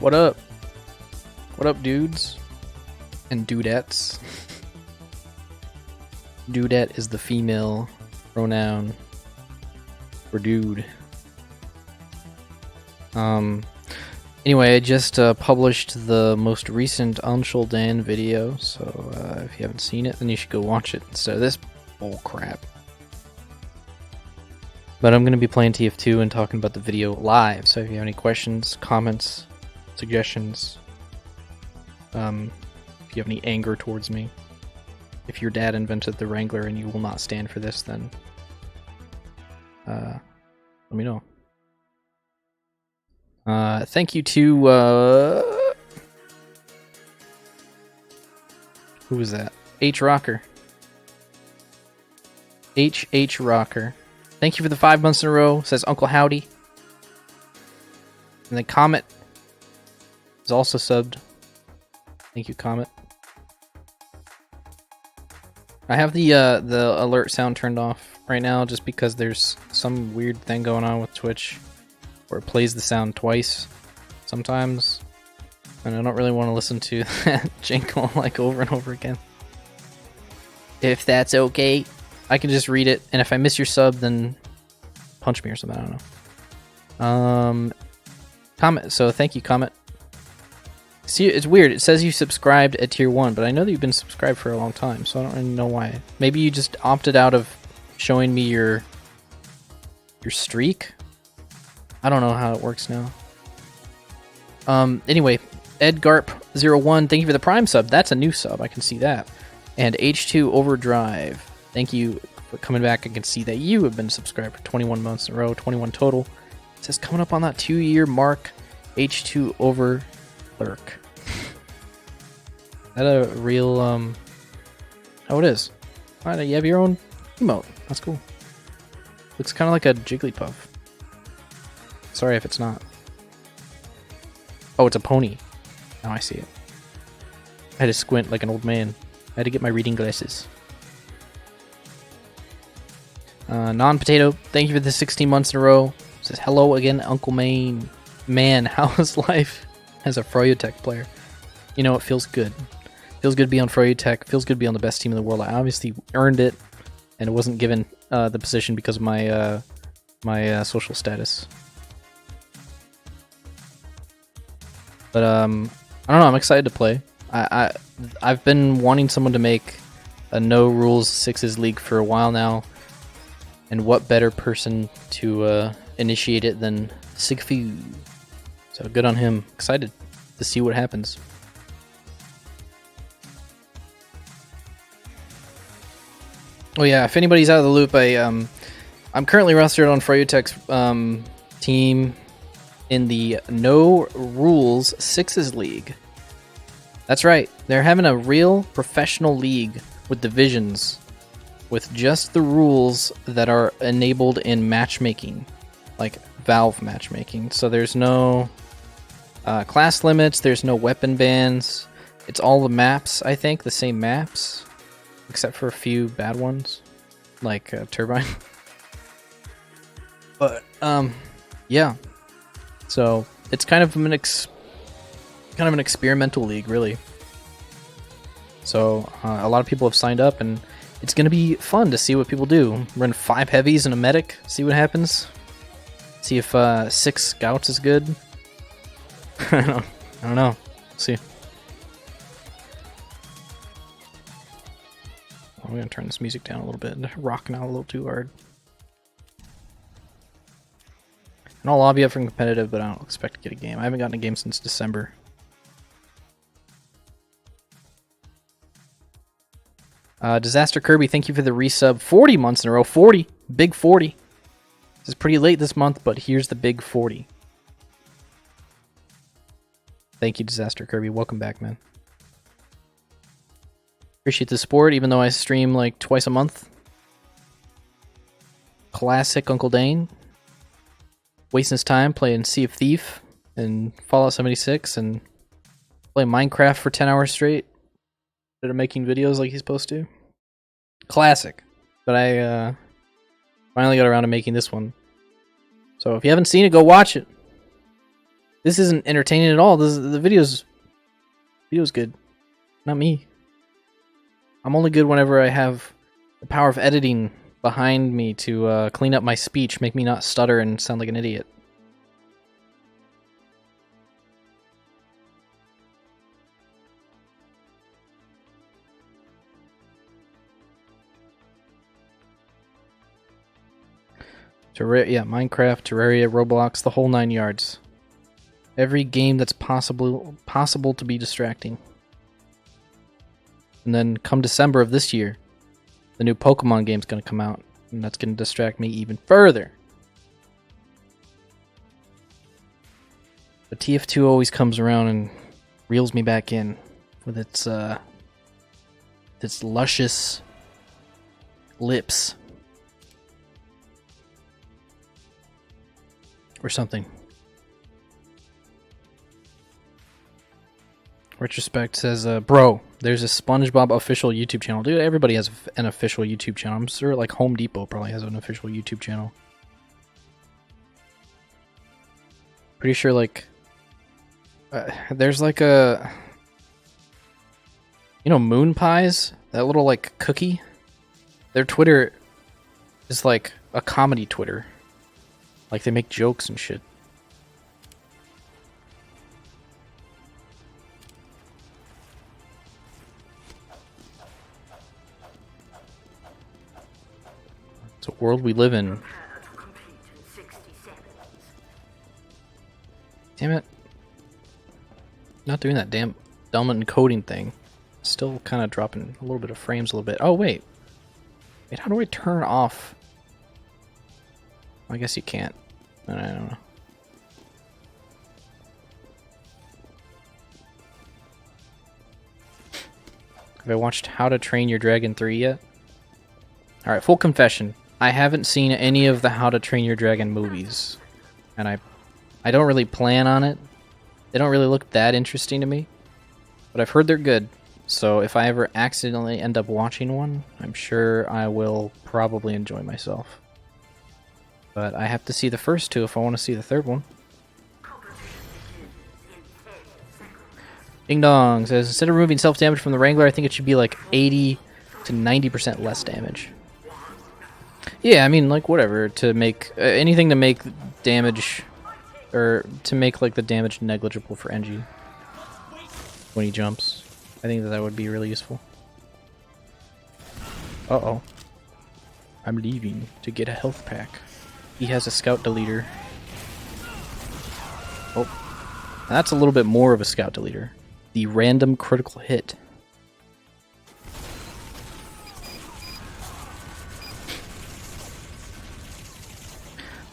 What up? What up, dudes? And dudettes. Dudette is the female pronoun for dude. Anyway, I just published the most recent Uncle Dane video, so if you haven't seen it, then you should go watch it instead of this bull crap. But I'm going to be playing TF2 and talking about the video live, so if you have any questions, comments, suggestions, if you have any anger towards me, if your dad invented the Wrangler and you will not stand for this, then let me know. Thank you to, who was that? H Rocker. H Rocker. Thank you for the 5 months in a row, says Uncle Howdy. And then Comet is also subbed. Thank you, Comet. I have the alert sound turned off right now just because there's some weird thing going on with Twitch where it plays the sound twice sometimes, and I don't really want to listen to that jingle like over and over again. If that's okay, I can just read it, and if I miss your sub, then punch me or something. I don't know. Comment. So thank you, Comment. See, it's weird. It says you subscribed at tier 1, but I know that you've been subscribed for a long time, so I don't really know why. Maybe you just opted out of showing me your streak. I don't know how it works now. Anyway, EdGarp01, thank you for the Prime sub. That's a new sub. I can see that. And H2 Overdrive, thank you for coming back. I can see that you have been subscribed for 21 months in a row, 21 total. It says coming up on that 2-year mark. H2 Over Lurk. That a real oh, it is. Alright, you have your own emote. That's cool. Looks kind of like a Jigglypuff. Sorry if it's not. Oh, it's a pony. Now I see it. I had to squint like an old man. I had to get my reading glasses. Non-Potato, thank you for the 16 months in a row. Says hello again, Uncle Maine. Man, how's life as a Froyotech player? You know, it feels good. Feels good to be on Froyotech. Feels good to be on the best team in the world. I obviously earned it, and it wasn't given the position because of my my social status. But I don't know. I'm excited to play. I've been wanting someone to make a no rules sixes league for a while now, and what better person to initiate it than Sigfu? So good on him. Excited to see what happens. Oh yeah, if anybody's out of the loop, I'm currently rostered on Froyotech's team in the No Rules Sixes League. That's right, they're having a real professional league with divisions, with just the rules that are enabled in matchmaking, like Valve matchmaking. So there's no class limits, there's no weapon bans. It's all the maps, I think, the same maps, except for a few bad ones, like Turbine. But yeah. So it's kind of an experimental league, really. So a lot of people have signed up, and it's going to be fun to see what people do. Run 5 heavies and a medic, see what happens. See if 6 scouts is good. I don't know. See. I'm going to turn this music down a little bit. Rocking out a little too hard. And I'll lobby up for competitive, but I don't expect to get a game. I haven't gotten a game since December. Disaster Kirby, thank you for the resub. 40 months in a row. 40. Big 40. This is pretty late this month, but here's the big 40. Thank you, Disaster Kirby. Welcome back, man. Appreciate the support, even though I stream like twice a month. Classic Uncle Dane. Wasting his time playing Sea of Thief and Fallout 76 and playing Minecraft for 10 hours straight instead of making videos like he's supposed to. Classic. But I finally got around to making this one. So if you haven't seen it, go watch it. This isn't entertaining at all. The video's good, not me. I'm only good whenever I have the power of editing behind me to clean up my speech, make me not stutter and sound like an idiot. Yeah, Minecraft, Terraria, Roblox, the whole 9 yards. Every game that's possible to be distracting. And then come December of this year, the new Pokemon game's going to come out, and that's going to distract me even further. But TF2 always comes around and reels me back in with its luscious lips. Or something. Retrospect says, bro, there's a SpongeBob official YouTube channel. Dude, everybody has an official YouTube channel. I'm sure like Home Depot probably has an official YouTube channel. Pretty sure like there's like a, you know, Moon Pies, that little like cookie. Their Twitter is like a comedy Twitter. Like they make jokes and shit. It's a world we live in. Damn it. Not doing that damn dumb encoding thing. Still kind of dropping a little bit of frames a little bit. Oh, wait. Wait, how do I turn off? I guess you can't. I don't know. Have I watched How to Train Your Dragon 3 yet? Alright, full confession. I haven't seen any of the How to Train Your Dragon movies. And I don't really plan on it. They don't really look that interesting to me. But I've heard they're good. So if I ever accidentally end up watching one, I'm sure I will probably enjoy myself. But I have to see the first two if I want to see the third one. Ding Dong says, instead of removing self-damage from the Wrangler, I think it should be like 80 to 90% less damage. Yeah, I mean, like, whatever, to make... anything to make damage... or to make, like, the damage negligible for NG. When he jumps. I think that would be really useful. Uh-oh. I'm leaving to get a health pack. He has a scout deleter. Oh. That's a little bit more of a scout deleter. The random critical hit.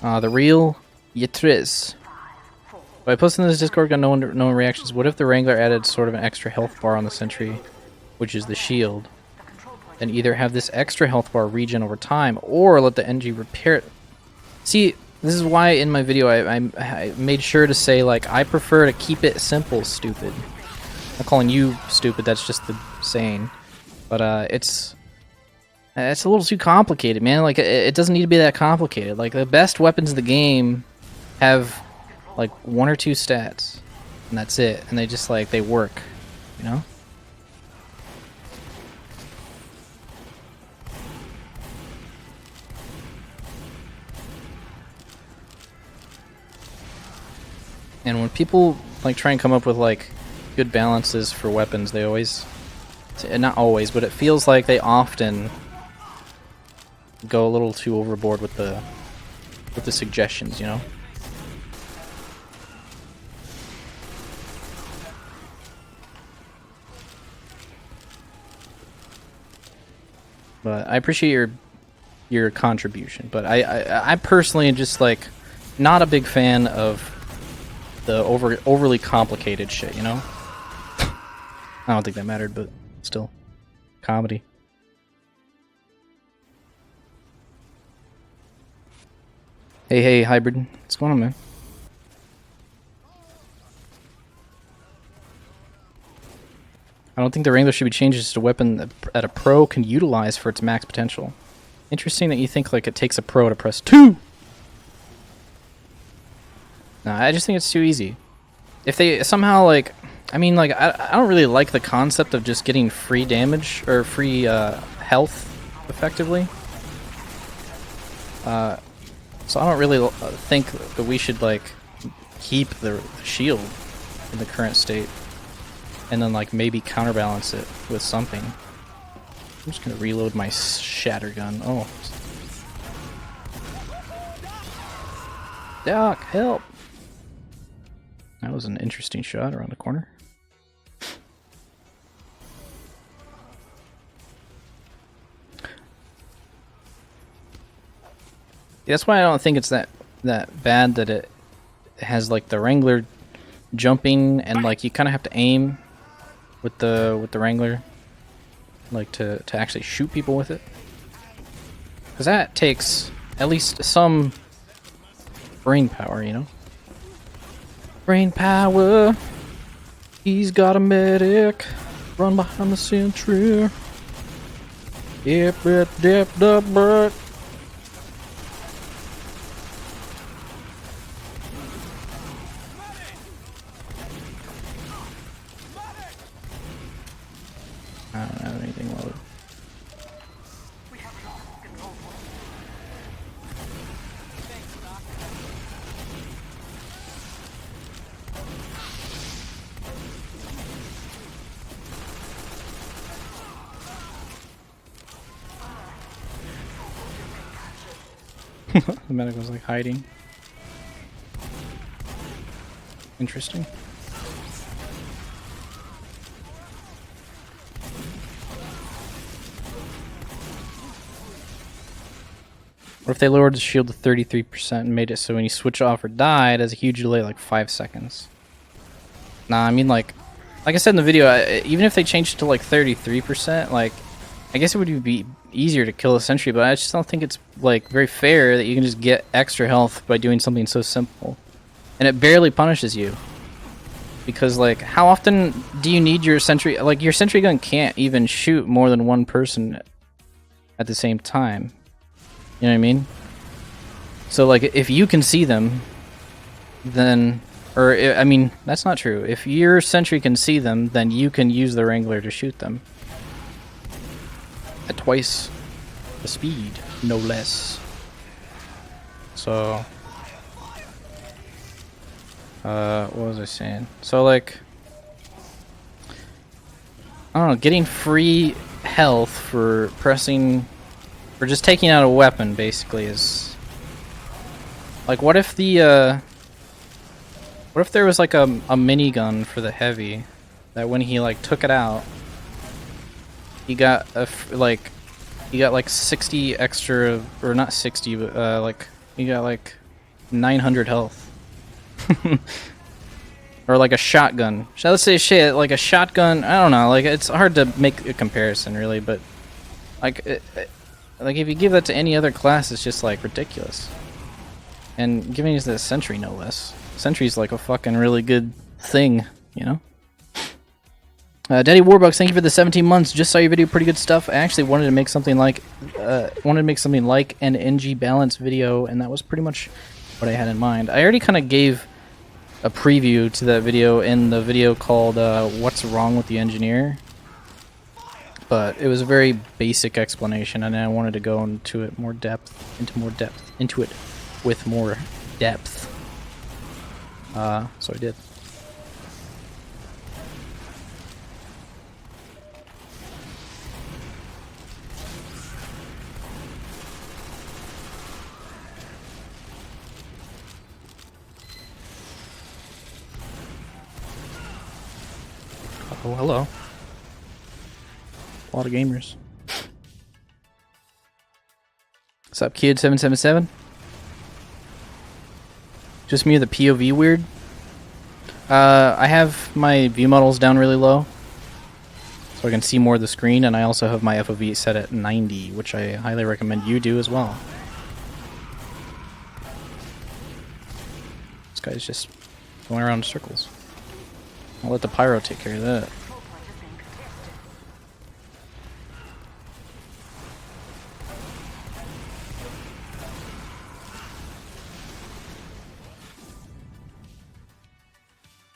The real Yatriz. By posting this Discord, got no reactions. What if the Wrangler added sort of an extra health bar on the sentry, which is the shield, and either have this extra health bar regen over time, or let the NG repair it? See, this is why in my video I made sure to say, like, I prefer to keep it simple, stupid. I'm not calling you stupid, that's just the saying. But it's a little too complicated, man. Like, it doesn't need to be that complicated. Like, the best weapons in the game have, like, 1 or 2 stats, and that's it. And they just, like, they work, you know? And when people, like, try and come up with, like, good balances for weapons, they always... not always, but it feels like they often go a little too overboard with the suggestions, you know? But I appreciate your contribution, but I personally am just, like, not a big fan of the overly complicated shit, you know? I don't think that mattered, but still. Comedy. Hey, Hybrid. What's going on, man? I don't think the Wrangler should be changed as a weapon that a pro can utilize for its max potential. Interesting that you think, like, it takes a pro to press 2! Nah, I just think it's too easy. if they somehow like, I mean, like I don't really like the concept of just getting free damage or free health effectively. So I don't really think that we should like keep the shield in the current state, and then like maybe counterbalance it with something. I'm just gonna reload my shatter gun. Oh, Doc, help! That was an interesting shot around the corner. That's why I don't think it's that bad that it has like the Wrangler jumping, and like you kind of have to aim with the Wrangler, like to actually shoot people with it, because that takes at least some brain power, you know. Brain power. He's got a medic. Run behind the sentry. Yep, yep, yep. I don't have anything loaded. The medic was like hiding. Interesting. What if they lowered the shield to 33% and made it so when you switch off or die, it has a huge delay, like 5 seconds? Nah, I mean like I said in the video, even if they changed it to like 33%, like I guess it would be easier to kill a sentry, but I just don't think it's like very fair that you can just get extra health by doing something so simple, and it barely punishes you. Because like, how often do you need your sentry? Like your sentry gun can't even shoot more than one person at the same time. You know what I mean? So like, if you can see them, then, or I mean, that's not true. If your sentry can see them, then you can use the Wrangler to shoot them at twice the speed, no less. So, what was I saying? So like, I don't know, getting free health for pressing, for just taking out a weapon basically is like, what if the what if there was like a minigun for the heavy that when he like took it out, he got like 60 extra, or not 60, but like he got like 900 health. Or like a shotgun. Let's say shit, like a shotgun. I don't know. Like, it's hard to make a comparison, really, but like, like if you give that to any other class, it's just like ridiculous. And giving us the sentry, no less. Sentry's like a fucking really good thing, you know. Daddy Warbucks, thank you for the 17 months. Just saw your video, pretty good stuff. I actually wanted to make something like an NG balance video, and that was pretty much what I had in mind. I already kind of gave a preview to that video in the video called What's Wrong with the Engineer, but it was a very basic explanation, and I wanted to go into it with more depth. So I did. Oh, hello. A lot of gamers. What's up, Kid777? Just me or the POV weird? I have my view models down really low, so I can see more of the screen, and I also have my FOV set at 90, which I highly recommend you do as well. This guy's just going around in circles. I'll let the pyro take care of that.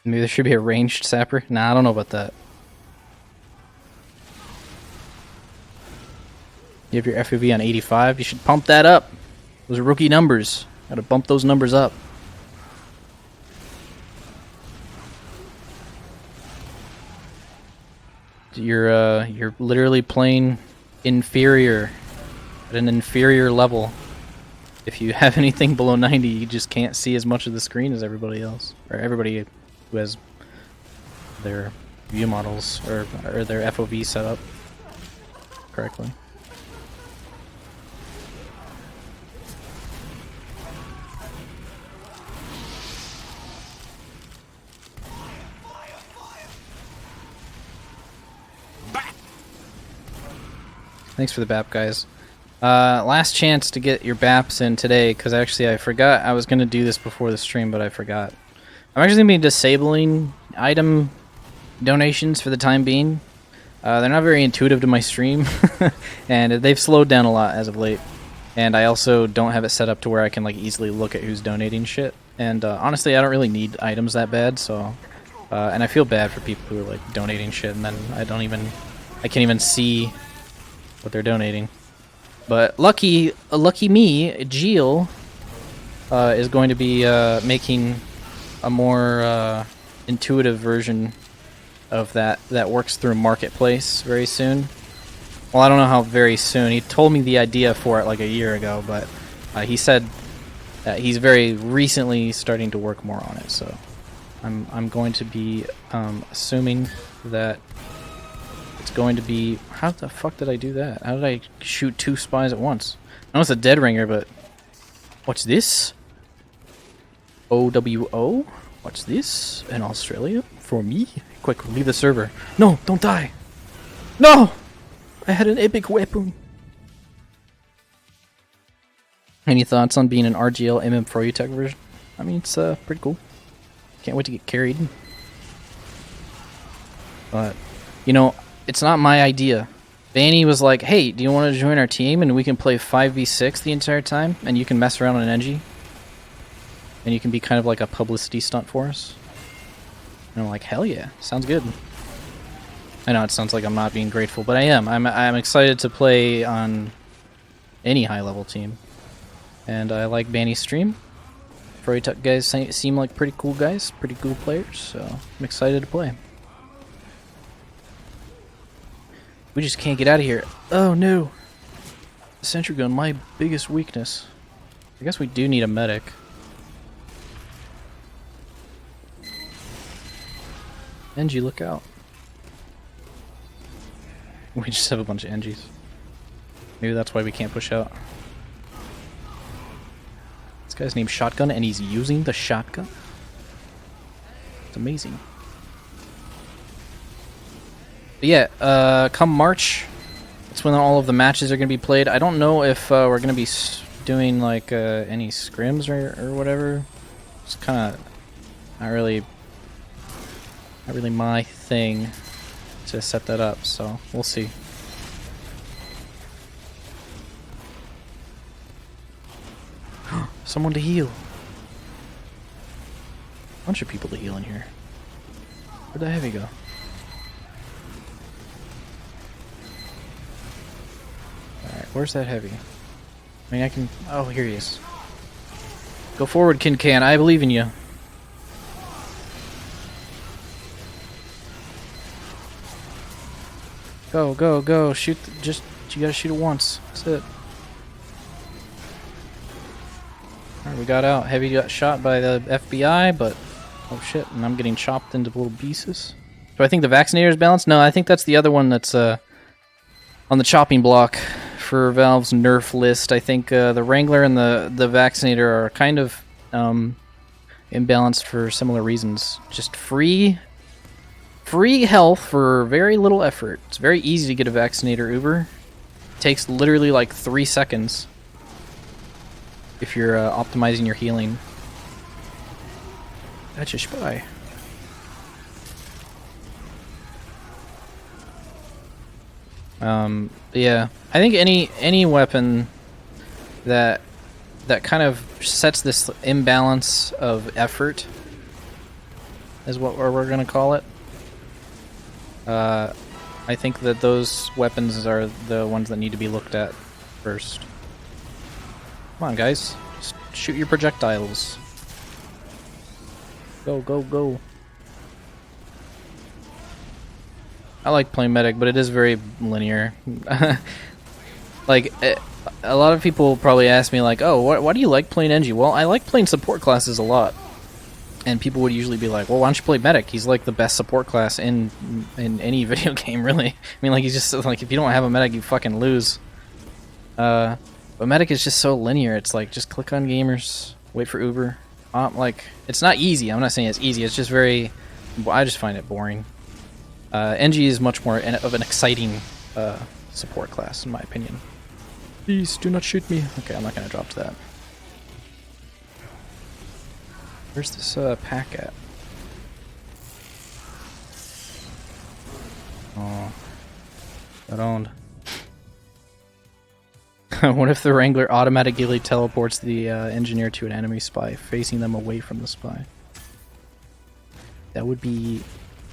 Maybe there should be a ranged sapper. Nah, I don't know about that. You have your FOV on 85. You should pump that up. Those are rookie numbers. Gotta bump those numbers up. You're literally playing inferior at an inferior level. If you have anything below 90, you just can't see as much of the screen as everybody else, or everybody who has their view models or their FOV set up correctly. Thanks for the BAP, guys. Last chance to get your BAPs in today, because actually I forgot I was going to do this before the stream, but I forgot. I'm actually going to be disabling item donations for the time being. They're not very intuitive to my stream, and they've slowed down a lot as of late. And I also don't have it set up to where I can like easily look at who's donating shit. And honestly, I don't really need items that bad, so... and I feel bad for people who are like donating shit, and then I can't even see what they're donating. But lucky me, Geel is going to be making a more intuitive version of that works through Marketplace very soon. Well, I don't know how very soon. He told me the idea for it like a year ago, but he said that he's very recently starting to work more on it. So I'm going to be assuming that it's going to be... How the fuck did I do that? How did I shoot 2 spies at once? I know it's a dead ringer, but... What's this? OWO? What's this? In Australia? For me? Quick, leave the server. No, don't die! No! I had an epic weapon! Any thoughts on being an RGL MM Pro Tech version? I mean, it's pretty cool. Can't wait to get carried. But, you know... It's not my idea. Vanny was like, hey, do you want to join our team and we can play 5v6 the entire time and you can mess around on an NG? And you can be kind of like a publicity stunt for us? And I'm like, hell yeah, sounds good. I know it sounds like I'm not being grateful, but I am. I'm excited to play on any high-level team. And I like Vanny's stream. Froytuck guys seem like pretty cool guys, pretty cool players, so I'm excited to play. We just can't get out of here. Oh no! The sentry gun, my biggest weakness. I guess we do need a medic. NG, look out. We just have a bunch of NGs. Maybe that's why we can't push out. This guy's named Shotgun and he's using the shotgun? It's amazing. But yeah, come March, that's when all of the matches are going to be played. I don't know if we're going to be doing like any scrims or whatever. It's kind of not really my thing to set that up, so we'll see. Someone to heal. Bunch of people to heal in here. Where'd the heavy go? Alright, where's that heavy? I mean, I can... Oh, here he is. Go forward, Kincan. I believe in you. Go, go, go. Shoot. Just... You gotta shoot it once. That's it. Alright, we got out. Heavy got shot by the FBI, but... Oh shit, and I'm getting chopped into little pieces. Do I think the vaccinator is balanced? No, I think that's the other one that's on the chopping block for Valve's nerf list. I think the Wrangler and the vaccinator are kind of imbalanced for similar reasons. Just free health for very little effort. It's very easy to get a vaccinator Uber. It takes literally like 3 seconds if you're optimizing your healing. That's your spy. Yeah, I think any weapon that kind of sets this imbalance of effort is what we're gonna call it. I think that those weapons are the ones that need to be looked at first. Come on, guys. Just shoot your projectiles. Go, go, go. I like playing medic, but it is very linear. Like, a lot of people probably ask me, like, oh, why do you like playing Engie? Well, I like playing support classes a lot. And people would usually be like, well, why don't you play medic? He's like the best support class in any video game, really. I mean, like, he's just, like, if you don't have a medic, you fucking lose. But medic is just so linear. It's like, just click on gamers, wait for Uber. Like, it's not easy. I'm not saying it's easy. It's just very, I just find it boring. Engie is much more of an exciting support class, in my opinion. Please, do not shoot me. Okay, I'm not going to drop to that. Where's this pack at? Oh, got owned. What if the Wrangler automatically teleports the engineer to an enemy spy, facing them away from the spy? That would be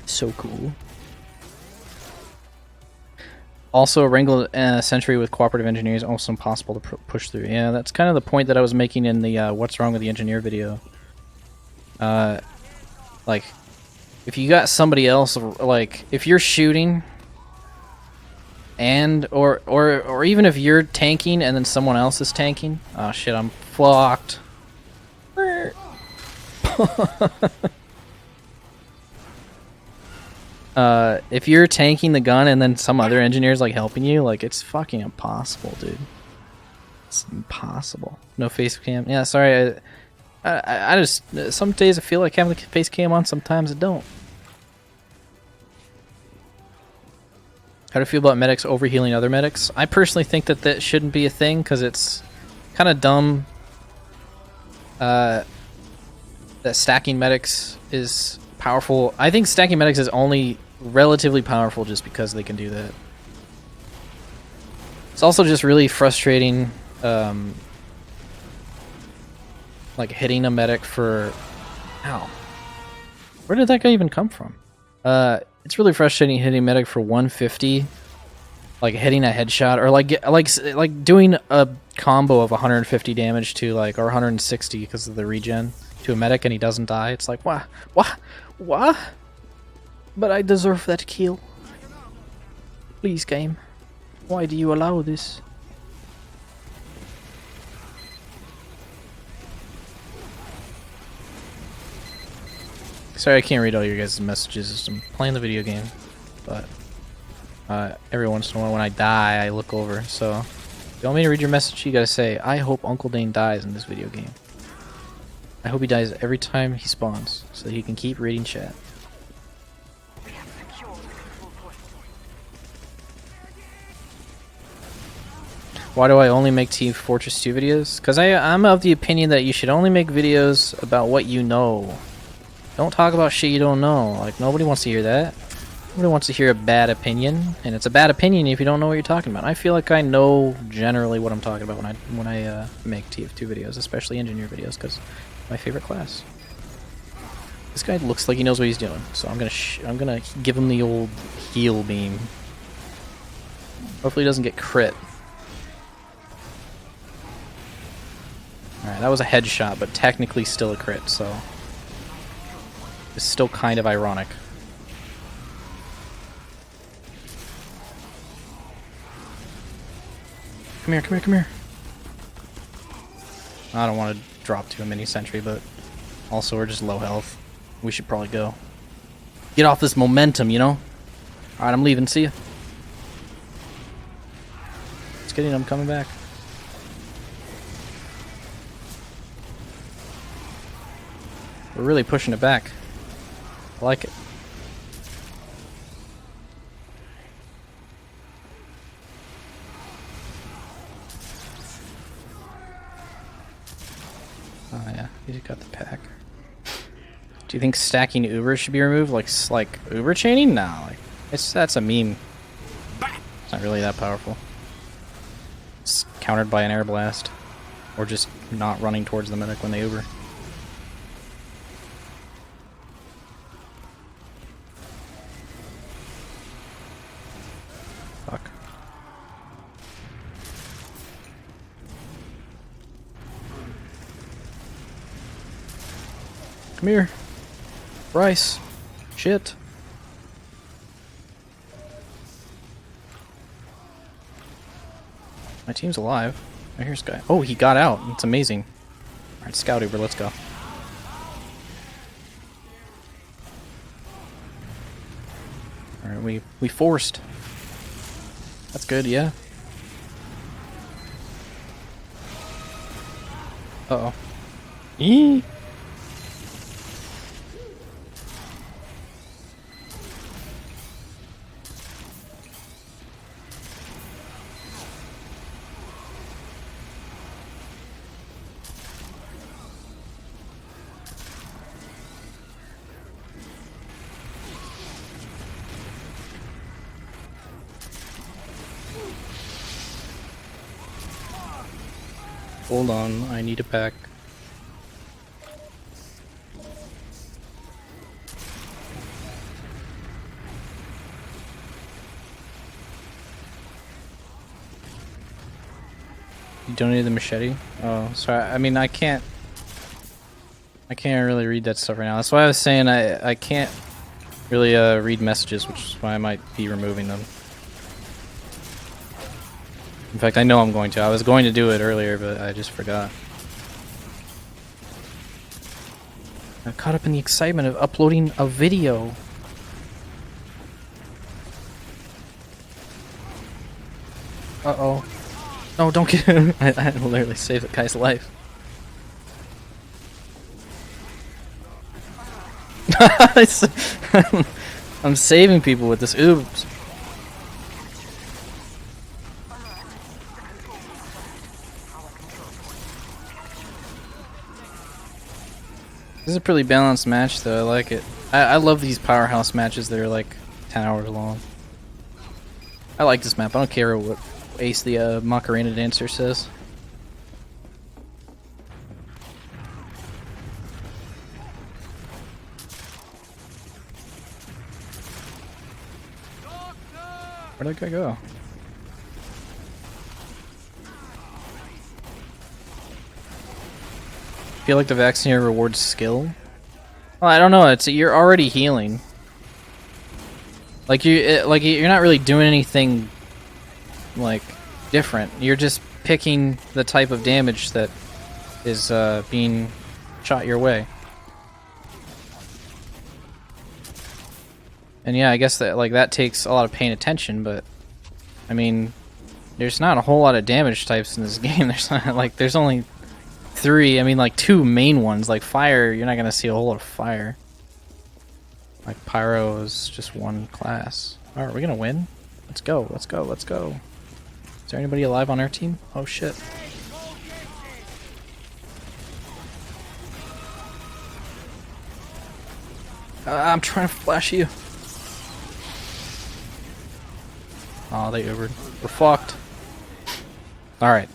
so cool. Also, a Wrangler sentry with cooperative engineers is also impossible to push through. Yeah, that's kind of the point that I was making in the What's Wrong with the Engineer video. Like, if you got somebody else, like, if you're shooting, and, or even if you're tanking and then someone else is tanking. Oh shit, I'm fucked. If you're tanking the gun and then some other engineer's like helping you, like, it's fucking impossible, dude. It's impossible. No face cam. Yeah, sorry. I just, some days I feel like having the face cam on, sometimes I don't. How do you feel about medics overhealing other medics? I personally think that that shouldn't be a thing, because it's kind of dumb that stacking medics is powerful. I think stacking medics is only relatively powerful just because they can do that. It's also just really frustrating, like, hitting a medic for... Ow. Where did that guy even come from? It's really frustrating hitting a medic for 150, like hitting a headshot, or like doing a combo of 150 damage to, like, or 160 because of the regen to a medic and he doesn't die. It's like, what? But I deserve that kill. Please, game. Why do you allow this? Sorry, I can't read all your guys' messages. I'm playing the video game, but every once in a while when I die, I look over. So, if you want me to read your message, you gotta say, I hope Uncle Dane dies in this video game. I hope he dies every time he spawns, so that he can keep reading chat. Why do I only make Team Fortress 2 videos? Because I'm of the opinion that you should only make videos about what you know. Don't talk about shit you don't know. Like, nobody wants to hear that. Nobody wants to hear a bad opinion, and it's a bad opinion if you don't know what you're talking about. I feel like I know generally what I'm talking about when I make TF2 videos, especially engineer videos, because my favorite class. This guy looks like he knows what he's doing, so I'm gonna give him the old heal beam. Hopefully he doesn't get crit. Alright, that was a headshot, but technically still a crit, so it's still kind of ironic. Come here, come here, come here. I don't want to drop to a mini sentry, but also we're just low health. We should probably go. Get off this momentum, you know? Alright, I'm leaving. See ya. Just kidding, I'm coming back. We're really pushing it back. I like it. Oh yeah, you just got the pack. Do you think stacking Uber should be removed? Like Uber chaining? No, like that's a meme. It's not really that powerful. It's countered by an air blast, or just not running towards the medic when they Uber. Come here. Bryce. Shit. My team's alive. I hear Sky. Oh, he got out. It's amazing. Alright, Scout Uber, let's go. Alright, we forced. That's good, yeah. Uh-oh. Eee! Hold on, I need a pack. You donated the machete? Oh, sorry. I mean, I can't really read that stuff right now. That's why I was saying I can't really read messages, which is why I might be removing them. In fact, I know I'm going to. I was going to do it earlier, but I just forgot. I'm caught up in the excitement of uploading a video. Uh-oh. No, don't get him. I literally saved that guy's life. I'm saving people with this. Oops. This is a pretty balanced match, though. I like it. I love these powerhouse matches that are like 10 hours long. I like this map. I don't care what Ace the Macarena dancer says. Where'd that guy go? Feel like the vaccine here rewards skill? Well, I don't know. It's you're already healing. Like you're not really doing anything like different. You're just picking the type of damage that is being shot your way. And yeah, I guess that that takes a lot of paying attention, but I mean, there's not a whole lot of damage types in this game. There's not there's only 3. I mean, like 2 main ones. Like fire, you're not gonna see a whole lot of fire. Like pyro is just one class. Alright, are we gonna win? Let's go, let's go, let's go. Is there anybody alive on our team? Oh shit. I'm trying to flash you. Oh, they Ubered. We're fucked. Alright.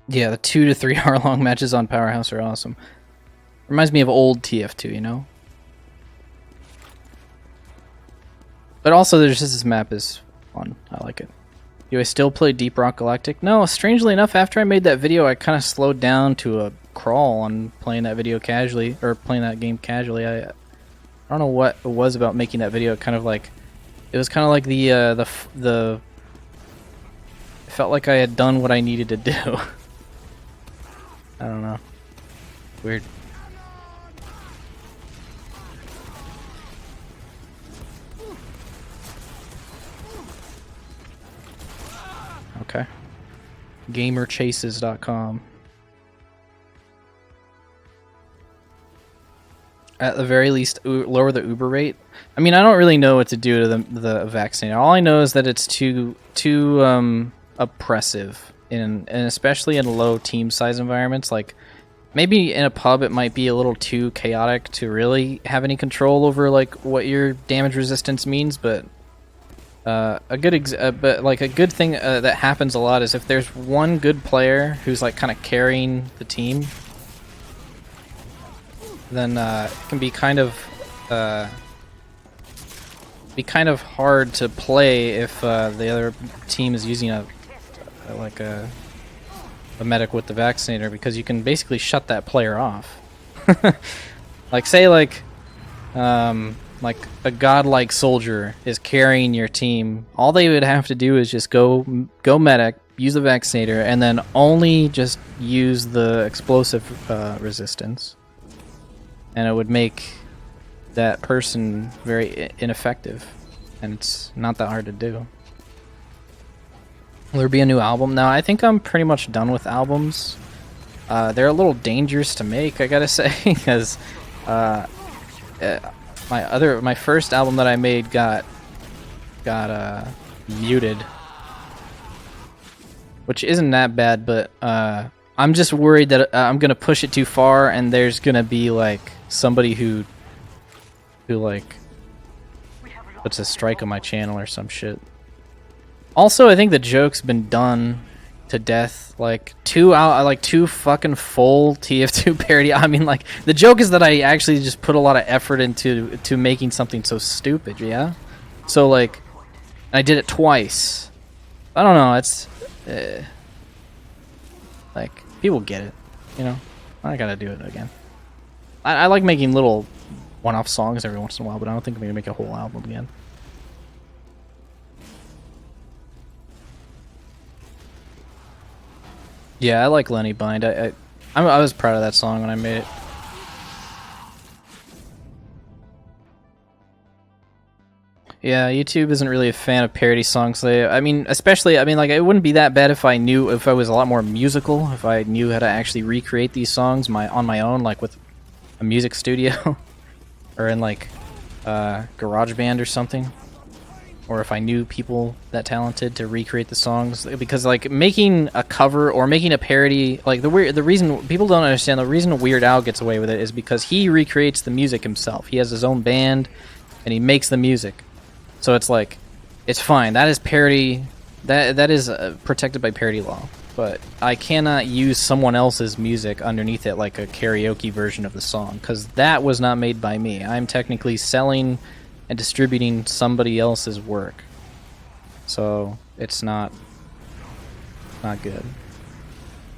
Yeah, the 2 to 3 hour long matches on Powerhouse are awesome. Reminds me of old TF2, you know? But also, there's just this map is fun. I like it. Do I still play Deep Rock Galactic? No, strangely enough, after I made that video, I kind of slowed down to a crawl on playing that video casually, or playing that game casually. I don't know what it was about making that video. Kind of like, it was kind of like the it felt like I had done what I needed to do. I don't know. Weird. Okay. Gamerchases.com. At the very least, lower the Uber rate. I mean, I don't really know what to do to the vaccine. All I know is that it's too oppressive, and especially in low team size environments. Like maybe in a pub, it might be a little too chaotic to really have any control over like what your damage resistance means. But a good thing that happens a lot is if there's one good player who's like kind of carrying the team, then it can be kind of hard to play if the other team is using a a medic with the vaccinator, because you can basically shut that player off. Like, say, like a godlike soldier is carrying your team. All they would have to do is just go medic, use the vaccinator, and then only just use the explosive resistance, and it would make that person very ineffective, and it's not that hard to do. Will there be a new album? Now, I think I'm pretty much done with albums. They're a little dangerous to make, I gotta say, because my first album that I made got muted, which isn't that bad, but I'm just worried that I'm gonna push it too far, and there's gonna be like somebody who like puts a strike on my channel or some shit. Also, I think the joke's been done to death. Like two fucking full TF2 parody. I mean, like, the joke is that I actually just put a lot of effort into making something so stupid. Yeah. So like, I did it twice. I don't know. It's like, people get it. You know, I gotta do it again. I like making little one-off songs every once in a while, but I don't think I'm gonna make a whole album again. Yeah, I like Lenny Bind. I was proud of that song when I made it. Yeah, YouTube isn't really a fan of parody songs. I mean, especially, I mean, like, it wouldn't be that bad if I was a lot more musical, if I knew how to actually recreate these songs on my own, like with a music studio, or in like GarageBand or something. Or if I knew people that talented to recreate the songs, because like making a cover or making a parody, like the reason people don't understand, the reason Weird Al gets away with it is because he recreates the music himself. He has his own band, and he makes the music. So it's like, it's fine. That is parody. That is protected by parody law. But I cannot use someone else's music underneath it, like a karaoke version of the song, because that was not made by me. I'm technically selling and distributing somebody else's work, so it's not good.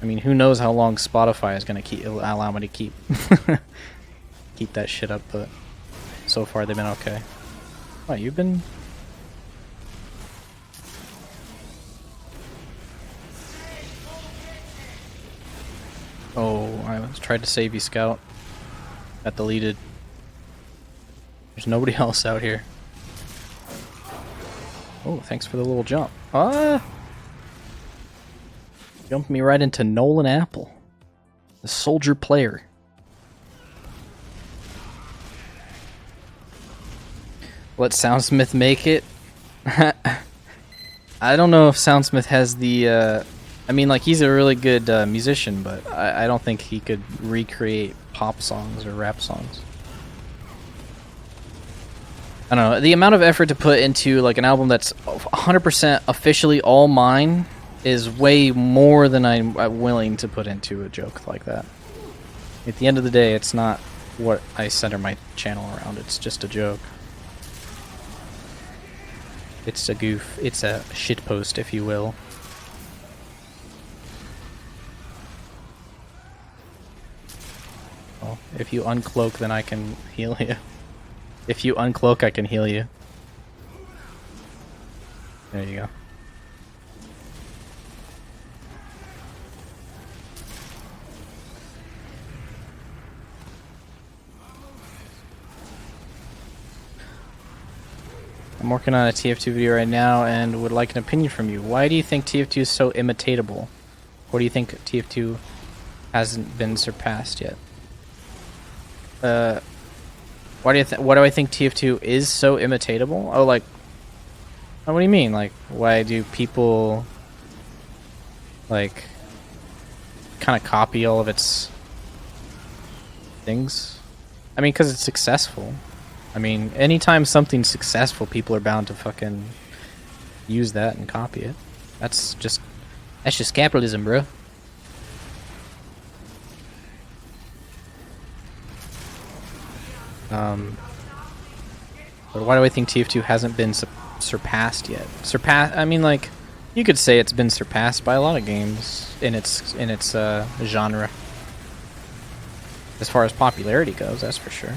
I mean, who knows how long Spotify is gonna allow me to keep keep that shit up, but so far they've been okay. Oh, you've been... Oh, I tried to save you, Scout. Got deleted. There's nobody else out here. Oh, thanks for the little jump. Ah! Jumped me right into Nolan Apple, the soldier player. Let Soundsmith make it? I don't know if Soundsmith has the... I mean, like, he's a really good musician, but I don't think he could recreate pop songs or rap songs. I don't know, the amount of effort to put into like an album that's 100% officially all mine is way more than I'm willing to put into a joke like that. At the end of the day, it's not what I center my channel around, it's just a joke. It's a goof, it's a shitpost, if you will. Well, if you uncloak, then I can heal you. If you uncloak, I can heal you. There you go. I'm working on a TF2 video right now and would like an opinion from you. Why do you think TF2 is so imitatable? What do you think TF2 hasn't been surpassed yet? What do I think TF2 is so imitatable? Oh, like, oh, what do you mean? Like, why do people like kind of copy all of its things? I mean, because it's successful. I mean, anytime something's successful, people are bound to fucking use that and copy it. That's just capitalism, bro. But why do I think TF2 hasn't been surpassed yet? I mean, like, You could say it's been surpassed by a lot of games in its genre. As far as popularity goes, that's for sure.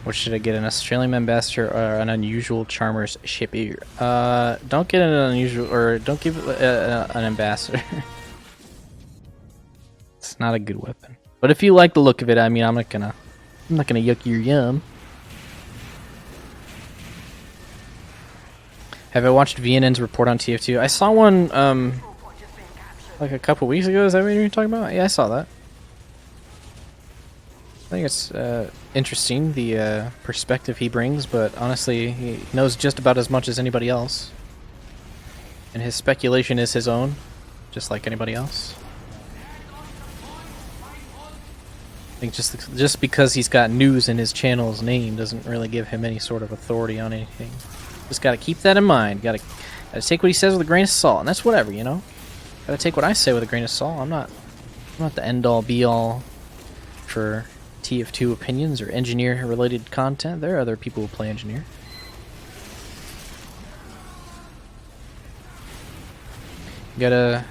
What should I get? An Australian ambassador or an unusual charmer's shipper? Don't get an unusual, or don't give an ambassador. It's not a good weapon. But if you like the look of it, I mean, I'm not gonna yuck your yum. Have I watched VNN's report on TF2? I saw one like a couple weeks ago. Is that what you're talking about? Yeah, I saw that. I think it's interesting, the perspective he brings, but honestly, he knows just about as much as anybody else. And his speculation is his own, just like anybody else. I think just because he's got news in his channel's name doesn't really give him any sort of authority on anything. Just gotta keep that in mind. Gotta take what he says with a grain of salt, and that's whatever, you know? Gotta take what I say with a grain of salt. I'm not the end-all, be-all for TF2 opinions or engineer-related content. There are other people who play engineer. You gotta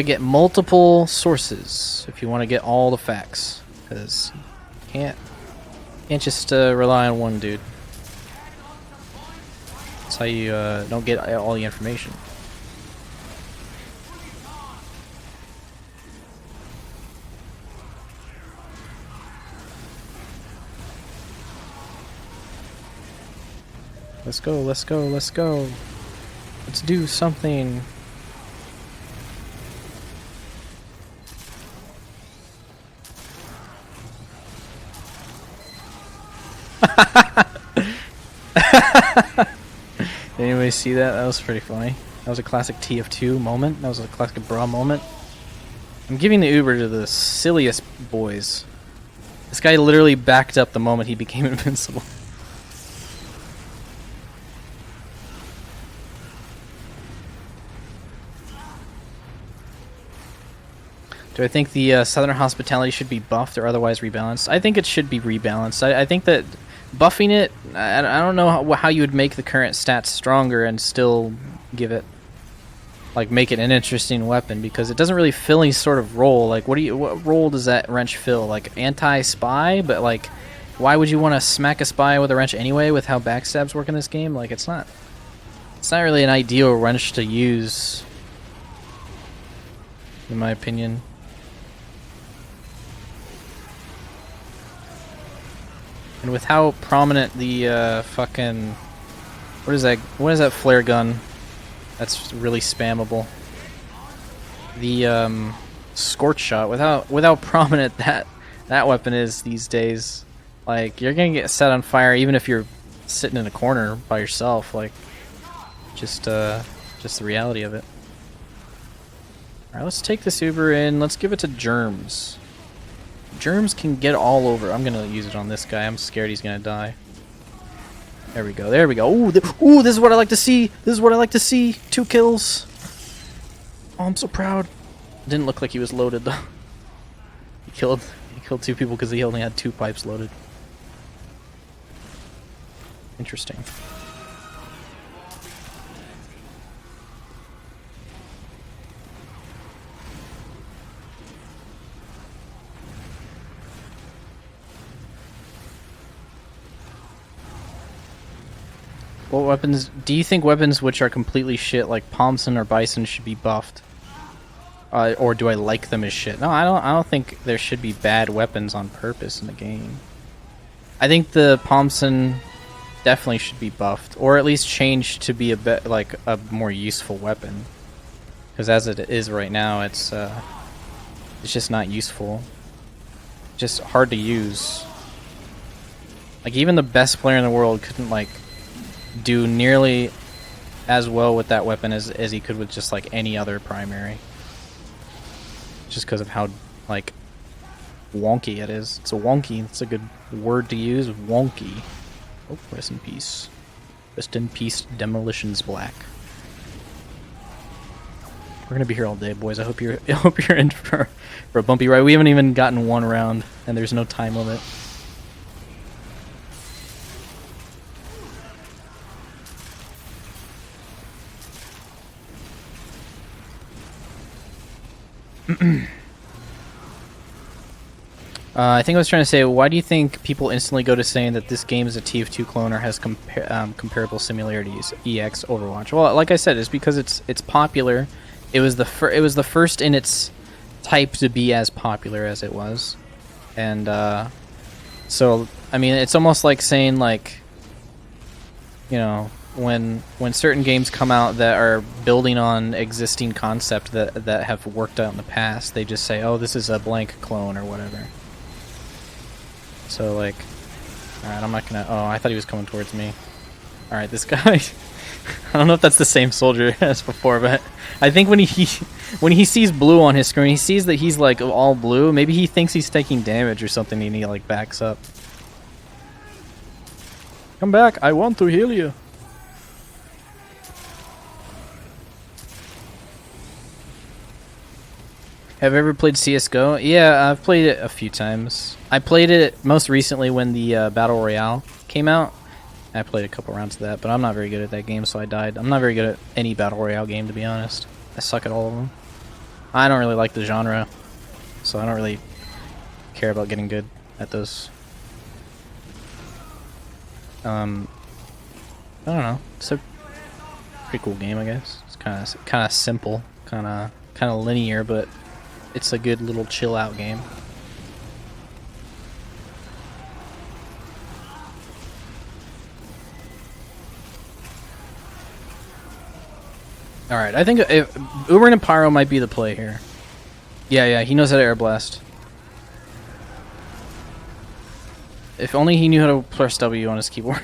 get multiple sources if you want to get all the facts, because you can't just rely on one dude. That's how you don't get all the information. Let's go, let's go, let's go. Let's do something. Did anybody see that? That was pretty funny. That was a classic TF2 moment. That was a classic bra moment. I'm giving the Uber to the silliest boys. This guy literally backed up the moment he became invincible. Do I think the Southern Hospitality should be buffed or otherwise rebalanced? I think it should be rebalanced. I think that buffing it, I don't know how you would make the current stats stronger and still give it, like, make it an interesting weapon, because it doesn't really fill any sort of role. Like, what role does that wrench fill? Like, anti-spy? But, like, why would you want to smack a spy with a wrench anyway with how backstabs work in this game? Like, it's not really an ideal wrench to use, in my opinion. And with how prominent the fucking what is that flare gun that's really spammable, the scorch shot, with how prominent that weapon is these days, like, you're gonna get set on fire even if you're sitting in a corner by yourself. Like, just the reality of it. Alright, let's take this Uber in. Let's give it to Germs. Germs can get all over. I'm gonna use it on this guy. I'm scared he's gonna die. There we go. There we go. Ooh, ooh, this is what I like to see. This is what I like to see. 2 kills. Oh, I'm so proud. Didn't look like he was loaded though. He killed 2 people because he only had 2 pipes loaded. Interesting. What weapons do you think weapons which are completely shit, like Pomson or Bison, should be buffed? Or do I like them as shit? No, I don't think there should be bad weapons on purpose in the game. I think the Pomson definitely should be buffed, or at least changed to be a more useful weapon. Because as it is right now, it's just not useful. Just hard to use. Like, even the best player in the world couldn't, like, do nearly as well with that weapon as he could with just, like, any other primary. Just because of how, like, Wonky it is. It's a wonky. It's a good word to use. Wonky. Oh, rest in peace. Rest in peace, Demolitions Black. We're gonna be here all day, boys. I hope you're in for a bumpy ride. We haven't even gotten one round, and there's no time limit. I think I was trying to say, why do you think people instantly go to saying that this game is a TF2 clone or has comparable similarities? EX Overwatch. Well, like I said, it's because it's popular. It was the first in its type to be as popular as it was, and so I mean, it's almost like saying, like, you know, when certain games come out that are building on existing concept that have worked out in the past, they just say, oh, this is a blank clone or whatever. So, like, alright, I'm not gonna... Oh, I thought he was coming towards me. Alright, this guy... I don't know if that's the same soldier as before, but I think when he sees blue on his screen, he sees that he's, like, all blue. Maybe he thinks he's taking damage or something and he, like, backs up. Come back, I want to heal you. Have you ever played CSGO? Yeah, I've played it a few times. I played it most recently when the Battle Royale came out. I played a couple rounds of that, but I'm not very good at that game, so I died. I'm not very good at any Battle Royale game, to be honest. I suck at all of them. I don't really like the genre, so I don't really care about getting good at those. I don't know. It's a pretty cool game, I guess. It's kind of simple, kind of linear, but it's a good little chill out game. Alright, I think Uber and Pyro might be the play here. Yeah, he knows how to air blast. If only he knew how to press W on his keyboard.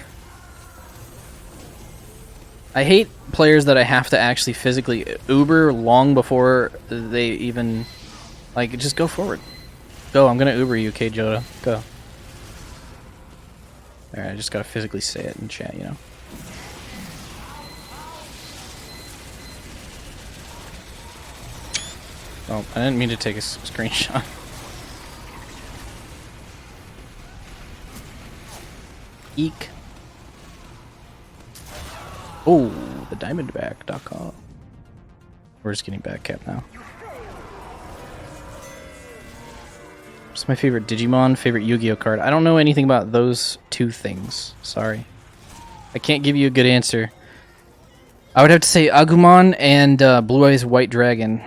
I hate players that I have to actually physically Uber long before they even... Like, just go forward. Go, I'm gonna Uber you, K Joda. Go. Alright, I just gotta physically say it in chat, you know. Oh, I didn't mean to take a screenshot. Eek. Oh, the diamondback.com. We're just getting back cap now. What's my favorite Digimon, favorite Yu-Gi-Oh card? I don't know anything about those two things. Sorry. I can't give you a good answer. I would have to say Agumon and Blue Eyes White Dragon.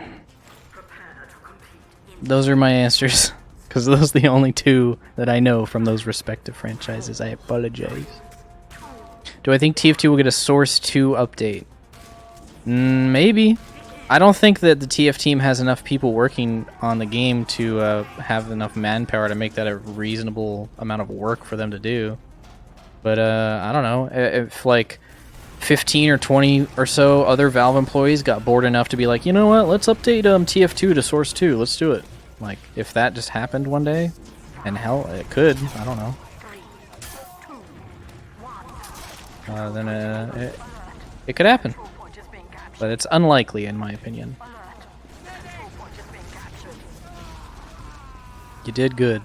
Those are my answers. Because those are the only two that I know from those respective franchises. I apologize. Do I think TF2 will get a Source 2 update? Maybe. I don't think that the TF team has enough people working on the game to have enough manpower to make that a reasonable amount of work for them to do. But I don't know. If like 15 or 20 or so other Valve employees got bored enough to be like, you know what, let's update TF2 to Source 2. Let's do it. Like, if that just happened one day, and hell, it could. I don't know. Then it could happen. But it's unlikely, in my opinion. You did good.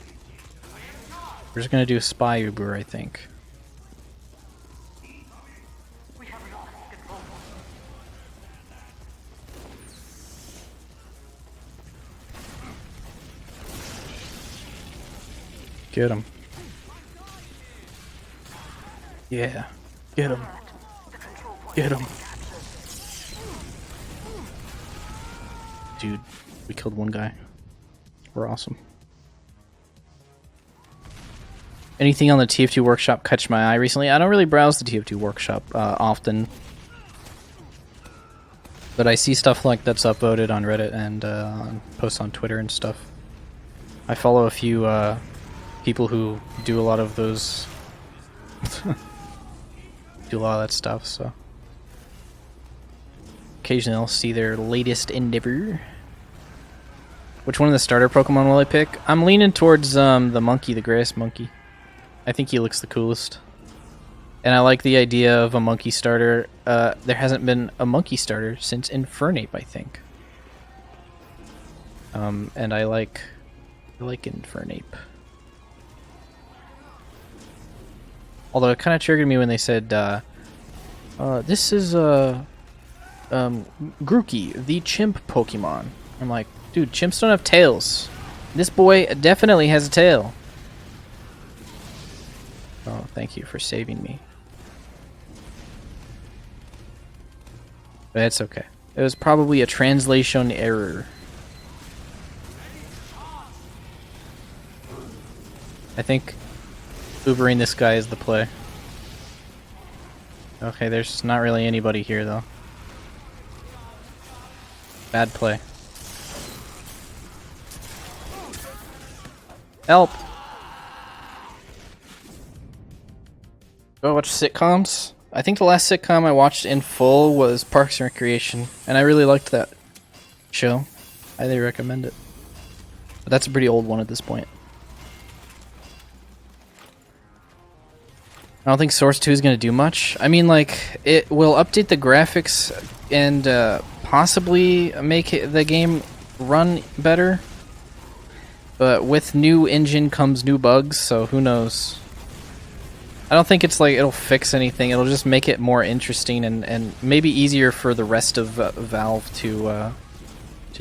We're just gonna do Spy Uber, I think. Get him. Yeah. Get him. Get him. Dude, we killed one guy. We're awesome. Anything on the TF2 workshop catch my eye recently? I don't really browse the TF2 workshop often. But I see stuff like that's upvoted on Reddit and posts on Twitter and stuff. I follow a few people who do a lot of those... do a lot of that stuff, so... Occasionally I'll see their latest endeavor. Which one of the starter Pokemon will I pick? I'm leaning towards the monkey, the grass monkey. I think he looks the coolest. And I like the idea of a monkey starter. There hasn't been a monkey starter since Infernape, I think. And I like Infernape. Although it kind of triggered me when they said, this is Grookey, the chimp Pokemon. I'm like, dude, chimps don't have tails. This boy definitely has a tail. Oh, thank you for saving me. But it's okay. It was probably a translation error. I think Ubering this guy is the play. Okay, there's not really anybody here though. Bad play. Help! Do I watch sitcoms? I think the last sitcom I watched in full was Parks and Recreation, and I really liked that show. I highly recommend it. But that's a pretty old one at this point. I don't think Source 2 is going to do much. I mean, like, it will update the graphics and possibly make the game run better. But with new engine comes new bugs, so who knows. I don't think it's like it'll fix anything. It'll just make it more interesting and maybe easier for the rest of Valve to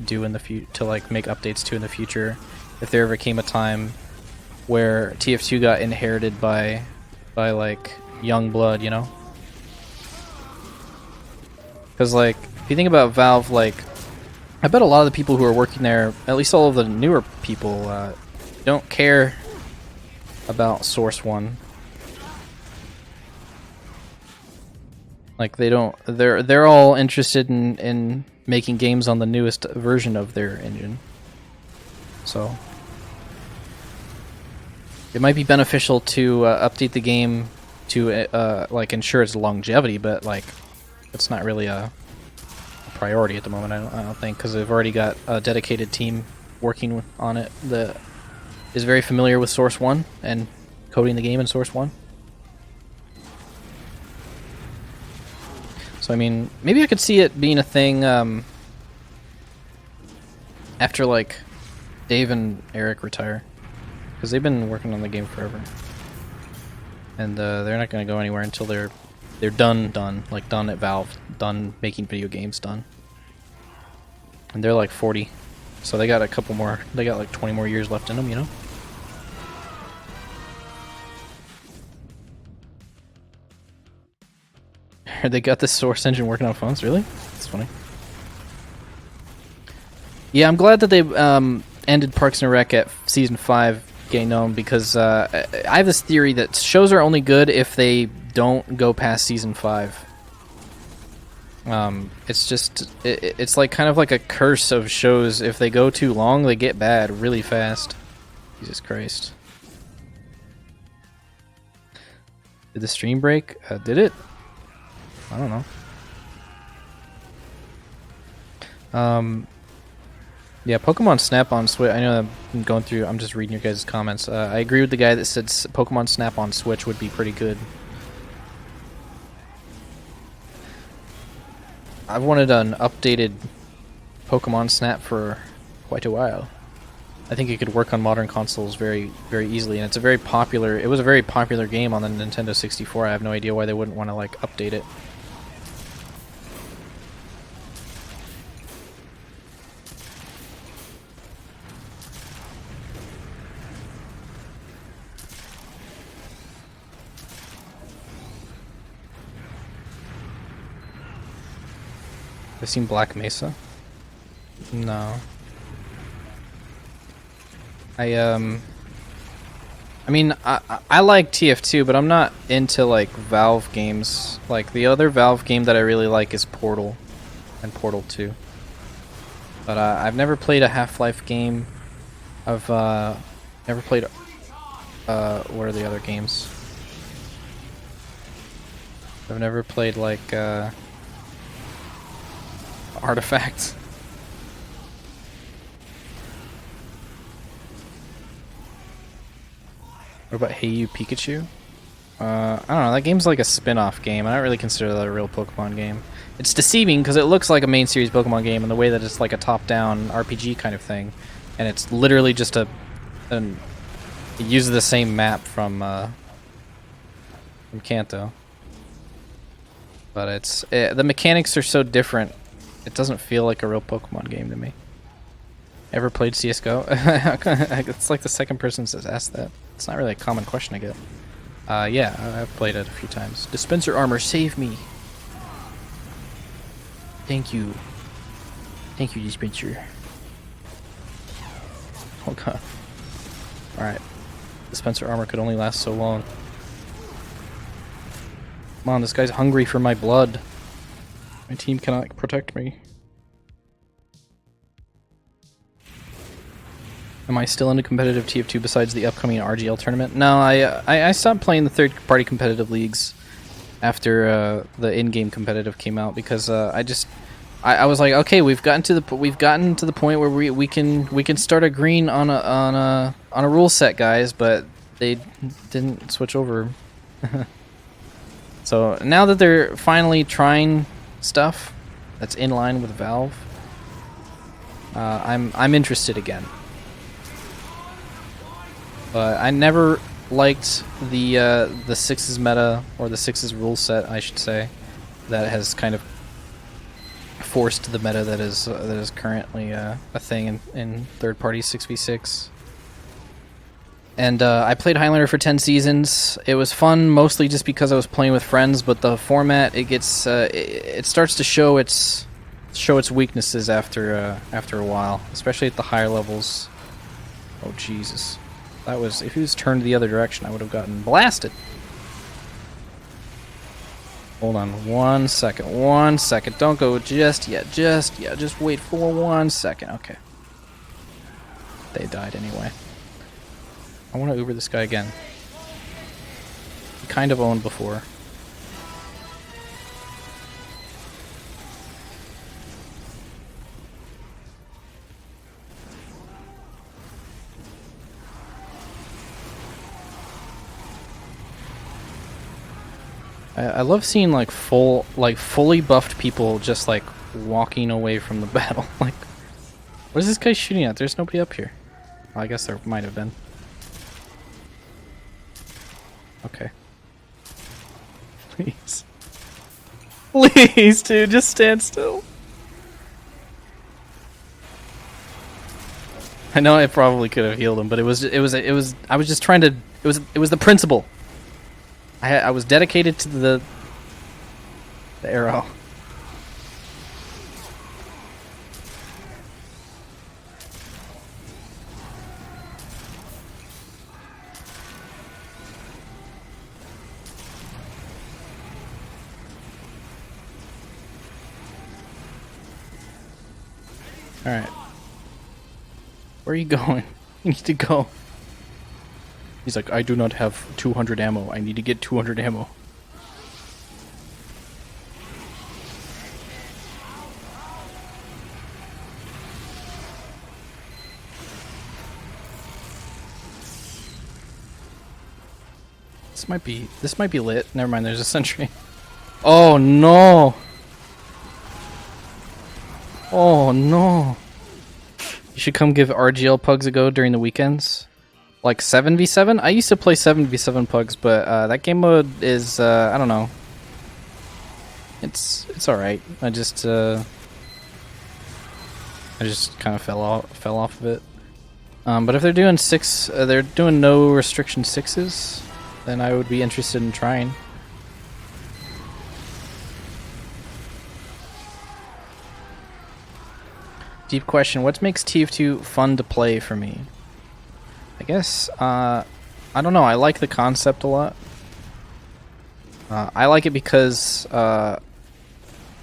do in the future, to like make updates to in the future. If there ever came a time where TF2 got inherited by like young blood, you know? Because like if you think about Valve, like I bet a lot of the people who are working there, at least all of the newer people, don't care about Source 1. Like they don't, they're all interested in making games on the newest version of their engine. So it might be beneficial to update the game to like ensure its longevity, but like it's not really a priority at the moment. I don't think, because they've already got a dedicated team working on it that is very familiar with Source 1 and coding the game in Source 1. So I mean, maybe I could see it being a thing after like Dave and Eric retire, because they've been working on the game forever, and they're not going to go anywhere until they're done, like done at Valve, done making video games, done. And they're like 40, so they got a couple more. They got like 20 more years left in them, you know. They got this Source engine working on phones, really? That's funny. Yeah, I'm glad that they ended Parks and Rec at Season 5 getting known, because I have this theory that shows are only good if they don't go past Season 5. It's just, it's like kind of like a curse of shows. If they go too long, they get bad really fast. Jesus Christ. Did the stream break? Did it? I don't know. Yeah, Pokemon Snap on Switch. I know I'm going through, I'm just reading your guys' comments. I agree with the guy that said Pokemon Snap on Switch would be pretty good. I've wanted an updated Pokemon Snap for quite a while. I think it could work on modern consoles very, very easily, and it's a very popular, it was a very popular game on the Nintendo 64. I have no idea why they wouldn't want to like update it. I've seen Black Mesa. No. I mean, I like TF2, but I'm not into like Valve games. Like the other Valve game that I really like is Portal and Portal 2. But I've never played a Half-Life game. I've never played what are the other games? I've never played like Artifact. What about Hey You Pikachu? I don't know, that game's like a spin-off game. I don't really consider that a real Pokemon game. It's deceiving because it looks like a main series Pokemon game in the way that it's like a top-down RPG kind of thing. And it's literally just it uses the same map from Kanto. But the mechanics are so different, it doesn't feel like a real Pokemon game to me. Ever played CSGO? It's like the second person that's asked that. It's not really a common question I get. Yeah, I've played it a few times. Dispenser armor, save me! Thank you. Thank you, Dispenser. Oh god. Alright. Dispenser armor could only last so long. Come on, this guy's hungry for my blood. My team cannot protect me. Am I still in a competitive TF2 besides the upcoming RGL tournament? No, I stopped playing the third-party competitive leagues after the in-game competitive came out because I was like, okay, we've gotten to the point where we can start agreeing on a rule set, guys, but they didn't switch over. So now that they're finally trying stuff that's in line with Valve, I'm interested again. But I never liked the sixes meta, or the sixes rule set, I should say, that has kind of forced the meta that is currently a thing in third-party 6v6. And I played Highlander for 10 seasons. It was fun, mostly just because I was playing with friends. But the format, it starts to show its weaknesses after a while, especially at the higher levels. Oh Jesus. That was, if he was turned the other direction, I would have gotten blasted. Hold on 1 second, 1 second. Don't go just yet, just wait for 1 second. Okay. They died anyway. I want to Uber this guy again. He kind of owned before. I love seeing like fully buffed people just like walking away from the battle. Like, what is this guy shooting at? There's nobody up here. Well, I guess there might have been. Okay. Please. Please, dude, just stand still. I know I probably could have healed him, but it was I was just trying to it was the principle. I was dedicated to the arrow. Alright. Where are you going? You need to go. He's like, I do not have 200 ammo. I need to get 200 ammo. This might be lit. Never mind, there's a sentry. Oh no! Oh no! You should come give RGL pugs a go during the weekends. Like 7v7? I used to play 7v7 pugs, but that game mode is I don't know. It's alright. I just kind of fell off of it. But if they're doing they're doing no restriction 6s, then I would be interested in trying. Deep question, what makes TF2 fun to play for me? I guess, I don't know, I like the concept a lot. I like it because, I'm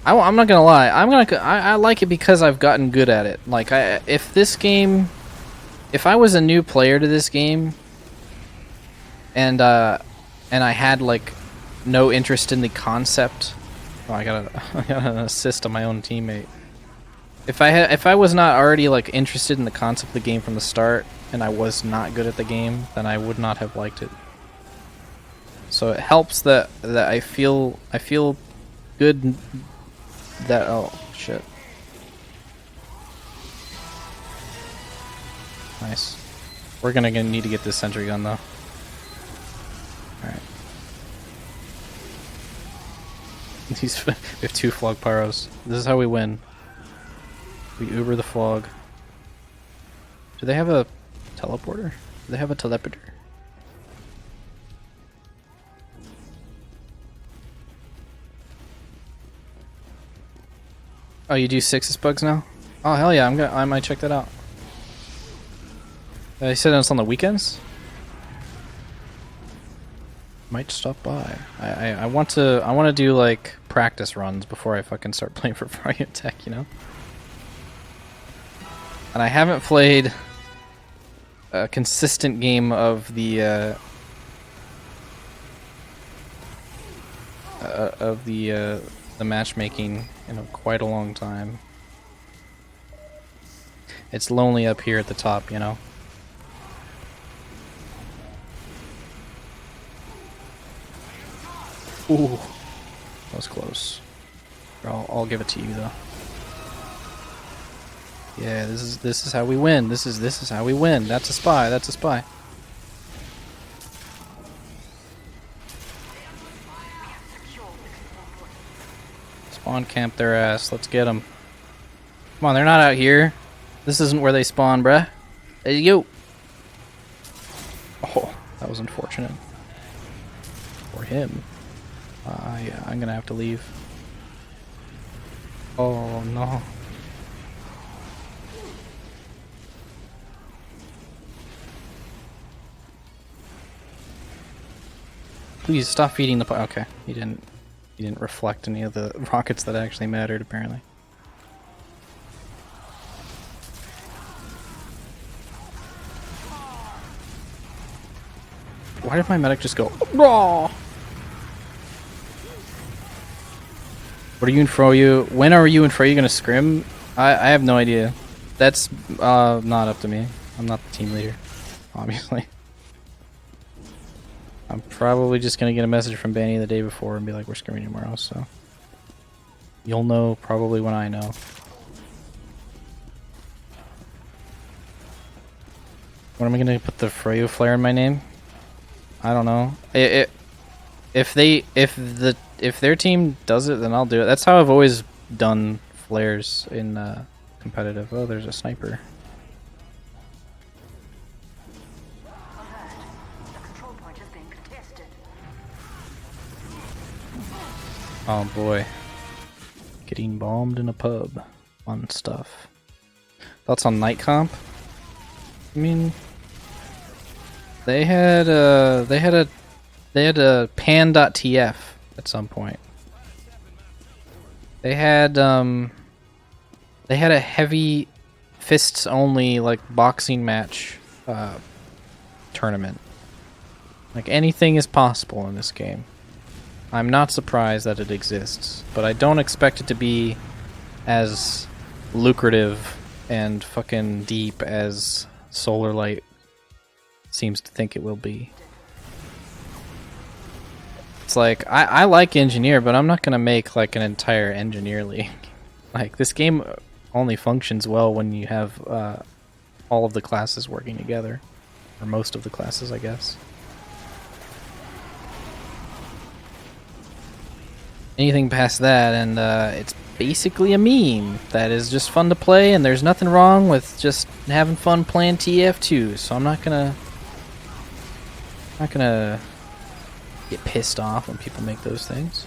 not gonna lie, I like it because I've gotten good at it. Like, if I was a new player to this game, and I had, like, no interest in the concept, oh, I got an assist on my own teammate. If I was not already, like, interested in the concept of the game from the start, and I was not good at the game, then I would not have liked it. So it helps that I feel good that oh shit. Nice. We're gonna need to get this sentry gun though. Alright. We have 2 flog pyros. This is how we win. We Uber the flog. Do they have a teleporter? Do they have a teleporter? Oh, you do 6 bugs now? Oh hell yeah! I might check that out. You said it's on the weekends? Might stop by. I want to do like practice runs before I fucking start playing for Valiant Tech, you know? And I haven't played a consistent game of the matchmaking in quite a long time. It's lonely up here at the top, you know? Ooh, that was close. I'll give it to you though. Yeah, this is how we win. This is how we win. That's a spy. That's a spy. Spawn camp their ass. Let's get them. Come on, they're not out here. This isn't where they spawn, bruh. There you go. Oh, that was unfortunate. For him. Yeah, I'm gonna have to leave. Oh no. Please stop feeding the okay, he didn't reflect any of the rockets that actually mattered apparently. Why did my medic just go raw? What are you and Froyu? When are you and Froyu gonna scrim? I have no idea. That's not up to me. I'm not the team leader, obviously. I'm probably just gonna get a message from Banny the day before and be like, we're scrimming tomorrow, so you'll know probably when I know. What am I gonna put the Froyu flare in my name? I don't know. If their team does it, then I'll do it. That's how I've always done flares in competitive. Oh, there's a sniper. Oh boy. Getting bombed in a pub. Fun stuff. Thoughts on night comp? I mean, they had a pan.tf at some point. They had a heavy fists only like boxing match tournament. Like anything is possible in this game. I'm not surprised that it exists, but I don't expect it to be as lucrative and fucking deep as Solar Light seems to think it will be. It's like, I like Engineer, but I'm not gonna make like an entire Engineer league. Like, this game only functions well when you have all of the classes working together. Or most of the classes, I guess. Anything past that, and it's basically a meme that is just fun to play, and there's nothing wrong with just having fun playing TF2. So I'm not gonna get pissed off when people make those things.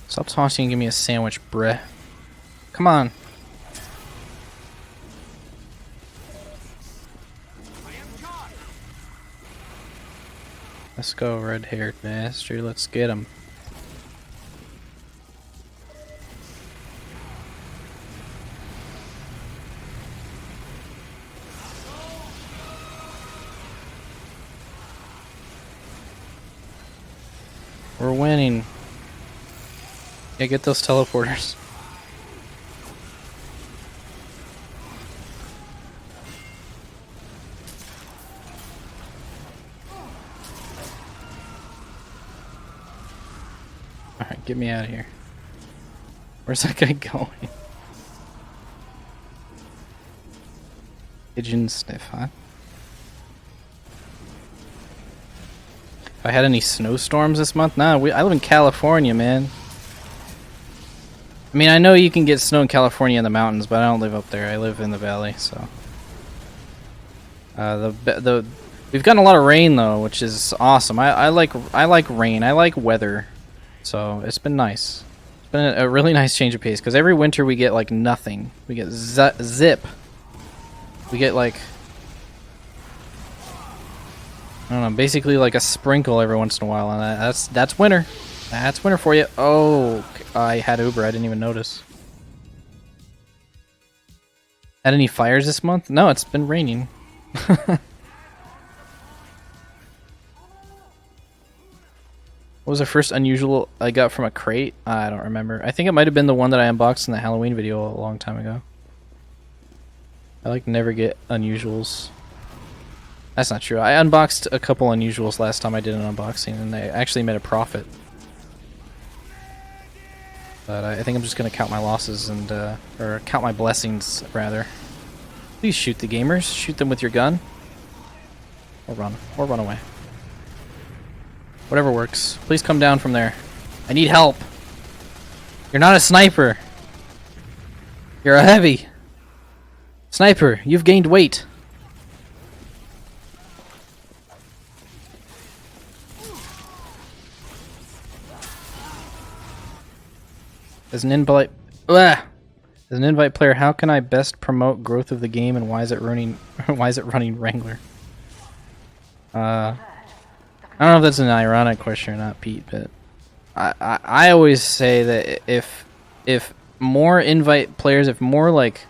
Stop taunting and give me a sandwich, bruh. Come on. Let's go, red-haired bastard. Let's get him. We're winning. Yeah, get those teleporters. Alright, get me out of here. Where's that guy going? Pigeon sniff, huh? If I had any snowstorms this month? Nah, I live in California, man. I mean, I know you can get snow in California in the mountains, but I don't live up there. I live in the valley, so. We've gotten a lot of rain though, which is awesome. I like rain. I like weather, so it's been nice. It's been a really nice change of pace because every winter we get like nothing. We get zip. We get like, I don't know, basically like a sprinkle every once in a while, and that's winter. That's winter for you. Oh, I had Uber. I didn't even notice. Had any fires this month? No, it's been raining. What was the first unusual I got from a crate? I don't remember. I think it might have been the one that I unboxed in the Halloween video a long time ago. I like never get unusuals. That's not true. I unboxed a couple unusuals last time I did an unboxing, and I actually made a profit. But I think I'm just gonna count my losses and or count my blessings rather. Please shoot the gamers. Shoot them with your gun. Or run away. Whatever works. Please come down from there. I need help. You're not a sniper. You're a heavy. Sniper, you've gained weight. As an invite player, how can I best promote growth of the game, and why is it running Wrangler? I don't know if that's an ironic question or not, Pete, but I always say that if more invite players, if more like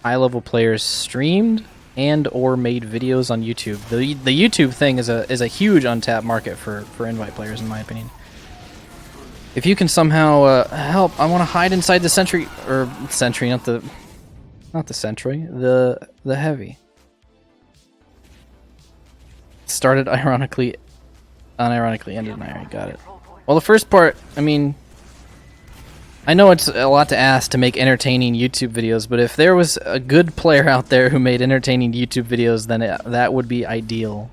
high level players streamed and or made videos on YouTube, the YouTube thing is a huge untapped market for invite players, in my opinion. If you can somehow help, I want to hide inside the sentry, not the sentry, the heavy. Started unironically ended, and I already got it. Well, the first part, I mean, I know it's a lot to ask to make entertaining YouTube videos, but if there was a good player out there who made entertaining YouTube videos, then that would be ideal.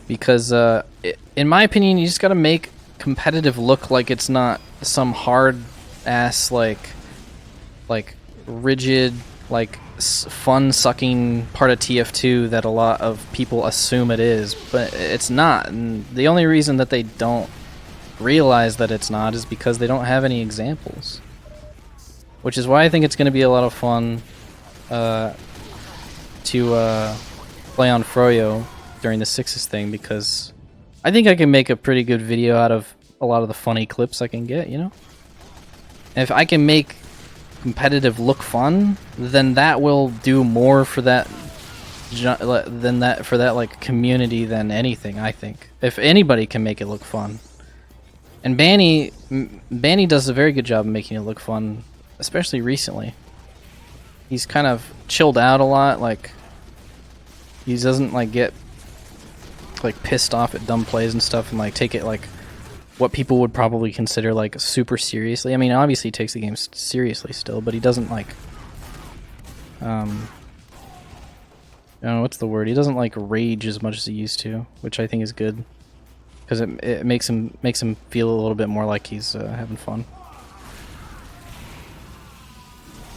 Because, in my opinion, you just gotta make competitive look like it's not some hard-ass, like rigid, like fun-sucking part of TF2 that a lot of people assume it is, but it's not. And the only reason that they don't realize that it's not is because they don't have any examples. Which is why I think it's going to be a lot of fun to play on Froyo during the Sixes thing, because I think I can make a pretty good video out of a lot of the funny clips I can get, you know? And if I can make competitive look fun, then that will do more for that like community than anything, I think. If anybody can make it look fun. And Banny does a very good job of making it look fun, especially recently. He's kind of chilled out a lot, like he doesn't like get like pissed off at dumb plays and stuff and like take it like what people would probably consider like super seriously. I mean, obviously he takes the game seriously still, but he doesn't like I don't know, what's the word? He doesn't like rage as much as he used to, which I think is good, because it makes him feel a little bit more like he's having fun.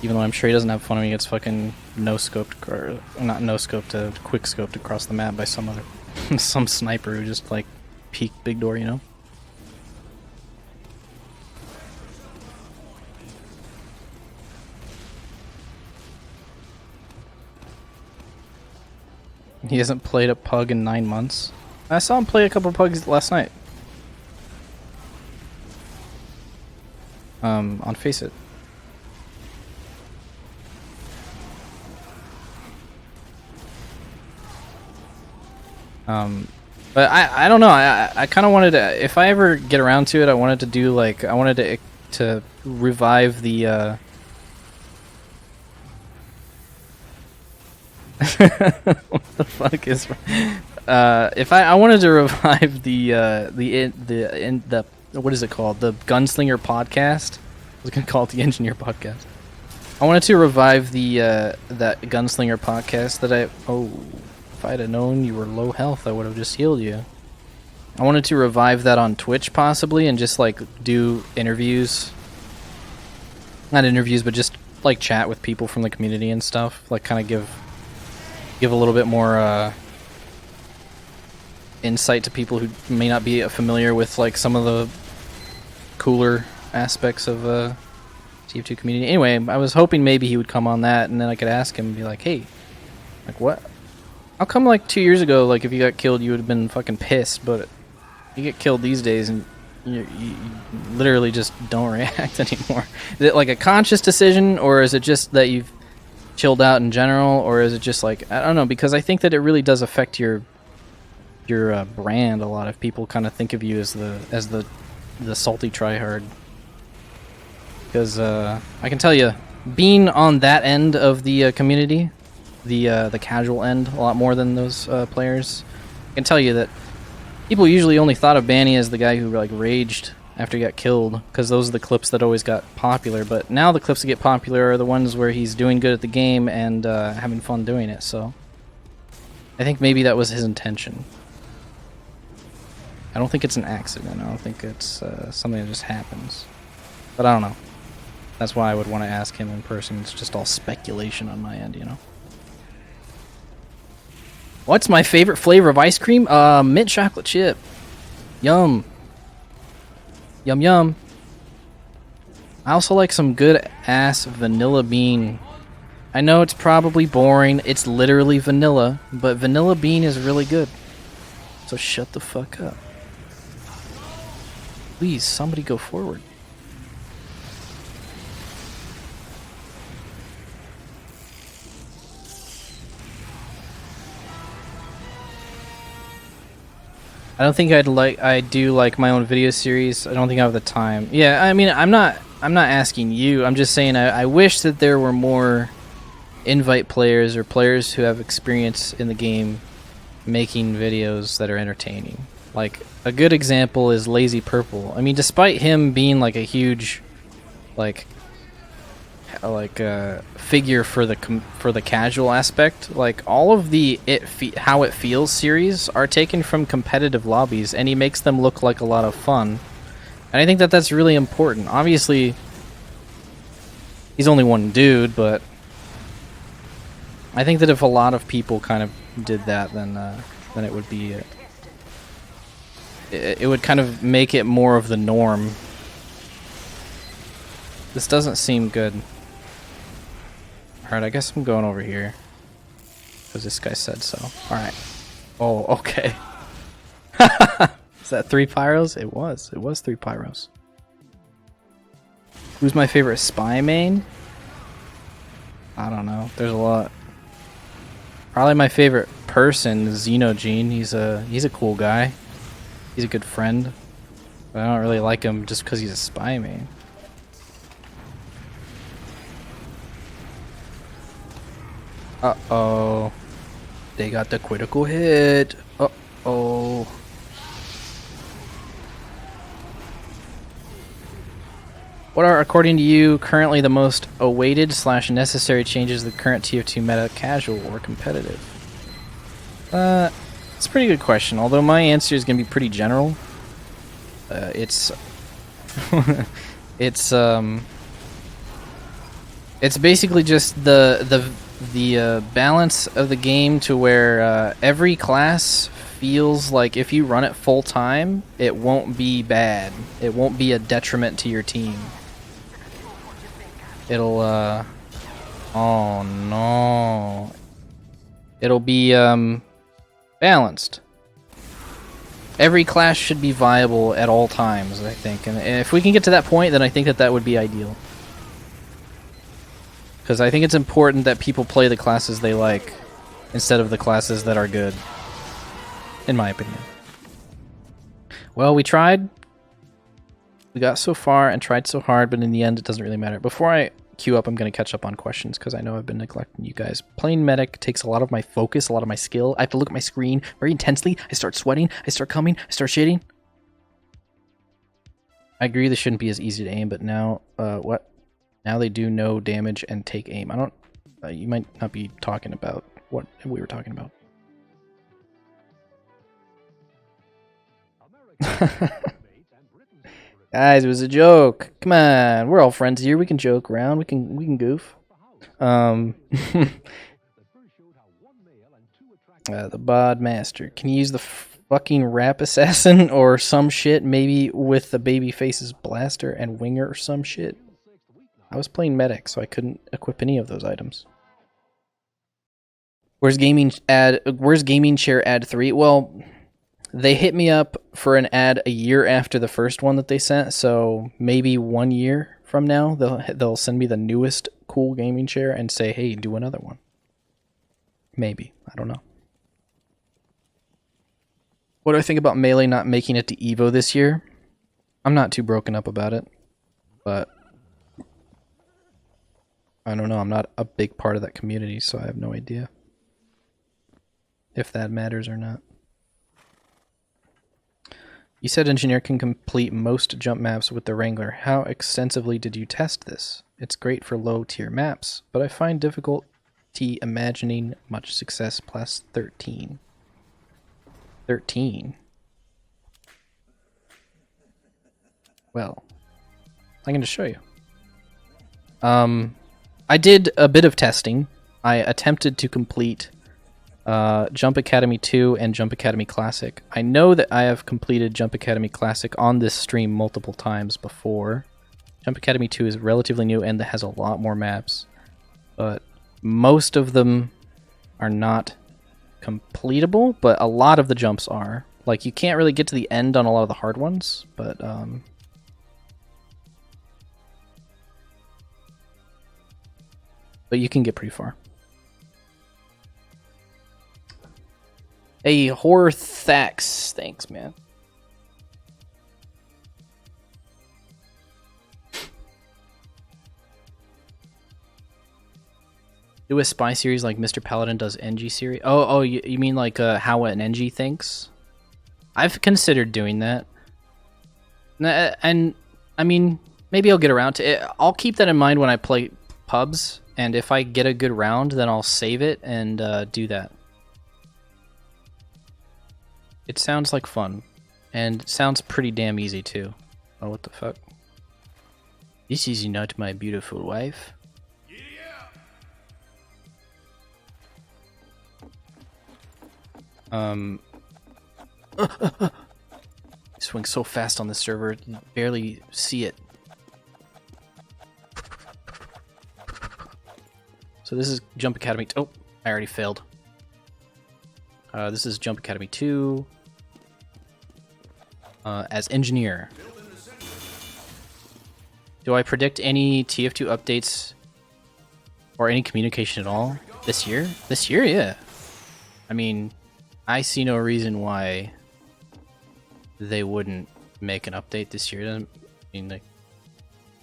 Even though I'm sure he doesn't have fun when he gets fucking no-scoped, or not no-scoped, quick-scoped across the map by some sniper who just like peeked big door, you know? He hasn't played a pug in 9 months. I saw him play a couple pugs last night. On Face It. But I don't know. I kind of wanted to, if I ever get around to it, I wanted to do like, I wanted to revive the what the fuck is if I wanted to revive the what is it called, the Gunslinger podcast. I was gonna call it the Engineer podcast. I wanted to revive the that Gunslinger podcast that if I'd have known you were low health, I would have just healed you. I wanted to revive that on Twitch possibly and just like do interviews. Not interviews, but just like chat with people from the community and stuff. Like kind of give a little bit more insight to people who may not be familiar with like some of the cooler aspects of TF2 community. Anyway, I was hoping maybe he would come on that and then I could ask him and be like, hey, like what? How come like 2 years ago, like if you got killed you would have been fucking pissed, but you get killed these days and you literally just don't react anymore? Is it like a conscious decision, or is it just that you've chilled out in general, or is it just like, I don't know, because I think that it really does affect your brand a lot if people kind of think of you as the salty tryhard. Because I can tell you, being on that end of the community, the casual end, a lot more than those players, I can tell you that people usually only thought of Banny as the guy who like raged after he got killed, because those are the clips that always got popular. But now the clips that get popular are the ones where he's doing good at the game and having fun doing it. So I think maybe that was his intention. I don't think it's an accident. I don't think it's something that just happens. But I don't know. That's why I would want to ask him in person. It's just all speculation on my end, you know. What's my favorite flavor of ice cream? Mint chocolate chip. Yum. Yum yum. I also like some good ass vanilla bean. I know it's probably boring. It's literally vanilla, but vanilla bean is really good. So shut the fuck up. Please, somebody go forward. I don't think I do like my own video series. I don't think I have the time. Yeah, I mean, I'm not asking you. I'm just saying I wish that there were more invite players or players who have experience in the game making videos that are entertaining. Like a good example is Lazy Purple. I mean, despite him being like a huge like figure for the casual aspect, like all of the How It Feels series are taken from competitive lobbies, and he makes them look like a lot of fun. And I think that that's really important. Obviously, he's only one dude, but I think that if a lot of people kind of did that, then it would be it would kind of make it more of the norm. This doesn't seem good. Alright, I guess I'm going over here. Because this guy said so. Alright. Oh, okay. Is that 3 pyros? It was. It was 3 pyros. Who's my favorite spy main? I don't know. There's a lot. Probably my favorite person is Xenogene. He's a cool guy. He's a good friend. But I don't really like him just because he's a spy main. Uh-oh. They got the critical hit. Uh-oh. What are, according to you, currently the most awaited / necessary changes to the current TF2 meta, casual or competitive? It's a pretty good question, although my answer is going to be pretty general. It's basically just the balance of the game to where every class feels like if you run it full time, it won't be bad. It won't be a detriment to your team. It'll oh no. It'll be balanced. Every class should be viable at all times, I think. And if we can get to that point, then I think that would be ideal. Because I think it's important that people play the classes they like instead of the classes that are good, in my opinion. Well, we tried. We got so far and tried so hard, but in the end, it doesn't really matter. Before I queue up, I'm going to catch up on questions because I know I've been neglecting you guys. Playing medic takes a lot of my focus, a lot of my skill. I have to look at my screen very intensely. I start sweating. I start coming. I start shitting. I agree this shouldn't be as easy to aim, but now, what? Now they do no damage and take aim. I don't... you might not be talking about what we were talking about. Guys, it was a joke. Come on, we're all friends here. We can joke around. We can goof. The bod master. Can you use the fucking rap assassin or some shit? Maybe with the baby faces blaster and winger or some shit. I was playing medic, so I couldn't equip any of those items. Where's gaming chair ad 3? Well, they hit me up for an ad a year after the first one that they sent, so maybe 1 year from now they'll send me the newest cool gaming chair and say, "Hey, do another one." Maybe. I don't know. What do I think about Melee not making it to Evo this year? I'm not too broken up about it, but I don't know. I'm not a big part of that community, so I have no idea if that matters or not. You said Engineer can complete most jump maps with the Wrangler. How extensively did you test this? It's great for low-tier maps, but I find difficulty imagining much success plus 13. 13? Well, I'm going to show you. I did a bit of testing. I attempted to complete Jump Academy 2 and Jump Academy Classic. I know that I have completed Jump Academy Classic on this stream multiple times before. Jump Academy 2 is relatively new and has a lot more maps, but most of them are not completable, but a lot of the jumps are. Like, you can't really get to the end on a lot of the hard ones, but you can get pretty far. Hey, Horror Thax. Thanks, man. Do a spy series like Mr. Paladin does NG series. Oh, you mean like how an NG thinks? I've considered doing that. And, I mean, maybe I'll get around to it. I'll keep that in mind when I play pubs. And if I get a good round, then I'll save it and do that. It sounds like fun. And it sounds pretty damn easy, too. Oh, what the fuck? This is not my beautiful wife. You swing so fast on this server, you barely see it. So this is Jump Academy. Oh, I already failed. This is Jump Academy 2. As engineer. Do I predict any TF2 updates or any communication at all this year? This year, yeah. I mean, I see no reason why they wouldn't make an update this year. Doesn't mean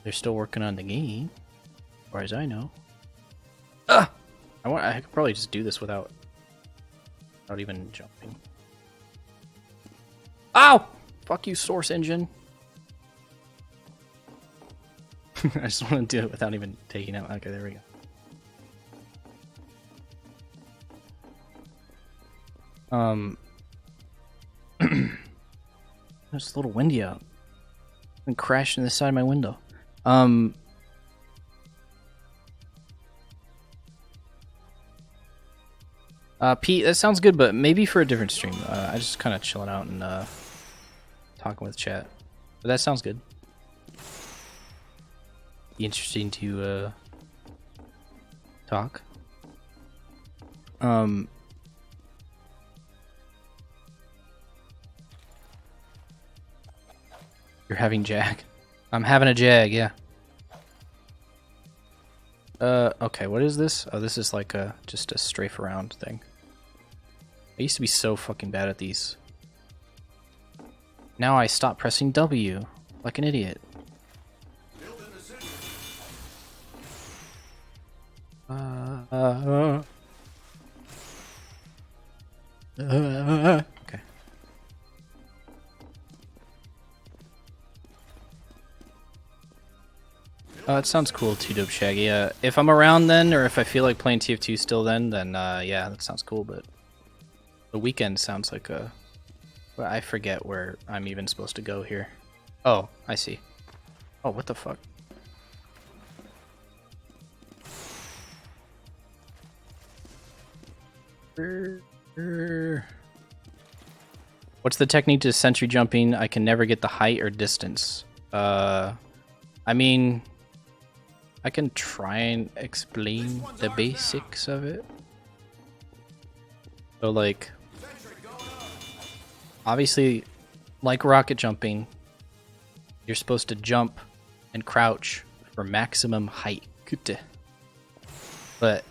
they're still working on the game, as far as I know. I could probably just do this without even jumping. Ow! Fuck you, Source Engine. I just want to do it without even taking out. Okay, there we go. It's a little windy out. Been crashing the side of my window. Pete, that sounds good, but maybe for a different stream. I just kind of chilling out and talking with chat. But that sounds good. Be interesting to talk. You're having Jag. I'm having a Jag, yeah. Okay, what is this? Oh, this is like just a strafe around thing. I used to be so fucking bad at these. Now I stop pressing W like an idiot. Okay. It sounds cool too, Dope Shaggy. If I'm around then, or if I feel like playing TF2 still then yeah, that sounds cool, but the weekend sounds like a... Well, I forget where I'm even supposed to go here. Oh, I see. Oh, what the fuck? What's the technique to sentry jumping? I can never get the height or distance. I mean, I can try and explain the basics of it. So, like, obviously, like rocket jumping, you're supposed to jump and crouch for maximum height. But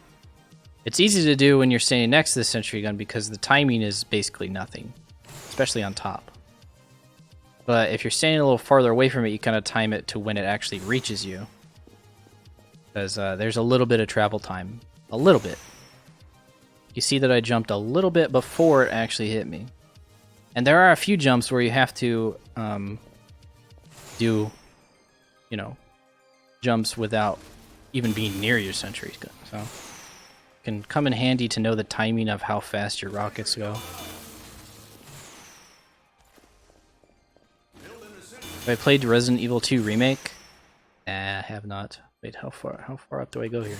it's easy to do when you're standing next to the sentry gun because the timing is basically nothing, especially on top. But if you're standing a little farther away from it, you kind of time it to when it actually reaches you. Because there's a little bit of travel time. A little bit. You see that I jumped a little bit before it actually hit me. And there are a few jumps where you have to do, you know, jumps without even being near your sentry gun. So it can come in handy to know the timing of how fast your rockets go. Have I played Resident Evil 2 Remake? Nah, I have not. Wait, how far up do I go here?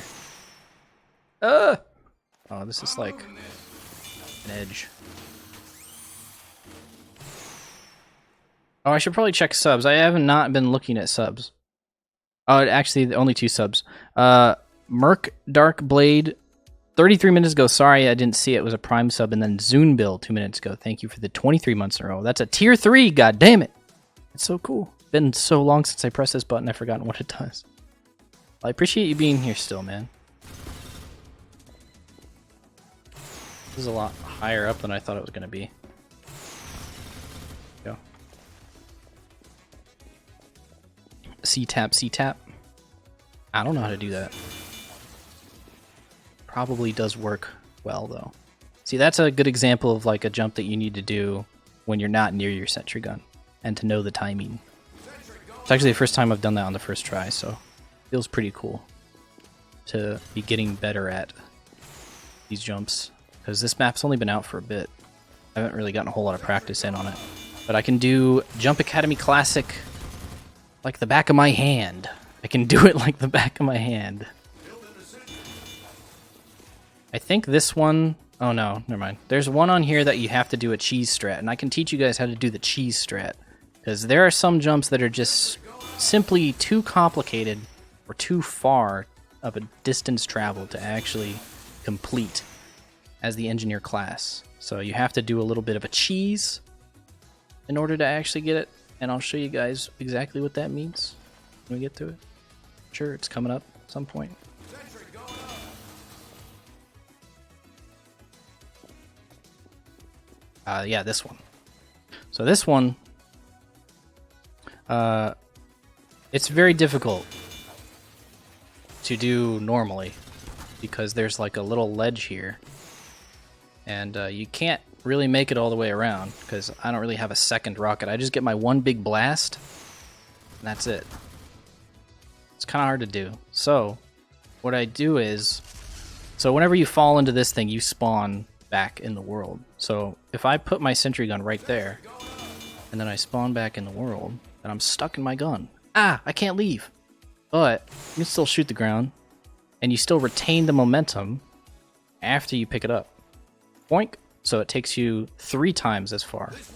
Oh, this is like an edge. Oh, I should probably check subs. I have not been looking at subs. Oh, actually, only 2 subs. Merc Dark Blade, 33 minutes ago. Sorry, I didn't see it. It was a Prime sub. And then Zoonbill, 2 minutes ago. Thank you for the 23 months in a row. That's a tier 3. God damn it. It's so cool. Been so long since I pressed this button, I've forgotten what it does. Well, I appreciate you being here still, man. This is a lot higher up than I thought it was going to be. Go. C-tap, C-tap. I don't know how to do that. Probably does work well, though. See, that's a good example of like a jump that you need to do when you're not near your sentry gun, and to know the timing. It's actually the first time I've done that on the first try, so it feels pretty cool to be getting better at these jumps. Because this map's only been out for a bit. I haven't really gotten a whole lot of practice in on it. But I can do Jump Academy Classic like the back of my hand. I can do it like the back of my hand. I think this one... Oh no, never mind. There's one on here that you have to do a cheese strat, and I can teach you guys how to do the cheese strat. Because there are some jumps that are just simply too complicated or too far of a distance travel to actually complete as the engineer class. So you have to do a little bit of a cheese in order to actually get it. And I'll show you guys exactly what that means when we get to it. Sure, it's coming up at some point. Yeah, this one. So this one, it's very difficult to do normally because there's like a little ledge here, and you can't really make it all the way around because I don't really have a second rocket. I just get my one big blast, and that's it. It's kind of hard to do. So what I do is, so whenever you fall into this thing, you spawn back in the world. So if I put my sentry gun right there, and then I spawn back in the world, then I'm stuck in my gun. Ah, I can't leave. But you can still shoot the ground, and you still retain the momentum after you pick it up. Boink. So it takes you 3 times as far. So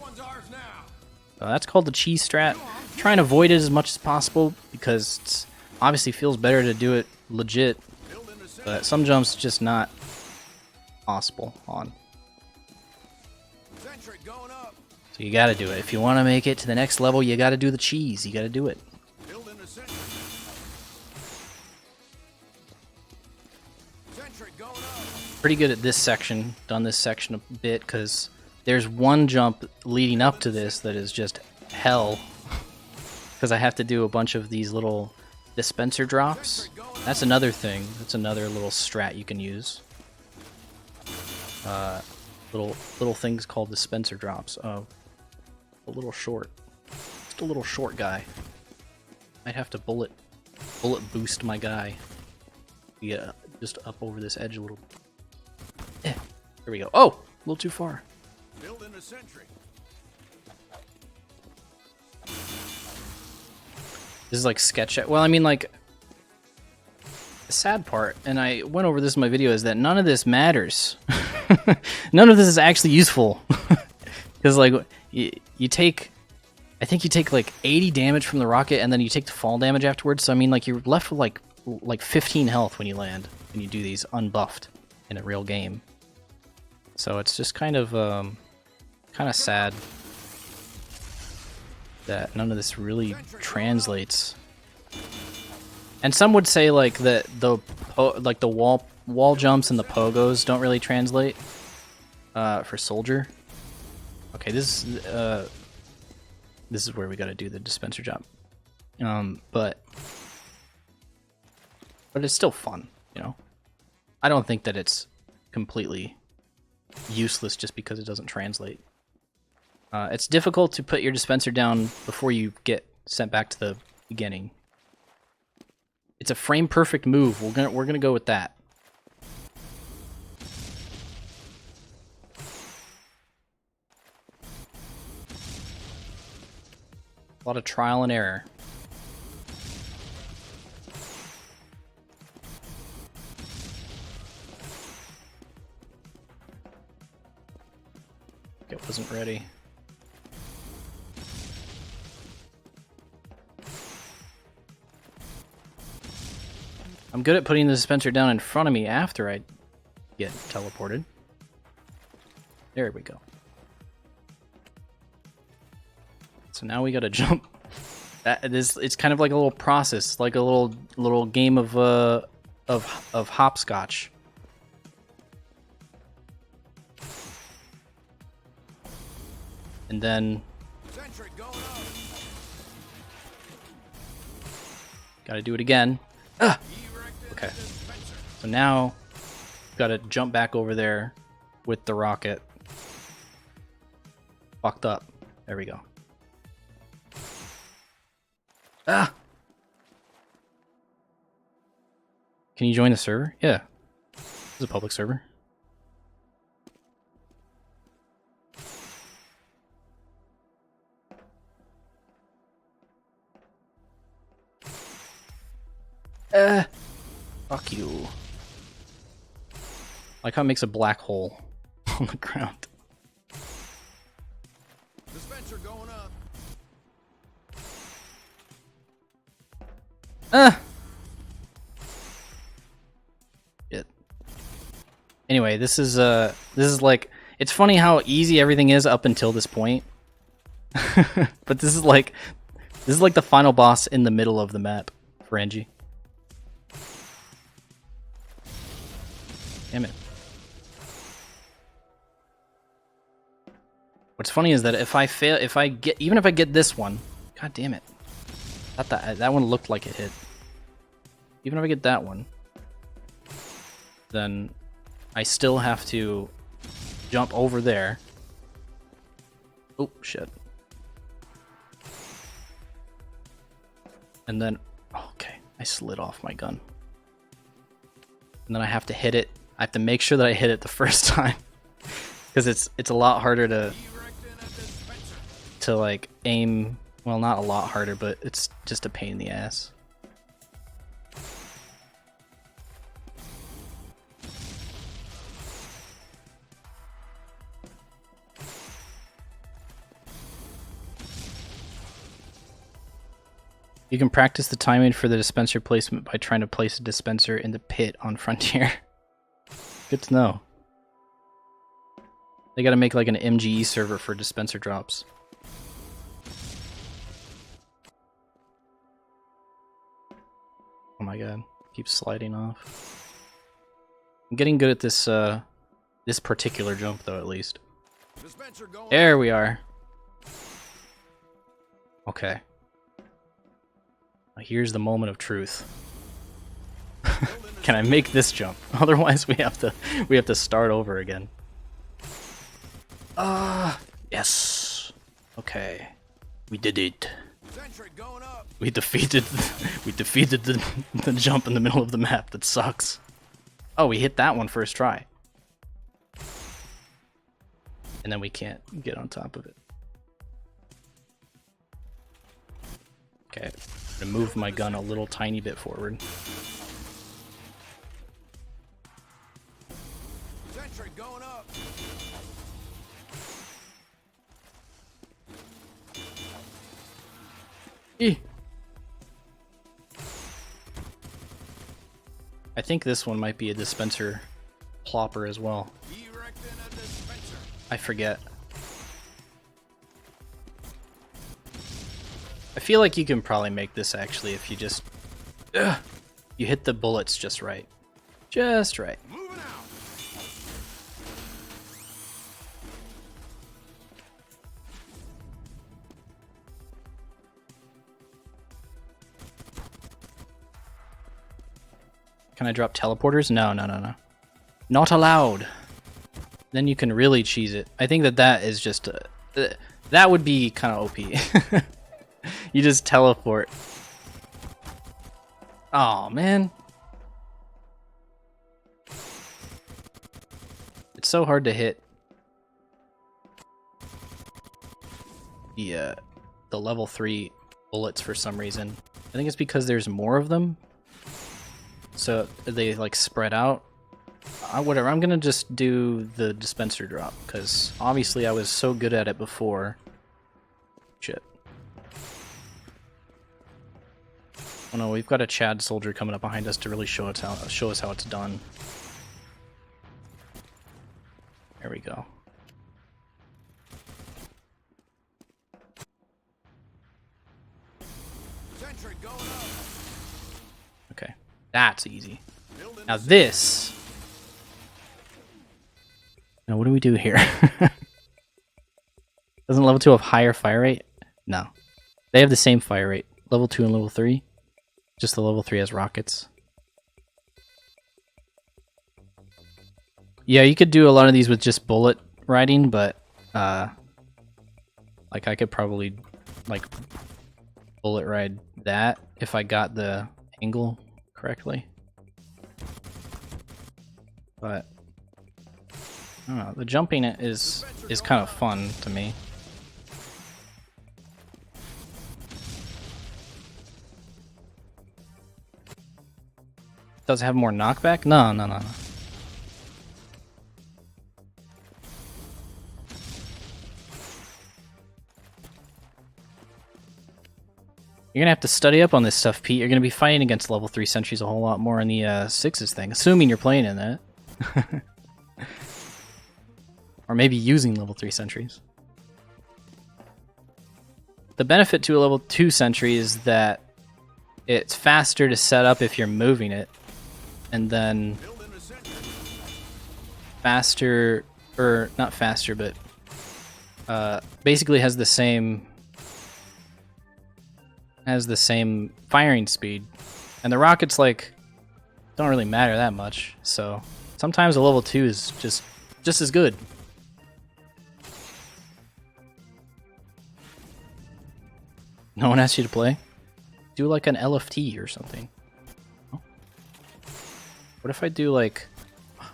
that's called the cheese strat. Try and avoid it as much as possible because it obviously feels better to do it legit, but some jumps just not possible on. So you gotta do it. If you want to make it to the next level, you gotta do the cheese. You gotta do it. Pretty good at this section. Done this section a bit because there's one jump leading up to this that is just hell. Because I have to do a bunch of these little dispenser drops. That's another thing. That's another little strat you can use. Little things called dispenser drops. Oh, a little short. Just a little short guy. Might have to bullet boost my guy. Yeah, just up over this edge a little. There we go. Oh, a little too far. Build in a sentry. This is like sketch. Well, I mean, like, the sad part, and I went over this in my video, is that none of this matters. None of this is actually useful. Because, like, you take, I think you take like 80 damage from the rocket, and then you take the fall damage afterwards. So I mean, like, you're left with like 15 health when you land, when you do these unbuffed in a real game. So it's just kind of sad that none of this really translates. And some would say like that the wall jumps and the pogos don't really translate for soldier. Okay, this is where we got to do the dispenser jump. But it's still fun, you know. I don't think that it's completely useless just because it doesn't translate. It's difficult to put your dispenser down before you get sent back to the beginning. It's a frame perfect move. We're gonna go with that. A lot of trial and error. It wasn't ready. I'm good at putting the dispenser down in front of me after I get teleported. There we go. So now we gotta jump. It's kind of like a little process, like a little game of hopscotch. And then gotta do it again. Ah! Okay. So now gotta jump back over there with the rocket. Fucked up. There we go. Ah! Can you join the server? Yeah. This is a public server. Fuck you. Like how it makes a black hole on the ground. Dispenser going up. Shit. Anyway, this is like, it's funny how easy everything is up until this point. But this is like the final boss in the middle of the map for Angie. Damn it. What's funny is that if I fail, even if I get this one, god damn it. That one looked like it hit. Even if I get that one, then I still have to jump over there. Oh, shit. And then, okay, I slid off my gun. And then I have to hit it. I have to make sure that I hit it the first time. Because it's a lot harder to like aim. Well, not a lot harder, but it's just a pain in the ass. You can practice the timing for the dispenser placement by trying to place a dispenser in the pit on Frontier. Good to know. They gotta make like an MGE server for dispenser drops. Oh my god, keeps sliding off. I'm getting good at this this particular jump though, at least. Dispenser going There up. we are. Okay. Now here's the moment of truth. Can I make this jump? Otherwise we have to start over again. Yes. Okay. We did it. Sentry going up. We defeated the jump in the middle of the map that sucks. Oh, we hit that one first try. And then we can't get on top of it. Okay, I'm gonna move my gun a little tiny bit forward. Sentry going up. I think this one might be a dispenser plopper as well. Erecting a dispenser. I forget. I feel like you can probably make this actually if you just... you hit the bullets just right. Just right. Moving out. Can I drop teleporters? No, no, no, no. Not allowed. Then you can really cheese it. I think that is just... that would be kind of OP. You just teleport. Oh man. It's so hard to hit the level 3 bullets for some reason. I think it's because there's more of them. So they like spread out. Whatever, I'm gonna just do the dispenser drop because obviously I was so good at it before. Shit. Oh no, we've got a Chad soldier coming up behind us to really show us how it's done. There we go. Sentry going up. Okay, that's easy. Building Now a this... Now what do we do here? Doesn't level 2 have higher fire rate? No. They have the same fire rate. Level 2 and level 3. Just the level 3 has rockets. Yeah, you could do a lot of these with just bullet riding, but like I could probably like bullet ride that if I got the angle correctly. But I don't know, the jumping is kind of fun to me. Does it have more knockback? No, no, no, no. You're gonna have to study up on this stuff, Pete. You're gonna be fighting against level 3 sentries a whole lot more in the 6s thing, assuming you're playing in that. Or maybe using level 3 sentries. The benefit to a level 2 sentry is that it's faster to set up if you're moving it. And then building a sentry. faster, or not faster, but basically has the same firing speed. And the rockets like don't really matter that much, so sometimes a level 2 is just as good. No one asked you to play? Do like an LFT or something. Oh. What if I do like...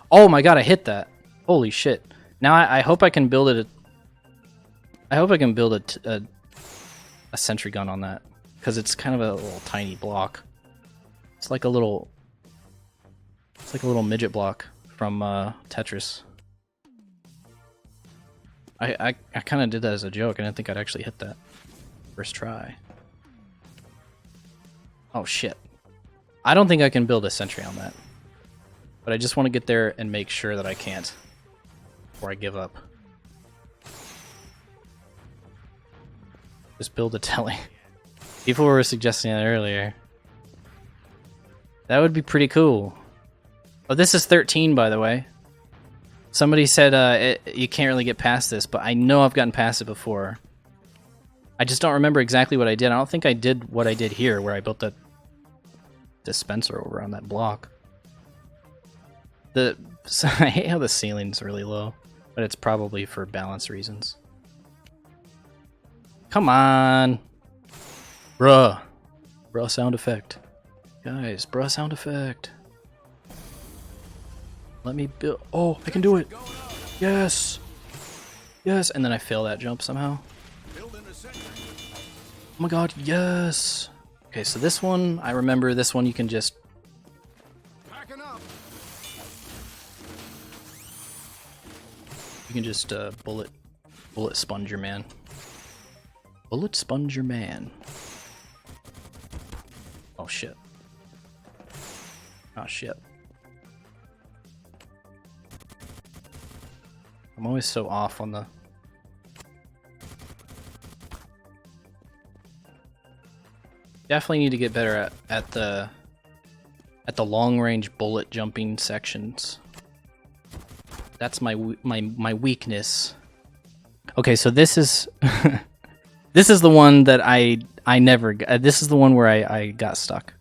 Oh my god, I hit that. Holy shit. Now I hope I can build it... I hope I can build a sentry gun on that. Because it's kind of a little tiny block. It's like a little... It's like a little midget block from Tetris. I kind of did that as a joke. I didn't think I'd actually hit that. First try. Oh shit. I don't think I can build a sentry on that. But I just want to get there and make sure that I can't. Before I give up. Just build a telly. People were suggesting that earlier. That would be pretty cool. Oh, this is 13, by the way. Somebody said you can't really get past this, but I know I've gotten past it before. I just don't remember exactly what I did. I don't think I did what I did here, where I built that dispenser over on that block. I hate how the ceiling's really low, but it's probably for balance reasons. Come on! Bruh. Bruh sound effect. Guys, bruh sound effect. Let me build. Oh, I can do it! Yes! Yes! And then I fail that jump somehow. Oh my god, yes! Okay, so this one, I remember this one you can just... You can just bullet sponge your man. Bullet sponge your man. Oh shit. Oh shit. I'm always so off on the... Definitely need to get better at the long range bullet jumping sections. That's my weakness. Okay, so this is this is the one that I never this is the one where I got stuck.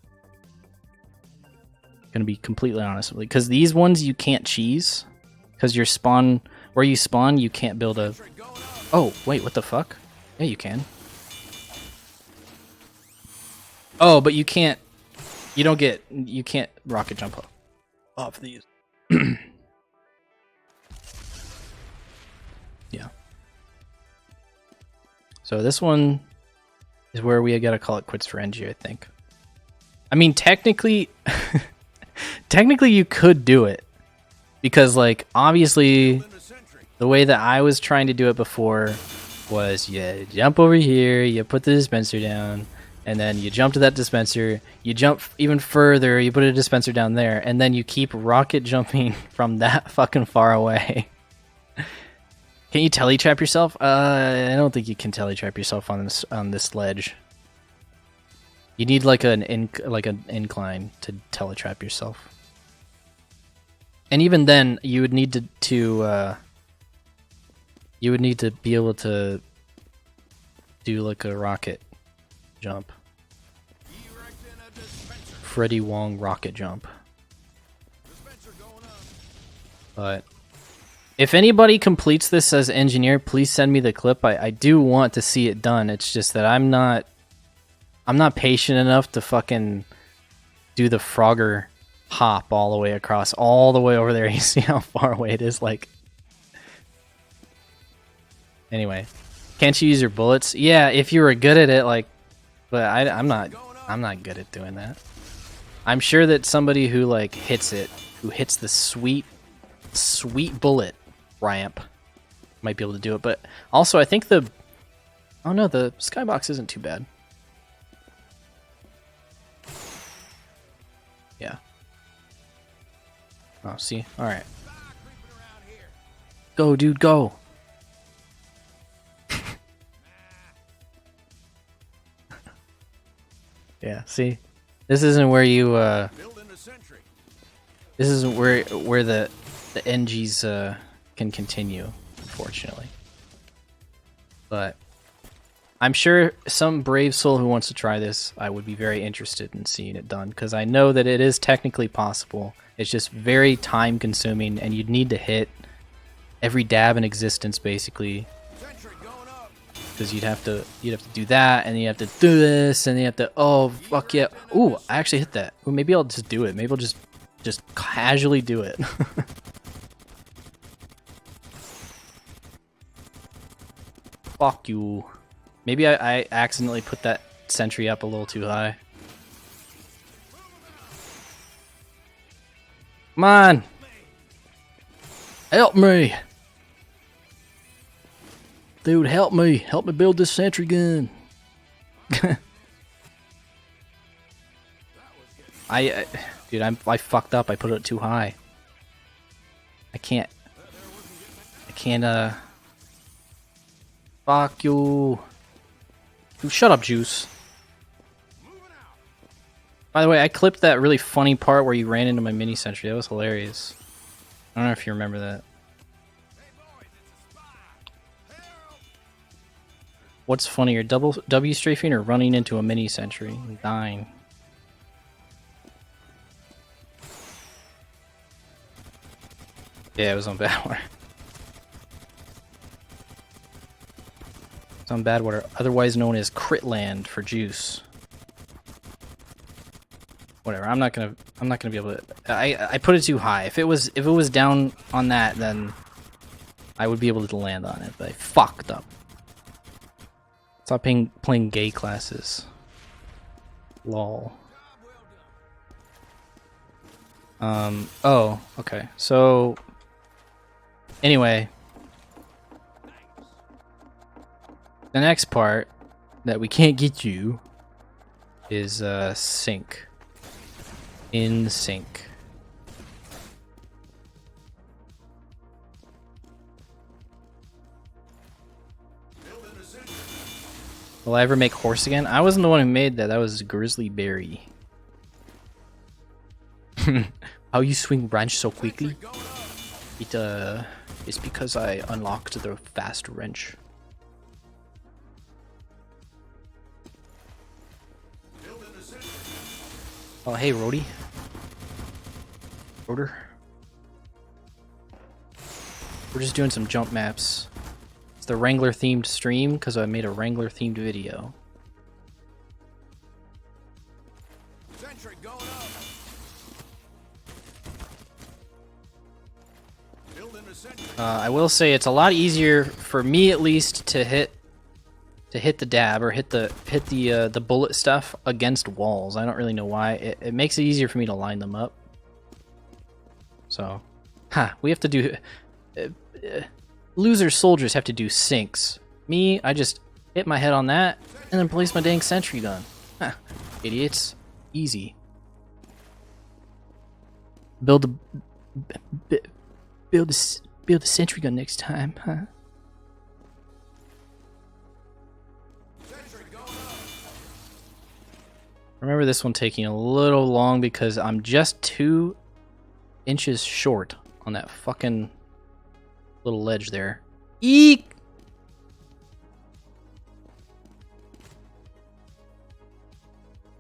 Gonna be completely honest with you, because these ones you can't cheese, because your spawn where you spawn you can't build a... Oh wait, what the fuck? Yeah, you can. Oh, but you can't. You can't rocket jump off these. Yeah. So this one is where we gotta call it quits for NG, I think. I mean, technically, technically you could do it, because like obviously the way that I was trying to do it before was you jump over here, you put the dispenser down. And then you jump to that dispenser, you jump even further, you put a dispenser down there, and then you keep rocket jumping from that fucking far away. Can you teletrap yourself? I don't think you can teletrap yourself on this ledge. You need like an incline to teletrap yourself. And even then, you would need to be able to do like a rocket jump. Freddy Wong rocket jump. But if anybody completes this as engineer, please send me the clip. I do want to see it done. It's just that I'm not patient enough to fucking do the Frogger hop all the way across, all the way over there. You see how far away it is? Like, anyway, can't you use your bullets? Yeah, if you were good at it, like, but I'm not good at doing that. I'm sure that somebody who like hits the sweet bullet ramp might be able to do it. But also, I think the skybox isn't too bad. Yeah. Oh, see? All right. Go, dude, go. Yeah, see? This isn't where you this isn't where the NGs can continue, unfortunately. But I'm sure some brave soul who wants to try this, I would be very interested in seeing it done, because I know that it is technically possible. It's just very time consuming, and you'd need to hit every dab in existence basically. Because you'd have to do that, and you have to do this, and you have to, oh fuck yeah. Ooh, I actually hit that. Ooh, maybe I'll just do it. Maybe I'll just casually do it. Fuck you. Maybe I accidentally put that sentry up a little too high. Come on! Help me! Dude, help me! Help me build this sentry gun! Dude, I fucked up. I put it too high. I can't, fuck you. Dude, shut up, Juice. By the way, I clipped that really funny part where you ran into my mini sentry. That was hilarious. I don't know if you remember that. What's funnier, double W strafing or running into a mini sentry and dying? Yeah, it was on bad water. It's on bad water, otherwise known as crit land for juice. Whatever. I'm not gonna be able to. I put it too high. If it was down on that, then I would be able to land on it. But I fucked up. Stop playing gay classes. Lol. Oh, okay. So, anyway, the next part that we can't get you is sync. In sync. Will I ever make horse again? I wasn't the one who made that. That was Grizzly Berry. How you swing wrench so quickly? It's because I unlocked the fast wrench. Oh, hey, Rody. Rotor. We're just doing some jump maps. It's the Wrangler themed stream because I made a Wrangler themed video. Sentry going up. Building a sentry. I will say it's a lot easier for me, at least, to hit the dab or hit the bullet stuff against walls. I don't really know why. It makes it easier for me to line them up. So, we have to do. Loser soldiers have to do sinks. Me, I just hit my head on that and then place my dang sentry gun. Idiots. Easy. Build a sentry gun next time, huh? Remember this one taking a little long because I'm just 2 inches short on that fucking little ledge there. Eek!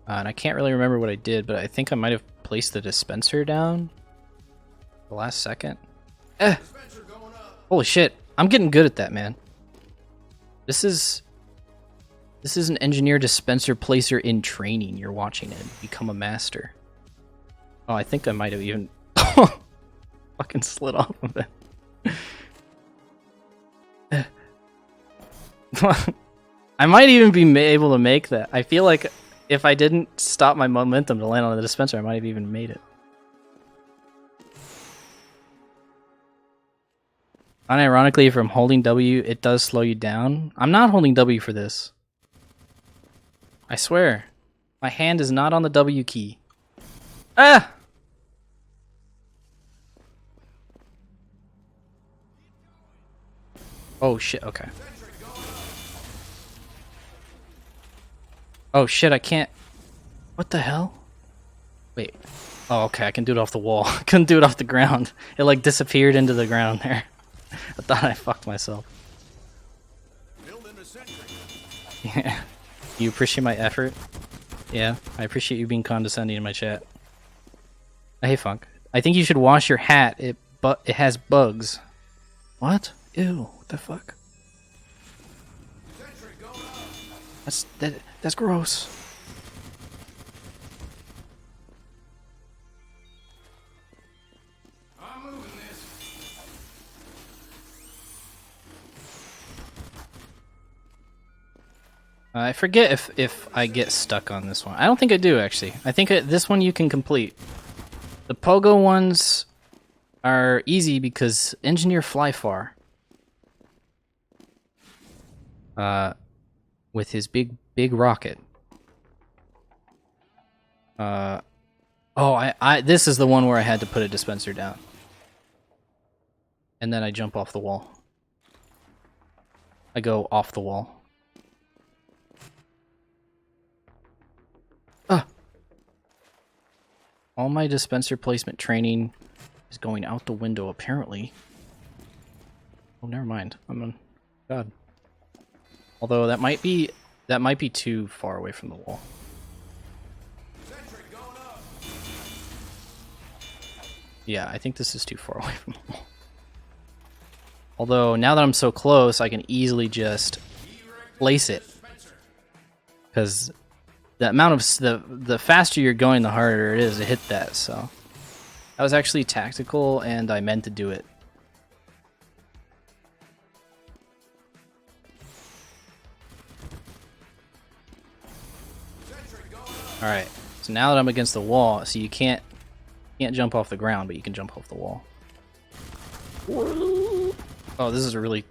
And I can't really remember what I did, but I think I might have placed the dispenser down the last second. Holy shit. I'm getting good at that, man. This is an engineer dispenser placer in training. You're watching it become a master. Oh, I think I might have even fucking slid off of it. I might even be able to make that. I feel like if I didn't stop my momentum to land on the dispenser, I might have even made it. Unironically, from holding W, it does slow you down. I'm not holding W for this. I swear. My hand is not on the W key. Ah! Oh shit, okay. Oh shit, I can't... What the hell? Wait. Oh, okay, I can do it off the wall. I couldn't do it off the ground. It like disappeared into the ground there. I thought I fucked myself. Yeah. You appreciate my effort? Yeah, I appreciate you being condescending in my chat. Hey, Funk. I think you should wash your hat. It has bugs. What? Ew, what the fuck? That's gross. I'm moving this. I forget if I get stuck on this one. I don't think I do, actually. I think this one you can complete. The pogo ones are easy because engineer fly far. With his big rocket. Oh, this is the one where I had to put a dispenser down. And then I jump off the wall. I go off the wall. Ah! All my dispenser placement training is going out the window, apparently. Oh, never mind. I'm on... God. Although that might be too far away from the wall. Sentry going up. Yeah, I think this is too far away from the wall. Although now that I'm so close, I can easily just place it. Because the amount of the faster you're going, the harder it is to hit that. So that was actually tactical, and I meant to do it. All right. So now that I'm against the wall, so you can't jump off the ground, but you can jump off the wall. Oh, this is a really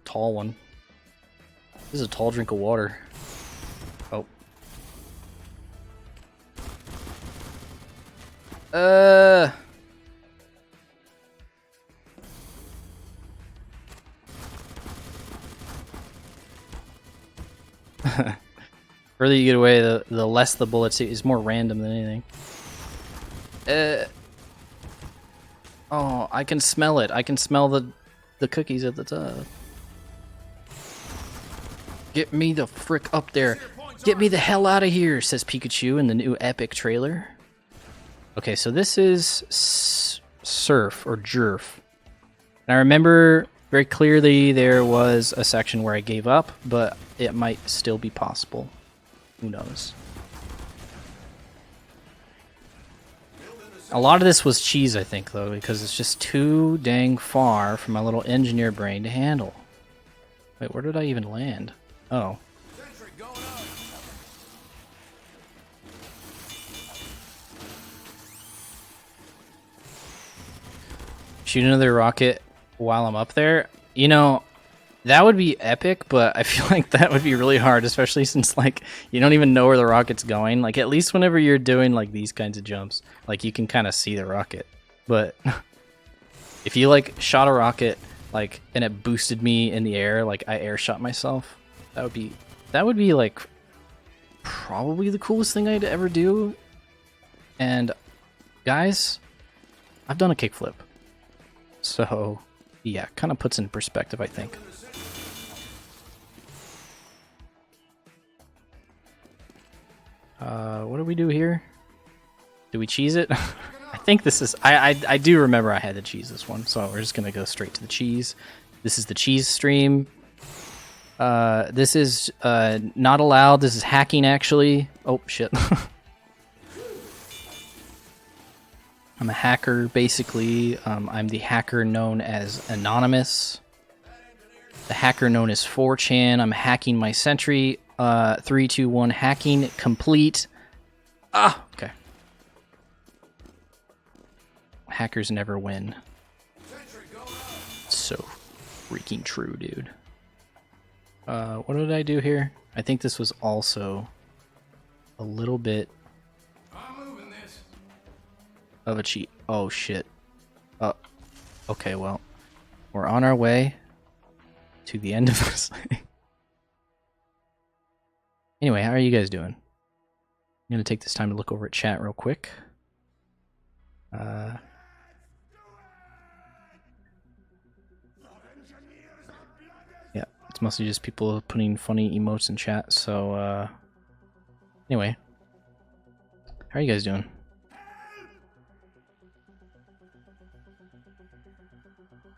tall one. This is a tall drink of water. Oh. Further you get away, the less the bullets is more random than anything. Oh, I can smell it. I can smell the cookies at the top. Get me the frick up there. Get me the hell out of here, says Pikachu in the new epic trailer. Okay, so this is Surf or Jerf. And I remember very clearly there was a section where I gave up, but it might still be possible. Who knows? A lot of this was cheese, I think, though, because it's just too dang far for my little engineer brain to handle. Wait, where did I even land? Oh. Sentry going up. Shoot another rocket while I'm up there. You know, that would be epic, but I feel like that would be really hard, especially since, like, you don't even know where the rocket's going. Like, at least whenever you're doing, like, these kinds of jumps, like, you can kind of see the rocket. But if you, like, shot a rocket, like, and it boosted me in the air, like, I air shot myself, that would be, like, probably the coolest thing I'd ever do. And, guys, I've done a kickflip. So, yeah, kind of puts in perspective, I think. What do we do here? Do we cheese it? I think this is... I do remember I had to cheese this one, so we're just going to go straight to the cheese. This is the cheese stream. This is not allowed. This is hacking, actually. Oh, shit. I'm a hacker, basically. I'm the hacker known as Anonymous. The hacker known as 4chan. I'm hacking my sentry. 3, 2, 1, hacking complete. Ah, okay. Hackers never win. So freaking true, dude. What did I do here? I think this was also a little bit of a cheat. Oh, shit. Okay, well, we're on our way to the end of this thing. Anyway, how are you guys doing? I'm going to take this time to look over at chat real quick. Yeah, it's mostly just people putting funny emotes in chat, so, anyway. How are you guys doing?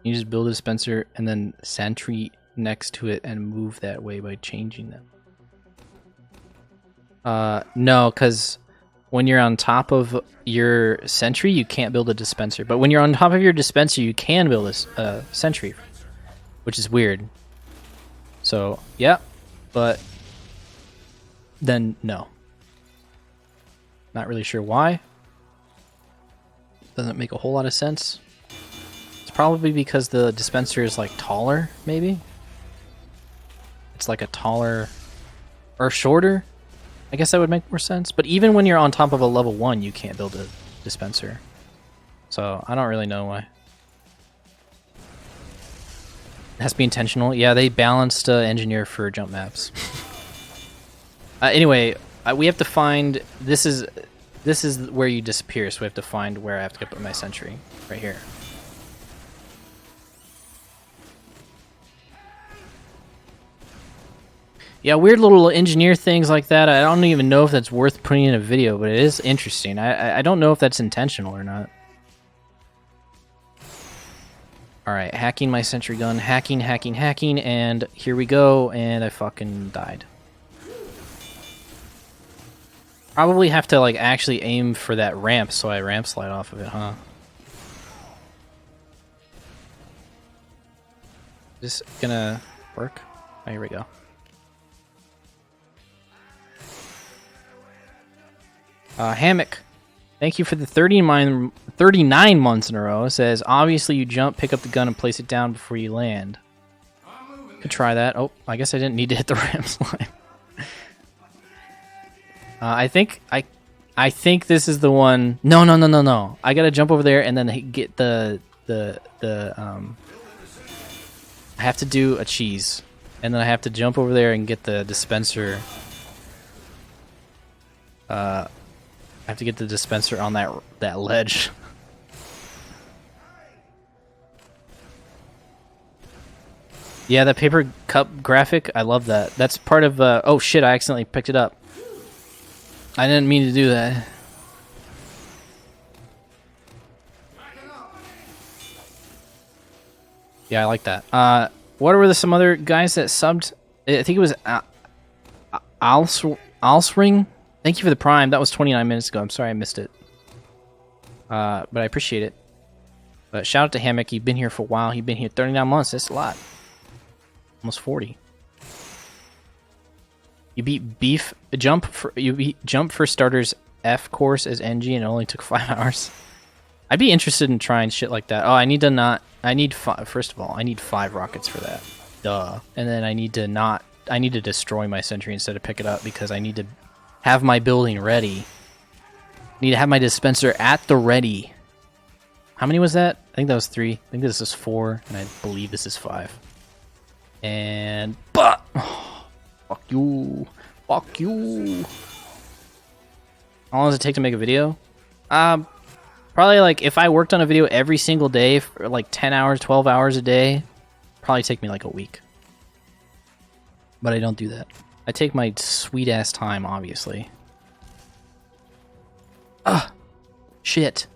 You just build a dispenser and then sentry next to it and move that way by changing them. No, because when you're on top of your sentry, you can't build a dispenser. But when you're on top of your dispenser, you can build a sentry, which is weird. So, yeah, but then no. Not really sure why. Doesn't make a whole lot of sense. It's probably because the dispenser is like taller, maybe? It's like a taller or shorter? I guess that would make more sense. But even when you're on top of a level 1, you can't build a dispenser. So I don't really know why. It has to be intentional. Yeah, they balanced engineer for jump maps. Anyway, we have to find... This is where you disappear, so we have to find where I have to put my sentry. Right here. Yeah, weird little engineer things like that. I don't even know if that's worth putting in a video, but it is interesting. I don't know if that's intentional or not. Alright, hacking my sentry gun. Hacking, and here we go, and I fucking died. Probably have to, like, actually aim for that ramp so I ramp slide off of it, huh? Is this gonna work? Oh, here we go. Hammock. Thank you for the 39 months in a row. It says, obviously you jump, pick up the gun, and place it down before you land. Could try that. Oh, I guess I didn't need to hit the ramp slide. I think this is the one. No. I gotta jump over there and then get the I have to do a cheese, and then I have to jump over there and get the dispenser. I have to get the dispenser on that ledge. Yeah, the paper cup graphic, I love that. That's part of. Oh shit! I accidentally picked it up. I didn't mean to do that. Yeah, I like that. What were some other guys that subbed? I think it was Alsring. Thank you for the prime. That was 29 minutes ago. I'm sorry I missed it. But I appreciate it. But shout out to Hammock. You've been here for a while. You've been here 39 months. That's a lot. Almost 40. You beat Jump for starters F course as NG and it only took 5 hours. I'd be interested in trying shit like that. Oh, first of all, I need 5 rockets for that. Duh. And then I need to destroy my sentry instead of pick it up because I need to have my building ready. I need to have my dispenser at the ready. How many was that? I think that was 3. I think this is 4, and I believe this is 5. And fuck you. Fuck you. How long does it take to make a video? Probably like if I worked on a video every single day for like 10 hours, 12 hours a day, probably take me like a week. But I don't do that. I take my sweet ass time, obviously. Shit.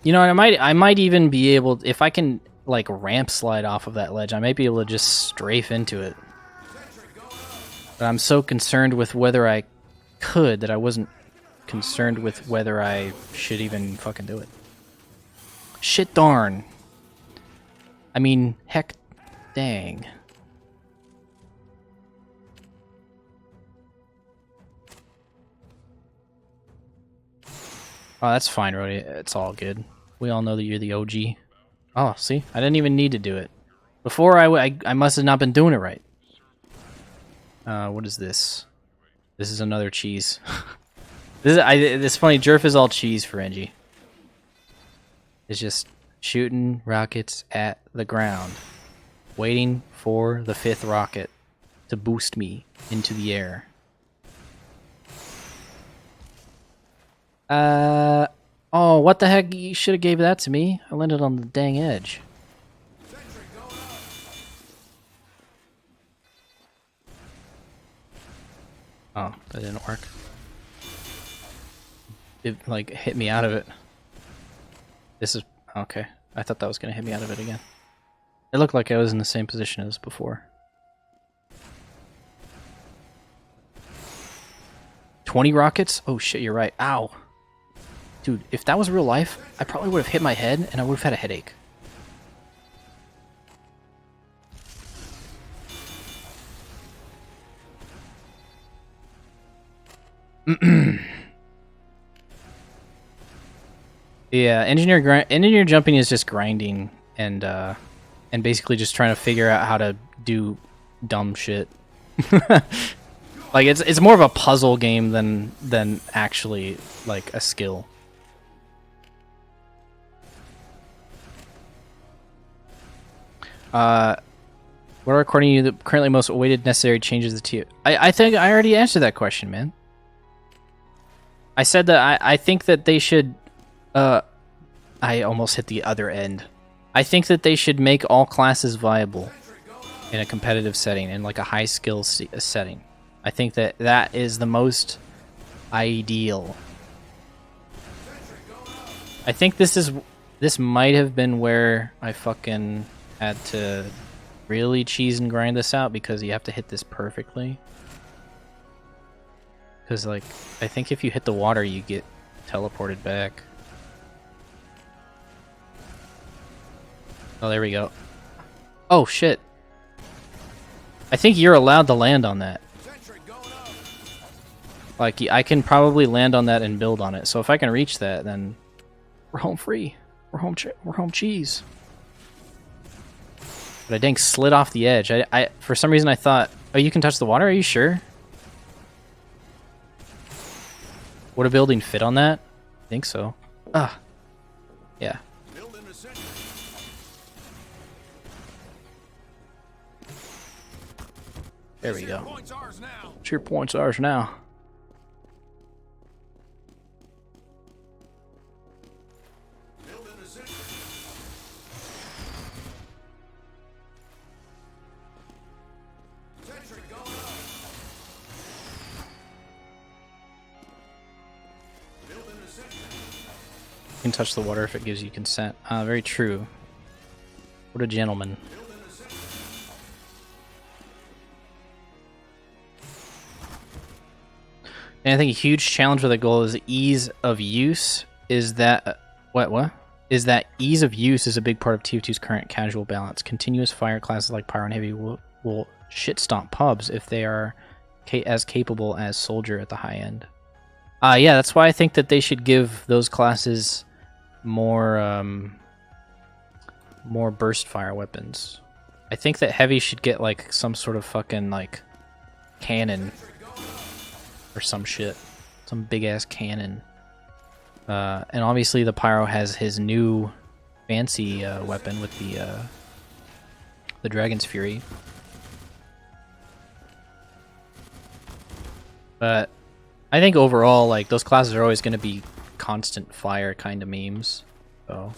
You know, I might even be able, if I can like ramp slide off of that ledge, I might be able to just strafe into it. But I'm so concerned with whether I could that I wasn't concerned with whether I should even fucking do it. Shit darn. I mean, heck dang. Oh, that's fine, Rody. It's all good. We all know that you're the OG. Oh, see? I didn't even need to do it. Before, I must have not been doing it right. What is this? This is another cheese. It's funny, Jerf is all cheese for NG. It's just shooting rockets at the ground. Waiting for the 5th rocket to boost me into the air. Oh, what the heck? You should have gave that to me. I landed on the dang edge. Oh, that didn't work. It, like, hit me out of it. This is... okay. I thought that was going to hit me out of it again. It looked like I was in the same position as before. 20 rockets? Oh shit, you're right. Ow. Dude, if that was real life, I probably would have hit my head and I would have had a headache. Yeah, engineer jumping is just grinding and basically just trying to figure out how to do dumb shit. Like it's more of a puzzle game than actually like a skill. What are, according to you, the currently most awaited necessary changes to TF? I think I already answered that question, man. I said that I think that they should... I almost hit the other end. I think that they should make all classes viable. in a competitive setting, in like a high skill setting. I think that that is the most ideal. I think this might have been where I fucking had to really cheese and grind this out, because you have to hit this perfectly. Because, like, I think if you hit the water, you get teleported back. Oh, there we go. Oh, shit. I think you're allowed to land on that. Like, I can probably land on that and build on it. So if I can reach that, then we're home free. We're home cheese. But I dang slid off the edge. I for some reason I thought, oh, you can touch the water? Are you sure? Would a building fit on that? I think so. Ah. Yeah. There we go. Cheer point's ours now. You can touch the water if it gives you consent. Very true. What a gentleman. And I think a huge challenge with the goal is ease of use. Is that what? Is that ease of use is a big part of TF2's current casual balance. Continuous fire classes like Pyro and Heavy will shit stomp pubs if they are as capable as Soldier at the high end. Yeah, that's why I think that they should give those classes more more burst fire weapons. I think that Heavy should get like some sort of fucking like cannon or some shit, some big ass cannon. And obviously the Pyro has his new fancy weapon with the Dragon's Fury. But I think overall, like, those classes are always going to be constant fire kind of memes. So,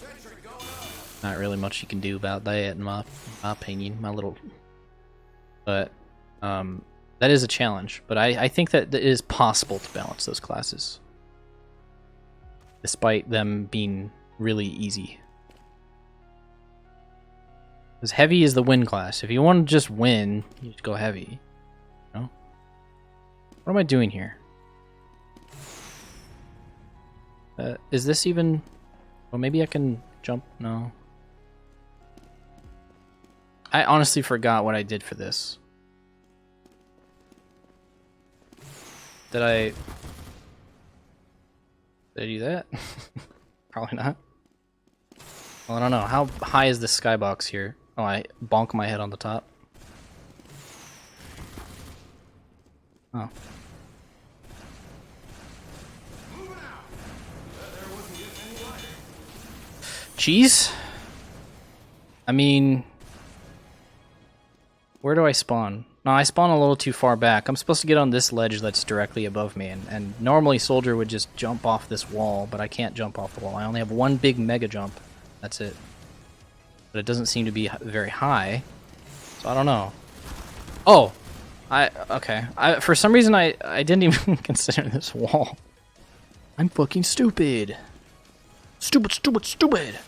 not really much you can do about that, in my opinion. But, that is a challenge. But I think that it is possible to balance those classes, despite them being really easy. Because Heavy is the win class. If you want to just win, you just go Heavy. You know? What am I doing here? Is this even... Well, maybe I can jump... No. I honestly forgot what I did for this. Did I do that? Probably not. Well, I don't know. How high is this skybox here? Oh, I bonk my head on the top. Oh. Cheese? I mean... Where do I spawn? No, I spawn a little too far back. I'm supposed to get on this ledge that's directly above me, and normally Soldier would just jump off this wall, but I can't jump off the wall. I only have one big mega jump. That's it. But it doesn't seem to be very high, so I don't know. Oh! Okay. For some reason, I didn't even consider this wall. I'm fucking stupid. Stupid.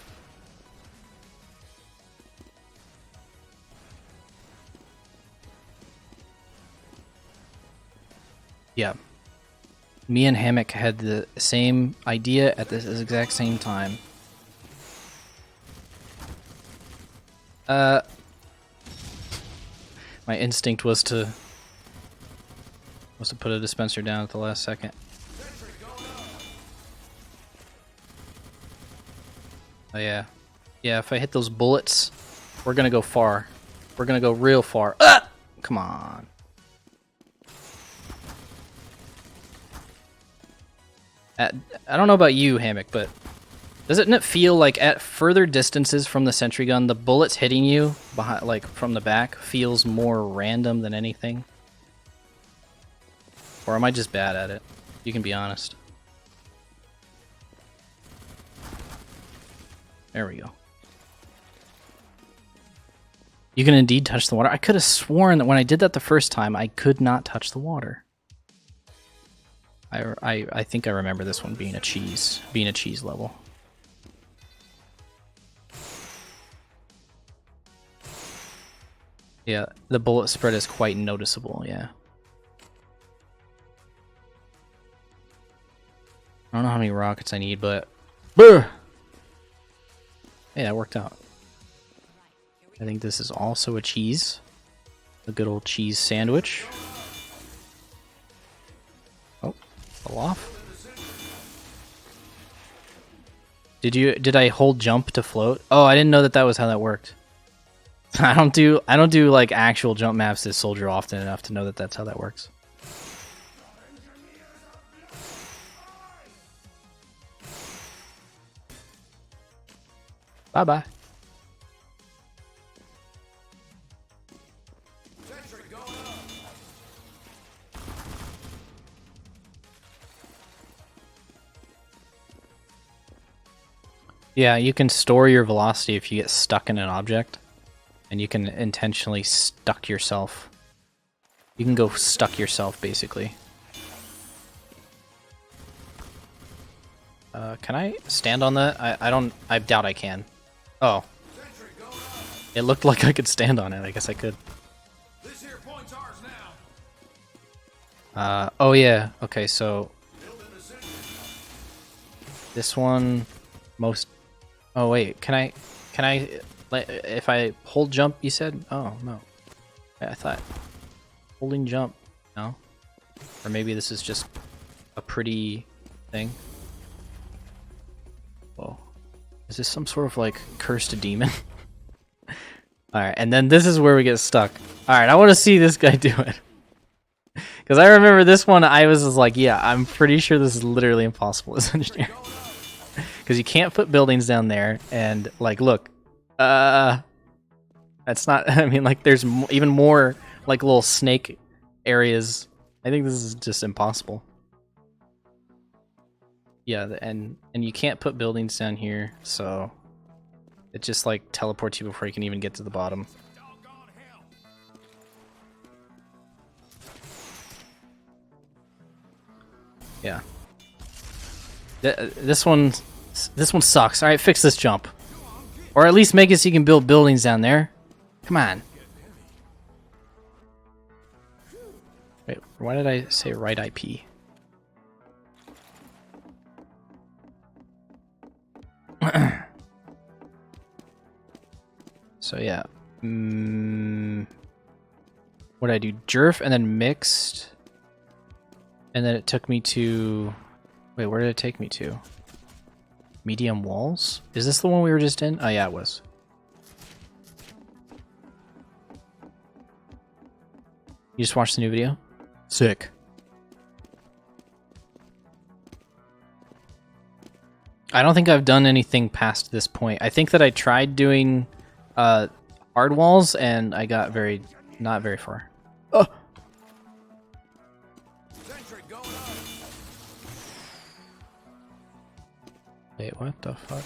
Yeah. Me and Hammock had the same idea at this exact same time. My instinct was to put a dispenser down at the last second. Oh yeah. Yeah, if I hit those bullets, we're gonna go far. We're gonna go real far. Ah! Come on. I don't know about you, Hammock, but doesn't it feel like at further distances from the sentry gun, the bullets hitting you behind, like from the back, feels more random than anything? Or am I just bad at it? You can be honest. There we go. You can indeed touch the water. I could have sworn that when I did that the first time, I could not touch the water. I think I remember this one being a cheese level. Yeah, the bullet spread is quite noticeable, yeah. I don't know how many rockets I need, but... Hey, that worked out. I think this is also a cheese. A good old cheese sandwich. Oh, fell off. Did I hold jump to float? Oh, I didn't know that was how that worked. I don't do like actual jump maps as Soldier often enough to know that that's how that works. Bye bye. Yeah, you can store your velocity if you get stuck in an object, and you can intentionally stuck yourself. You can go stuck yourself, basically. Can I stand on that? I doubt I can. Oh. It looked like I could stand on it. I guess I could. This here point's ours now. Oh yeah. Okay, so this one most. Oh wait, can I if I hold jump, you said? Oh no. I thought holding jump. No. Or maybe this is just a pretty thing. Whoa. Is this some sort of like cursed demon? Alright, and then this is where we get stuck. Alright, I want to see this guy do it. Because I remember this one, I was just like, yeah, I'm pretty sure this is literally impossible as an engineer. Because you can't put buildings down there, and like, look, that's not, I mean, like, there's even more, like, little snake areas. I think this is just impossible. Yeah, and you can't put buildings down here, so it just, like, teleports you before you can even get to the bottom. Yeah. This one sucks. Alright, fix this jump. Or at least make it so you can build buildings down there. Come on. Wait, why did I say right IP? So yeah. What did I do? Jerf and then mixed. And then it took me to... Wait, where did it take me to? Medium walls? Is this the one we were just in? Oh yeah, it was. You just watched the new video? Sick. I don't think I've done anything past this point. I think that I tried doing hard walls and I got not very far. Oh! Wait, what the fuck?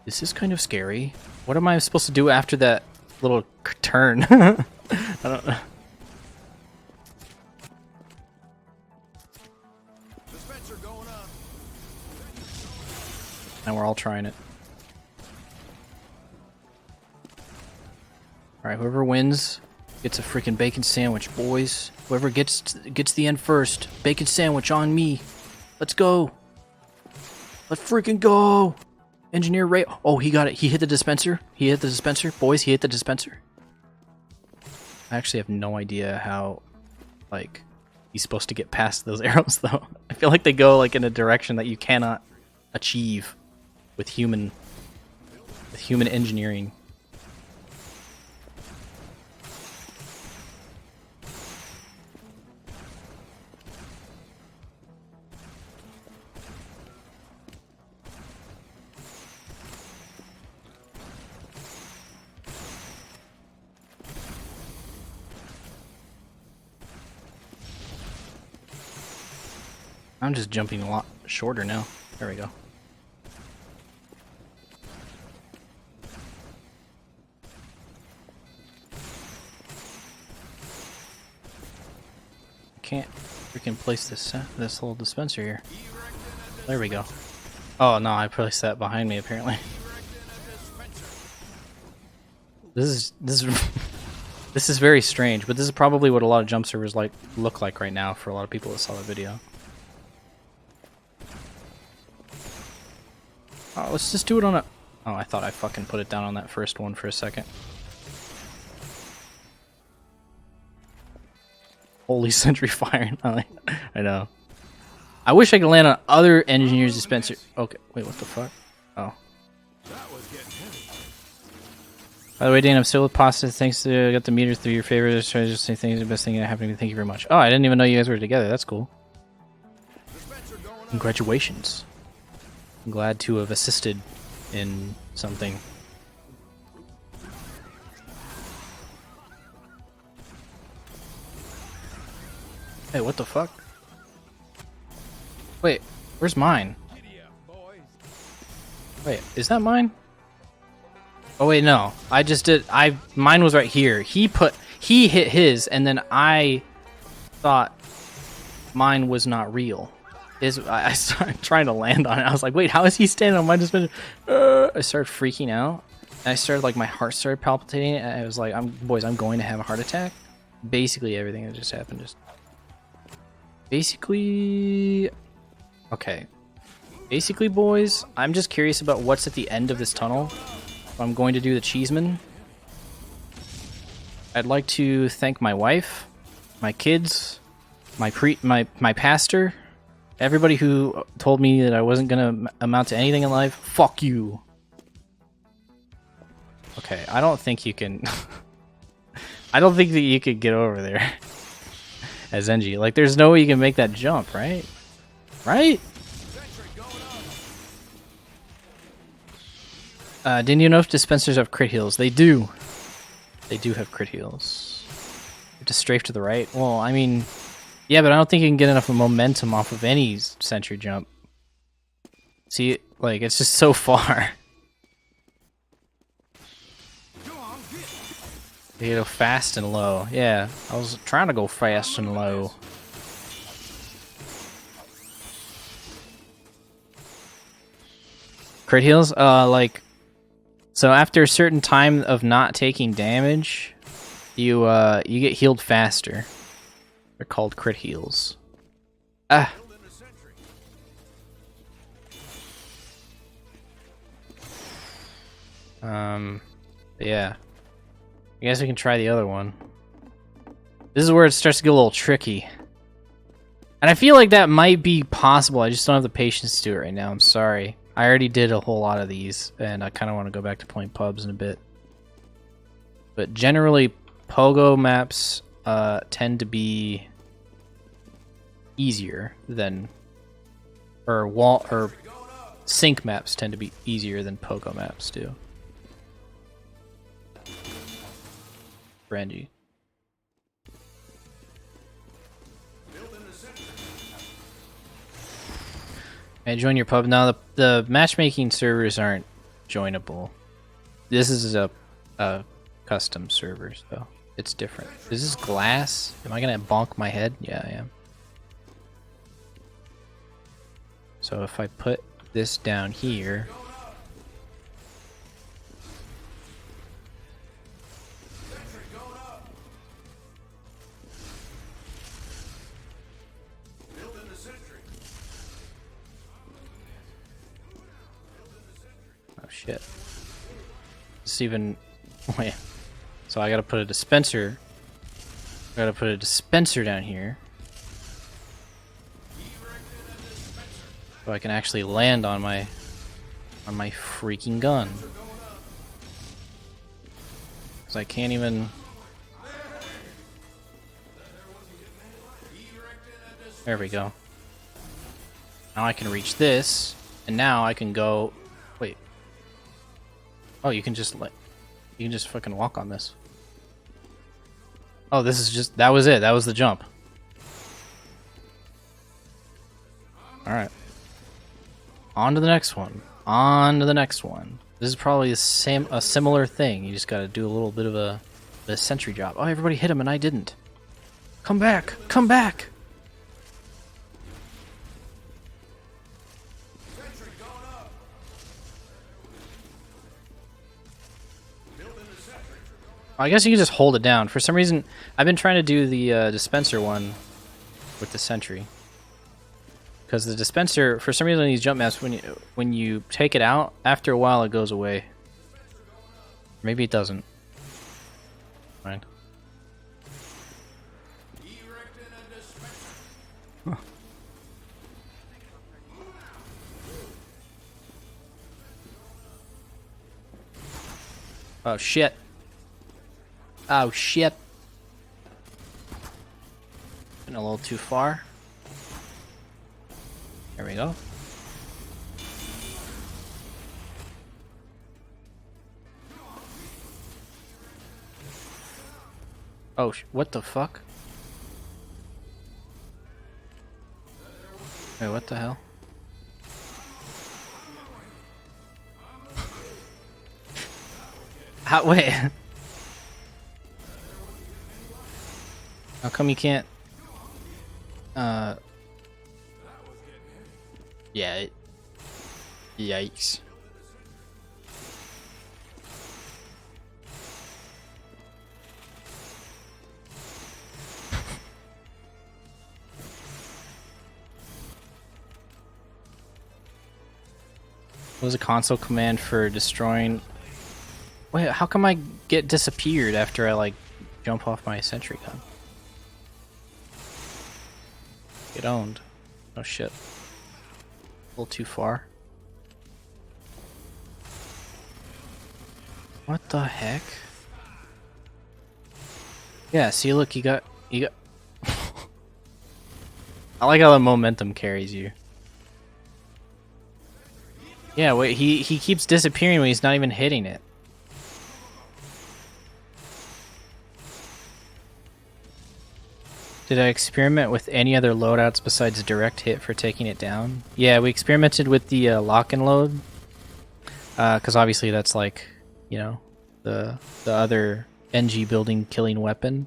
This is kind of scary. What am I supposed to do after that little turn? I don't know. Dispenser going up. And we're all trying it. Alright, whoever wins gets a freaking bacon sandwich, boys. Whoever gets the end first. Bacon sandwich on me. Let's go. Let's freaking go. Engineer Ray. Oh, he got it. He hit the dispenser. He hit the dispenser. Boys, he hit the dispenser. I actually have no idea how, like, he's supposed to get past those arrows, though. I feel like they go, like, in a direction that you cannot achieve with human engineering. I'm just jumping a lot shorter now. There we go. Can't freaking place this little dispenser here. There we go. Oh no, I placed that behind me apparently. This is this is very strange, but this is probably what a lot of jump servers look like right now for a lot of people that saw the video. Oh, let's just do it on a... Oh, I thought I fucking put it down on that first one for a second. Holy Sentry Fire. I know. I wish I could land on other engineers' dispenser. Okay, wait, what the fuck? Oh. By the way, Dane, I'm still with pasta. Thanks to I got the meter through your favor. Just trying to say things. The best thing that happened to me. Thank you very much. Oh, I didn't even know you guys were together. That's cool. Congratulations. I'm glad to have assisted in something. Hey, what the fuck? Wait, where's mine? Wait, is that mine? Oh wait, no. I just did. Mine was right here. He hit his, and then I thought mine was not real. I started trying to land on it. I was like, wait, how is he standing on my dispenser? I started freaking out. And I started my heart started palpitating. And I was like, boys, I'm going to have a heart attack. Basically, everything that just happened just. Basically, okay. Basically, boys, I'm just curious about what's at the end of this tunnel. I'm going to do the Cheeseman. I'd like to thank my wife, my kids, my pastor, everybody who told me that I wasn't gonna amount to anything in life. Fuck you. Okay, I don't think you can. I don't think that you could get over there as NG. There's no way you can make that jump, right? Right? Didn't you know if dispensers have crit heals? They do. They do have crit heals. You have to strafe to the right. Well, I mean, yeah, but I don't think you can get enough momentum off of any sentry jump. See, it's just so far. You go fast and low. Yeah, I was trying to go fast and low. Crit heals? So after a certain time of not taking damage, you get healed faster. They're called crit heals. Ah. Yeah. I guess we can try the other one. This is where it starts to get a little tricky. And I feel like that might be possible. I just don't have the patience to do it right now. I'm sorry. I already did a whole lot of these, and I kind of want to go back to playing pubs in a bit. But generally, pogo maps tend to be easier than, or sync maps tend to be easier than pogo maps do. Randy. Hey, join your pub now. The matchmaking servers aren't joinable. This is a custom server, so it's different. Is this glass? Am I gonna bonk my head? Yeah, I am. So if I put this down here. Shit. It's even... Wait. So I gotta put a dispenser. I gotta put a dispenser down here. So I can actually land on my freaking gun. Because I can't even... There we go. Now I can reach this. And now I can go... Wait. Oh, you can just fucking walk on this. Oh, this is just, that was it. That was the jump. Alright. On to the next one. On to the next one. This is probably a similar thing. You just gotta do a little bit of a sentry job. Oh, everybody hit him and I didn't. Come back! Come back! Sentry going up. Building the sentry. I guess you can just hold it down. For some reason, I've been trying to do the dispenser one with the sentry. Because the dispenser, for some reason, in these jump maps, when you take it out, after a while it goes away. Maybe it doesn't. Fine. Erecting a dispenser. Huh. Oh shit. Oh shit. Been a little too far. There we go. Oh, what the fuck? Wait, what the hell? How, wait. How come you can't? Yeah. Yikes. What was a console command for destroying? Wait, how come I get disappeared after I like jump off my sentry gun? Get owned. Oh shit. A little too far. What the heck? Yeah, see, look, you got I like how the momentum carries you. Yeah, wait, he keeps disappearing when he's not even hitting it. Did I experiment with any other loadouts besides direct hit for taking it down? Yeah, we experimented with the lock and load. Because obviously that's like, you know, the other NG building killing weapon.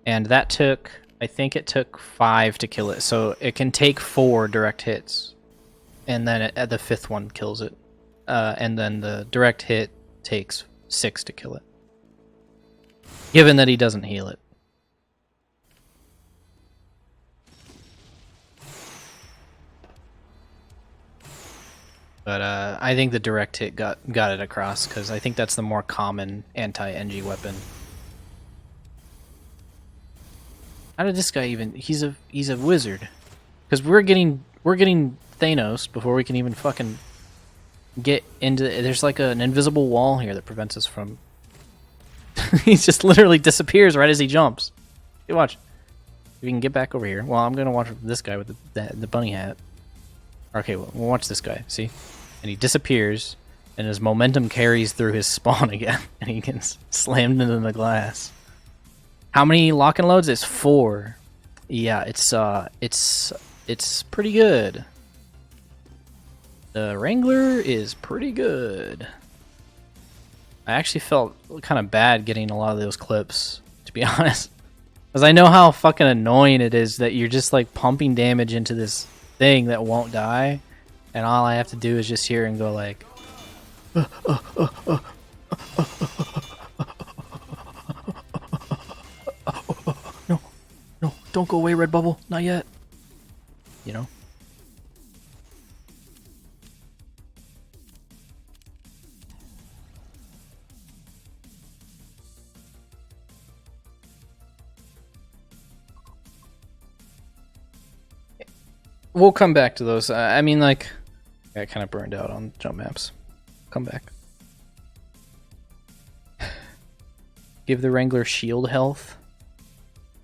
And that took, I think it took 5 to kill it. So it can take 4 direct hits. And then the 5th one kills it. And then the direct hit takes 6 to kill it. Given that he doesn't heal it. But I think the direct hit got it across, because I think that's the more common anti-NG weapon. How did this guy even? He's a wizard. Because we're getting Thanos before we can even fucking get into. There's like an invisible wall here that prevents us from. He just literally disappears right as he jumps. Hey, watch. If we can get back over here. Well, I'm gonna watch this guy with the bunny hat. Okay, well, we'll watch this guy. See, and he disappears, and his momentum carries through his spawn again, and he gets slammed into the glass. How many lock and loads? It's 4. Yeah, it's pretty good. The Wrangler is pretty good. I actually felt kind of bad getting a lot of those clips, to be honest. Because I know how fucking annoying it is that you're just like pumping damage into this thing that won't die, and all I have to do is just hear and go like no, don't go away, Red Bubble, not yet, you know. We'll come back to those. I mean, like, I kind of burned out on jump maps. Come back. Give the Wrangler shield health,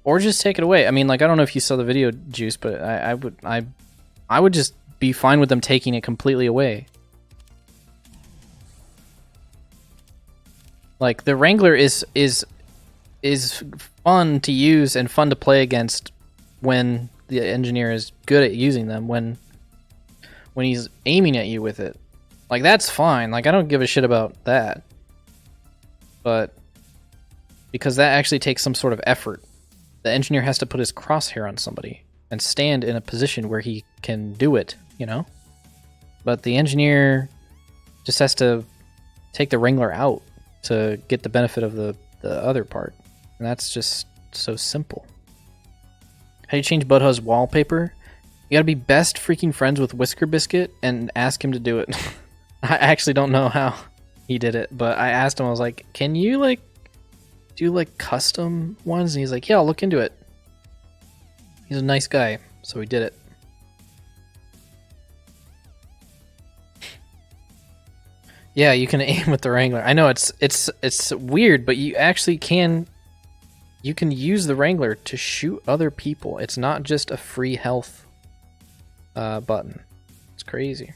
or just take it away. I mean, like, I don't know if you saw the video, Juice, but I would just be fine with them taking it completely away. Like, the Wrangler is fun to use and fun to play against when the engineer is good at using them. When when he's aiming at you with it. Like, that's fine. Like, I don't give a shit about that. But because that actually takes some sort of effort. The engineer has to put his crosshair on somebody and stand in a position where he can do it, you know? But the engineer just has to take the Wrangler out to get the benefit of the other part. And that's just so simple. How do you change Butthuz's wallpaper? You gotta be best freaking friends with Whisker Biscuit and ask him to do it. I actually don't know how he did it, but I asked him, I was like, can you like do like custom ones? And he's like, yeah, I'll look into it. He's a nice guy, so he did it. Yeah, you can aim with the Wrangler. I know it's weird, but you actually can use the Wrangler to shoot other people. It's not just a free health button. It's crazy.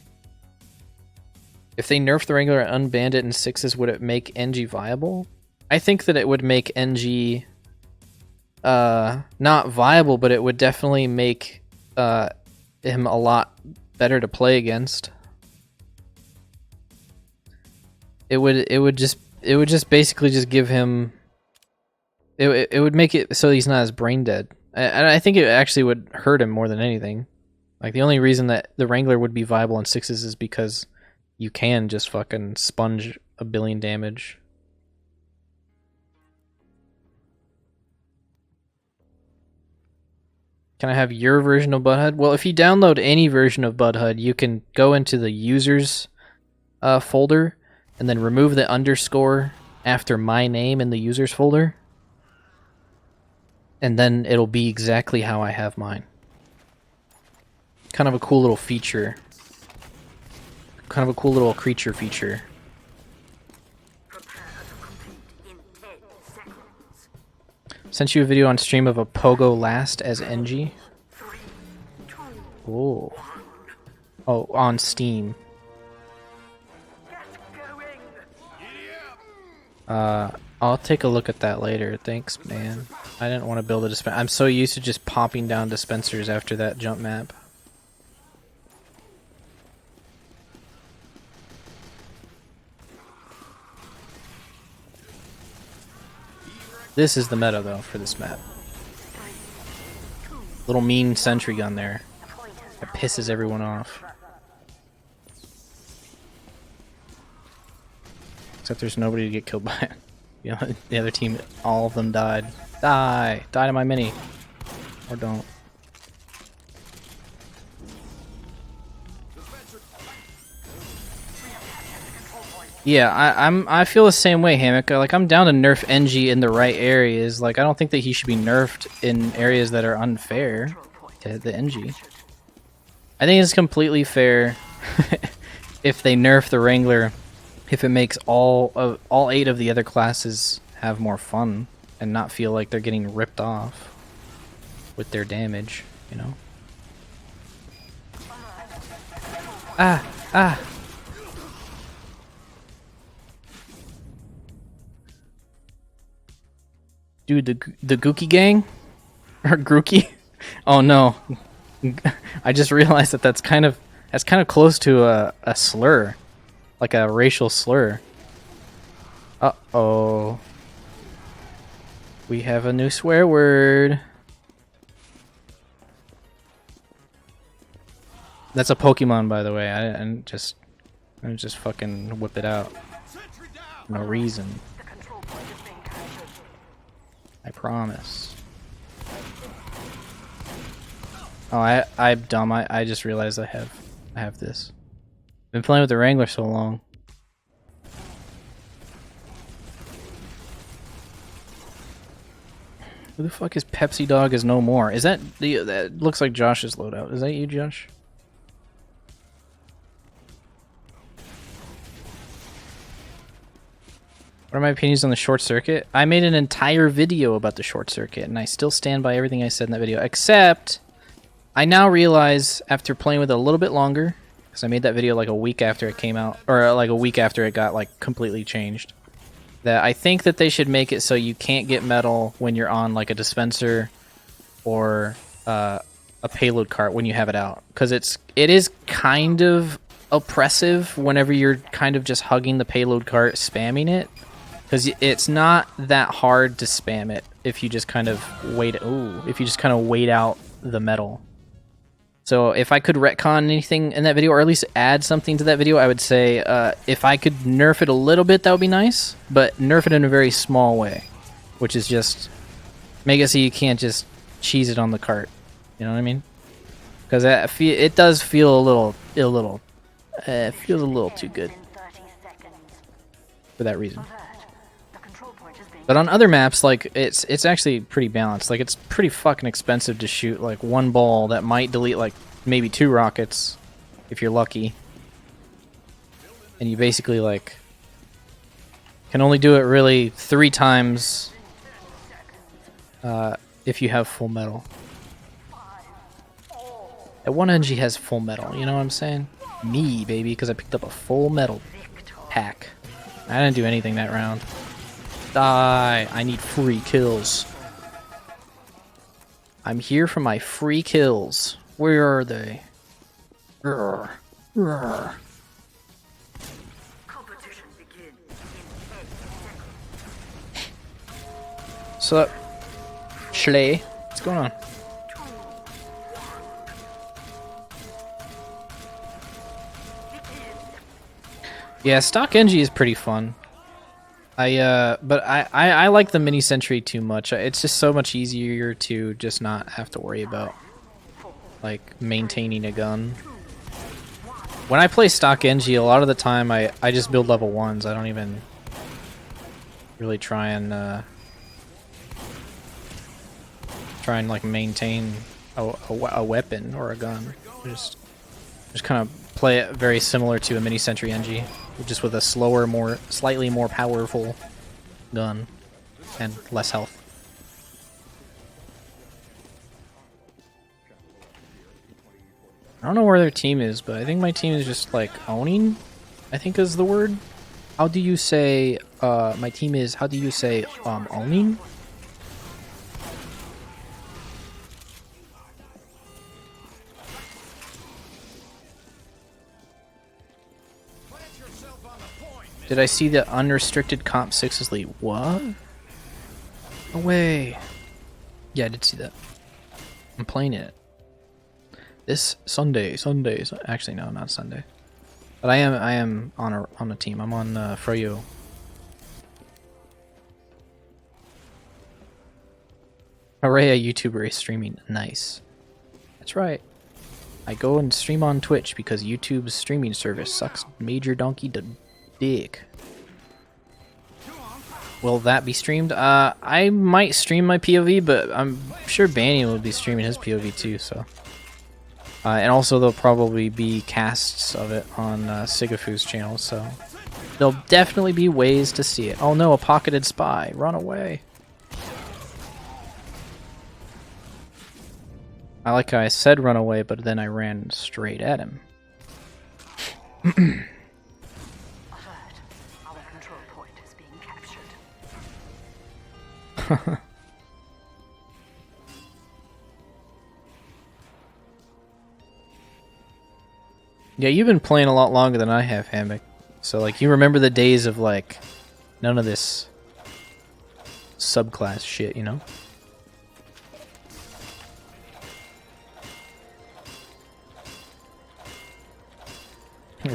If they nerf the Wrangler and unbanned it in 6s, would it make NG viable? I think that it would make NG not viable, but it would definitely make him a lot better to play against. It would just basically just give him it would make it so he's not as brain dead. And I think it actually would hurt him more than anything. Like, the only reason that the Wrangler would be viable in 6s is because you can just fucking sponge a billion damage. Can I have your version of Butthud? Well, if you download any version of Butthud, you can go into the users folder and then remove the underscore after my name in the users folder. And then it'll be exactly how I have mine. Kind of a cool little feature. Kind of a cool little creature feature. Sent you a video on stream of a Pogo last as NG. Oh. Oh, on Steam. I'll take a look at that later. Thanks, man. I didn't want to build a dispenser. I'm so used to just popping down dispensers after that jump map. This is the meta, though, for this map. Little mean sentry gun there. That pisses everyone off. Except there's nobody to get killed by it. You know, the other team, all of them died. Die! Die to my mini. Or don't. Yeah, I feel the same way, Hammock. Like, I'm down to nerf NG in the right areas. Like, I don't think that he should be nerfed in areas that are unfair to the NG. I think it's completely fair if they nerf the Wrangler, if it makes all 8 of the other classes have more fun and not feel like they're getting ripped off with their damage, you know? Ah! Dude, the Gookie gang? Or Grookie? Oh no. I just realized that that's kind of close to a slur. Like a racial slur. Uh-oh. We have a new swear word. That's a Pokemon, by the way. I didn't just fucking whip it out. No reason. I promise. Oh, I'm dumb. I just realized I have this. Been playing with the Wrangler so long. Who the fuck is Pepsi Dog is no more? Is that that looks like Josh's loadout? Is that you, Josh? What are my opinions on the short circuit? I made an entire video about the short circuit, and I still stand by everything I said in that video, except I now realize, after playing with it a little bit longer, because I made that video like a week after it came out, or like a week after it got like completely changed, that I think that they should make it so you can't get metal when you're on like a dispenser or a a payload cart when you have it out, because it is kind of oppressive whenever you're kind of just hugging the payload cart, spamming it, because it's not that hard to spam it if you just kind of wait. Ooh, if you just kind of wait out the metal. So if I could retcon anything in that video, or at least add something to that video, I would say if I could nerf it a little bit, that would be nice, but nerf it in a very small way, which is just make it so you can't just cheese it on the cart. You know what I mean? Because it does feel it feels a little too good for that reason. But on other maps, like it's actually pretty balanced. Like it's pretty fucking expensive to shoot like one ball that might delete like maybe 2 rockets if you're lucky. And you basically like can only do it really 3 times if you have full metal. That one NG has full metal, you know what I'm saying? Me, baby, because I picked up a full metal pack. I didn't do anything that round. Die! I need free kills. I'm here for my free kills. Where are they? Urgh. Urgh. Sup? Schley? What's going on? Yeah, stock NG is pretty fun. But I like the mini sentry too much. It's just so much easier to just not have to worry about like maintaining a gun. When I play stock NG, a lot of the time I just build level 1s. I don't even really try and like maintain a weapon or a gun. Just kind of play it very similar to a mini sentry NG. Just with a slower, slightly more powerful gun and less health. I don't know where their team is, but I think my team is just like owning, I think is the word. How do you say, my team is, how do you say, owning? Did I see the unrestricted comp 6 is late? What? No way. Yeah, I did see that. I'm playing it. This Sunday. Actually, no, not Sunday. But I am on a team. I'm on Froyo. Hooray, a YouTuber is streaming. Nice. That's right. I go and stream on Twitch because YouTube's streaming service sucks major donkey to dick. Will that be streamed? I might stream my POV, but I'm sure Banny will be streaming his POV too, so. And also there'll probably be casts of it on Sigafu's channel, so. There'll definitely be ways to see it. Oh no, a pocketed spy. Run away. I like how I said run away, but then I ran straight at him. Yeah, you've been playing a lot longer than I have, Hammock. So, like, you remember the days of, like, none of this subclass shit, you know?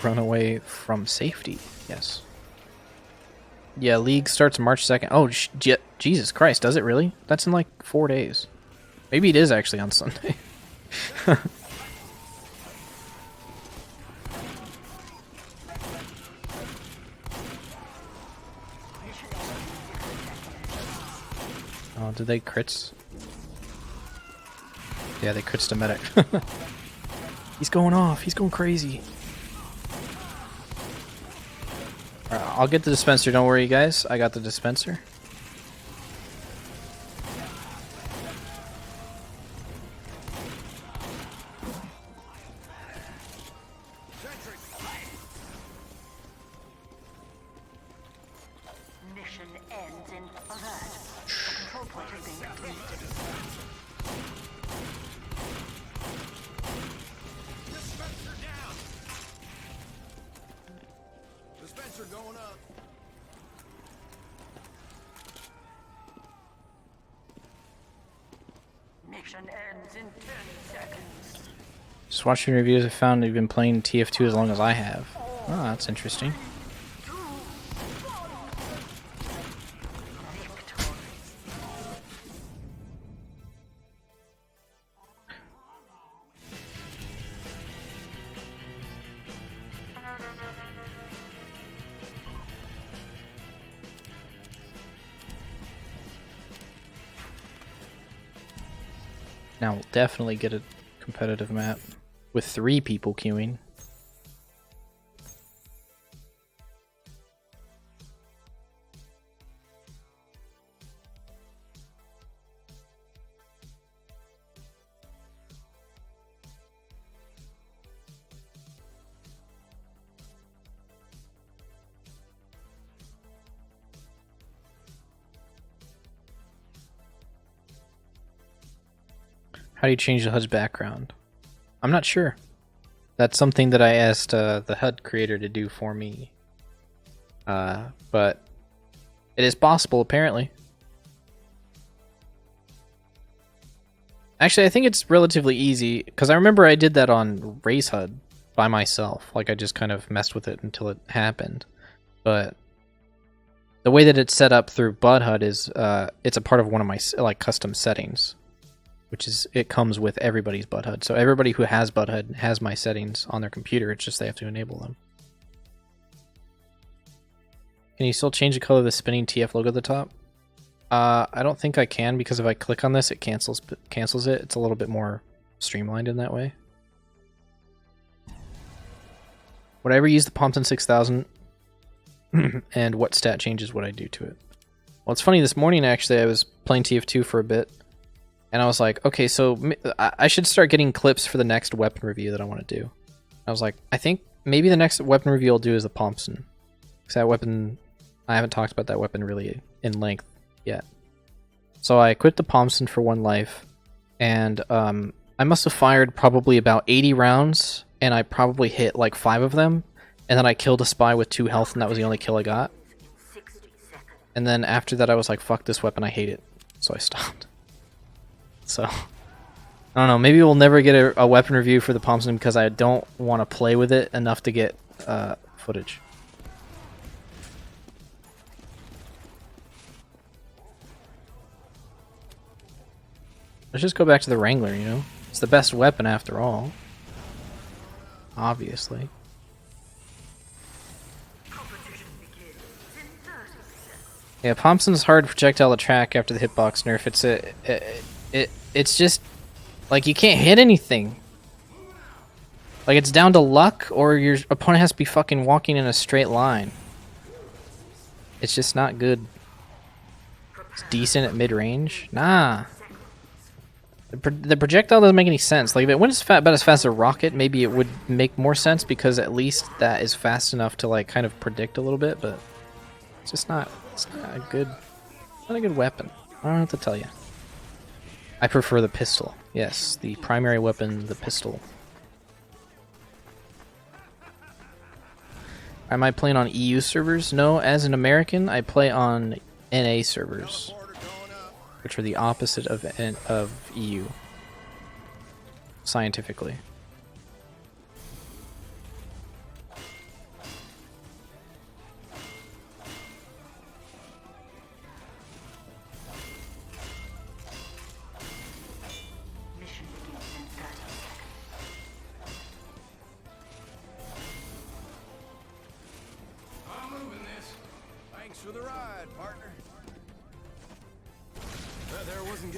Run away from safety, yes. Yeah, League starts March 2nd. Oh, Jesus Christ, does it really? That's in like 4 days. Maybe it is actually on Sunday. Oh, did they crits? Yeah, they crits to medic. He's going off. He's going crazy. Alright, I'll get the dispenser. Don't worry, guys. I got the dispenser. Mission ends in alert. The control point is being completed. going up. Mission ends in 10 seconds. Just watching reviews, I found you've been playing TF2 as long as I have. Oh, that's interesting. Now we'll definitely get a competitive map with 3 people queuing. How do you change the HUD's background? I'm not sure. That's something that I asked the HUD creator to do for me. But it is possible, apparently. Actually, I think it's relatively easy, because I remember I did that on Race HUD by myself. Like, I just kind of messed with it until it happened. But the way that it's set up through Bud HUD is it's a part of one of my custom settings. Which is, it comes with everybody's Bud HUD. So everybody who has Bud HUD has my settings on their computer. It's just they have to enable them. Can you still change the color of the spinning TF logo at the top? I don't think I can, because if I click on this, it cancels it. It's a little bit more streamlined in that way. Would I ever use the Pompton 6000? And what stat changes would I do to it? Well, it's funny, this morning actually I was playing TF2 for a bit. And I was like, okay, so I should start getting clips for the next weapon review that I want to do. I was like, I think maybe the next weapon review I'll do is the Thompson. Because that weapon, I haven't talked about that weapon really in length yet. So I quit the Thompson for 1 life. And I must have fired probably about 80 rounds. And I probably hit like 5 of them. And then I killed a spy with 2 health, and that was the only kill I got. And then after that I was like, fuck this weapon, I hate it. So I stopped. So, I don't know, maybe we'll never get a weapon review for the Thompson because I don't want to play with it enough to get footage. Let's just go back to the Wrangler, you know? It's the best weapon after all. Obviously. Yeah, Thompson's hard projectile to track after the hitbox nerf. It's just like you can't hit anything. Like, it's down to luck, or your opponent has to be fucking walking in a straight line. It's just not good. It's decent at mid-range. Nah. The projectile doesn't make any sense. Like, if it went about as fast as a rocket, maybe it would make more sense, because at least that is fast enough to like kind of predict a little bit. But it's just not. It's not a good weapon. I don't know what to tell you. I prefer the pistol. Yes, the primary weapon, the pistol. Am I playing on EU servers? No, as an American, I play on NA servers, which are the opposite of EU, scientifically.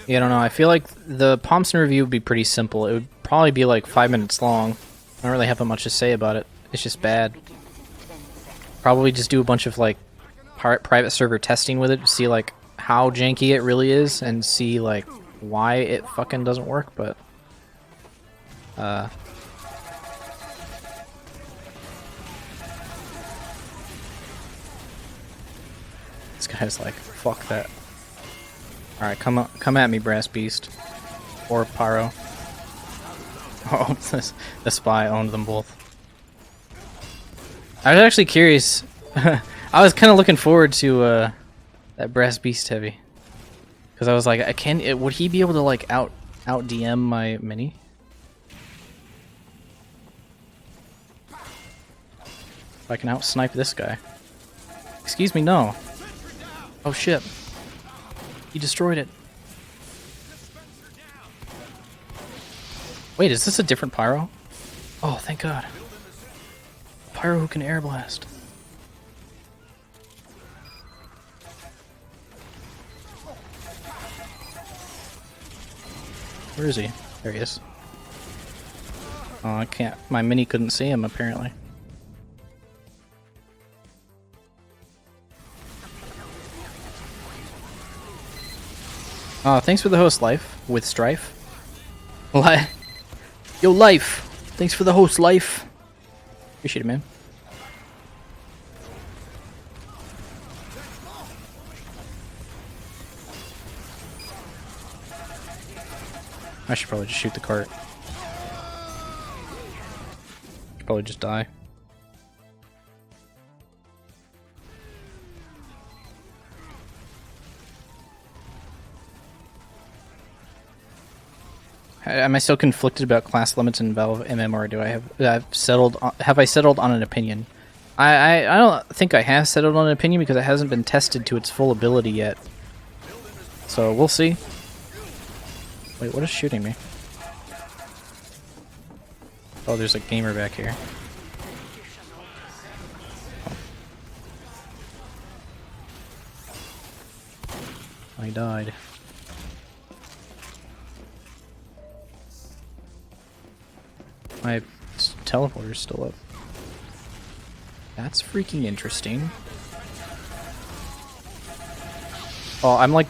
Yeah, I don't know. I feel like the Thompson review would be pretty simple. It would probably be like 5 minutes long. I don't really have much to say about it. It's just bad. Probably just do a bunch of like private server testing with it to see like how janky it really is and see like why it fucking doesn't work. But this guy's like, fuck that. Alright, come at me, Brass Beast. Or Pyro. Oh, the spy owned them both. I was actually curious. I I was kind of looking forward to that brass beast heavy, because I was like, would he be able to like out DM my mini? If I can out snipe this guy. Excuse me, no. Oh shit. He destroyed it. Wait, is this a different pyro? Oh, thank God. Pyro who can air blast. Where is he? There he is. Oh, I can't. My mini couldn't see him, apparently. Thanks for the host, Life, with Strife. Yo, Life! Thanks for the host, Life. Appreciate it, man. I should probably just shoot the cart. Should probably just die. Am I still conflicted about class limits in Valve MM, or do I have settled? Have I settled on an opinion? I don't think I have settled on an opinion because it hasn't been tested to its full ability yet. So we'll see. Wait, what is shooting me? Oh, there's a gamer back here. I died. My teleporter's still up. That's freaking interesting. Oh, I'm like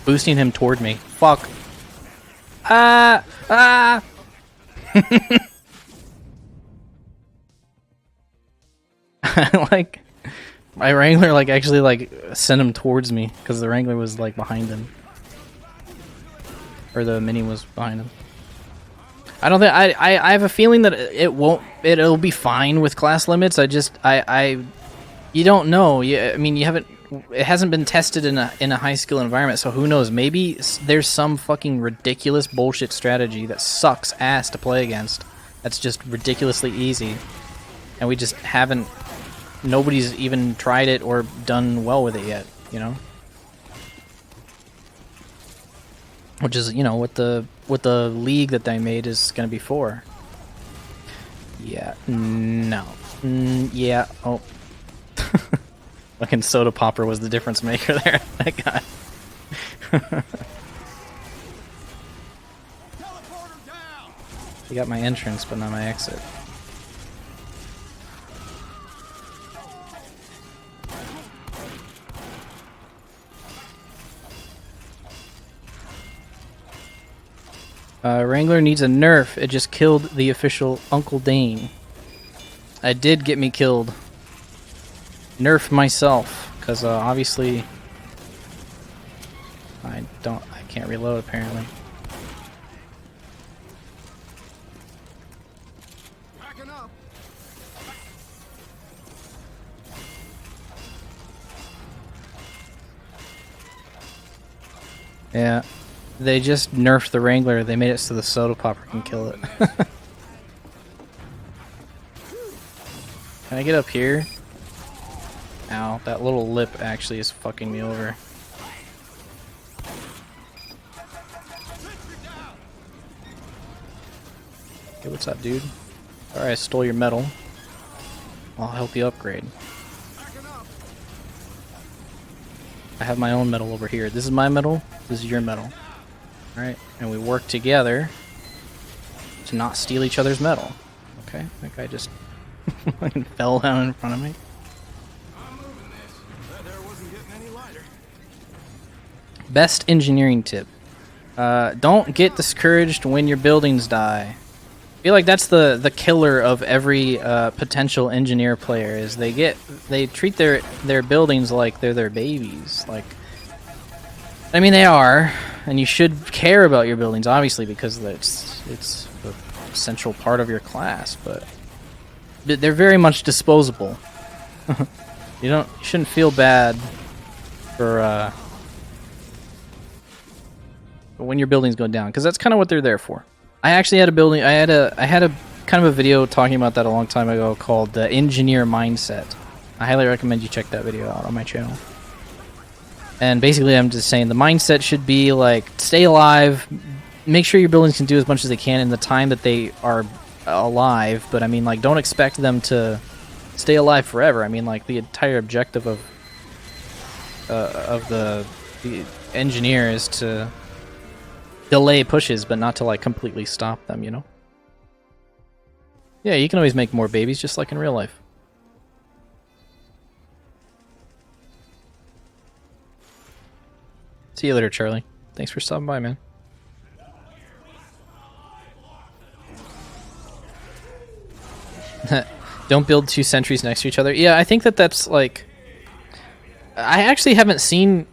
boosting him toward me. Fuck. Ah! Ah! Like, my Wrangler like actually like sent him towards me because the Wrangler was like behind him. Or the mini was behind him. I don't think I have a feeling that it'll be fine with class limits. You don't know. I mean, it hasn't been tested in a high skill environment, so who knows? Maybe there's some fucking ridiculous bullshit strategy that sucks ass to play against. That's just ridiculously easy, and we just haven't. Nobody's even tried it or done well with it yet. You know. Which is, you know, what the league that they made is going to be for. Yeah. No. Yeah. Oh. Fucking Soda Popper was the difference maker there. That guy. He got my entrance, but not my exit. Wrangler needs a nerf. It just killed the official Uncle Dane. It did get me killed. Nerf myself, because obviously I can't reload apparently. Backing up. Yeah. They just nerfed the Wrangler. They made it so the Soda Popper can kill it. Can I get up here? Ow, that little lip actually is fucking me over. Hey, what's up, dude? Sorry I stole your medal. I'll help you upgrade. I have my own medal over here. This is my medal. This is your medal. Alright, and we work together to not steal each other's medal. Okay, that guy just fucking fell down in front of me. I'm moving this. That air wasn't getting any lighter. Best engineering tip. Don't get discouraged when your buildings die. I feel like that's the killer of every potential engineer player, is they treat their buildings like they're their babies. Like, I mean, they are, and you should care about your buildings, obviously, because it's an essential part of your class, but they're very much disposable. You shouldn't feel bad for when your buildings go down, because that's kind of what they're there for. I actually had a building. I had a kind of a video talking about that a long time ago called the Engineer Mindset. I highly recommend you check that video out on my channel. And basically, I'm just saying the mindset should be like stay alive, make sure your buildings can do as much as they can in the time that they are alive. But I mean, like, don't expect them to stay alive forever. I mean, like, the entire objective of the engineer is to delay pushes, but not to like completely stop them, you know? Yeah, you can always make more babies, just like in real life. See you later, Charlie. Thanks for stopping by, man. Don't build 2 sentries next to each other. Yeah, I think that's like... I actually haven't seen...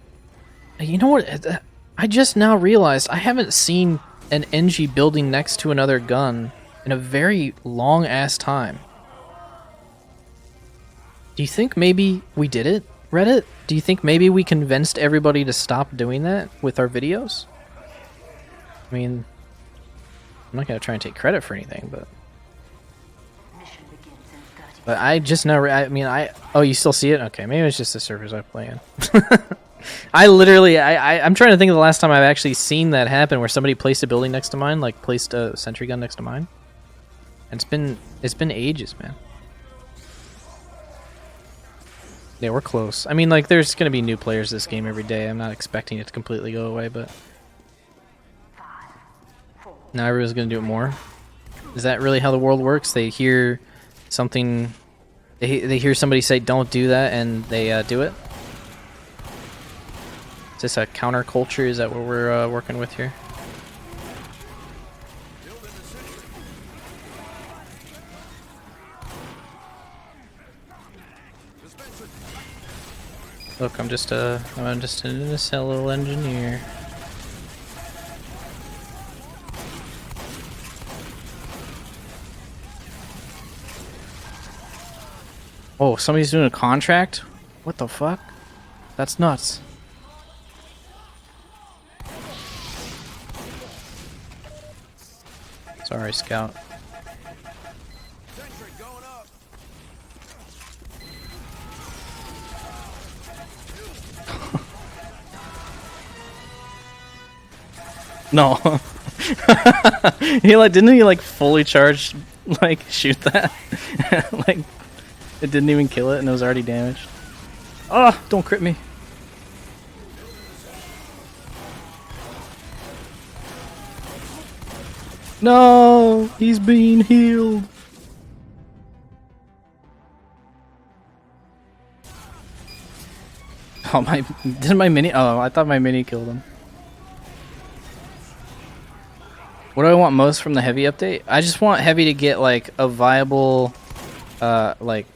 You know what? I just now realized I haven't seen an NG building next to another gun in a very long-ass time. Do you think maybe we did it, Reddit? Do you think maybe we convinced everybody to stop doing that with our videos? I mean, I'm not going to try and take credit for anything, but... But I just now... Oh, you still see it? Okay, maybe it's just the servers I play in. I literally... I'm trying to think of the last time I've actually seen that happen, where somebody placed a building next to mine, like placed a sentry gun next to mine. And it's been ages, man. Yeah, we're close. I mean, like, there's going to be new players this game every day. I'm not expecting it to completely go away, but... Now everyone's going to do it more. Is that really how the world works? They hear something... They hear somebody say, don't do that, and they do it? Is this a counterculture? Is that what we're working with here? Look, I'm just an innocent little engineer. Oh, somebody's doing a contract? What the fuck? That's nuts. Sorry, Scout. No. Didn't he like fully charged, like, shoot that? Like, it didn't even kill it and it was already damaged. Oh, don't crit me. No, he's being healed. Oh, didn't my mini? Oh, I thought my mini killed him. What do I want most from the heavy update? I just want heavy to get like a viable, like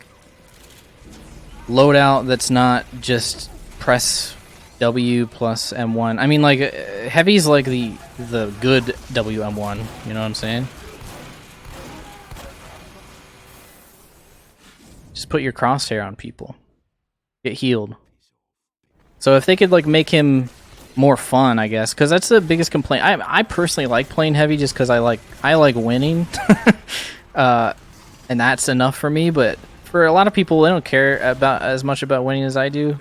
loadout that's not just press W plus M1. I mean, like heavy's like the good WM1. You know what I'm saying? Just put your crosshair on people. Get healed. So if they could like make him more fun, I guess, because that's the biggest complaint. I personally like playing heavy just because I like winning, and that's enough for me. But for a lot of people, they don't care about as much about winning as I do,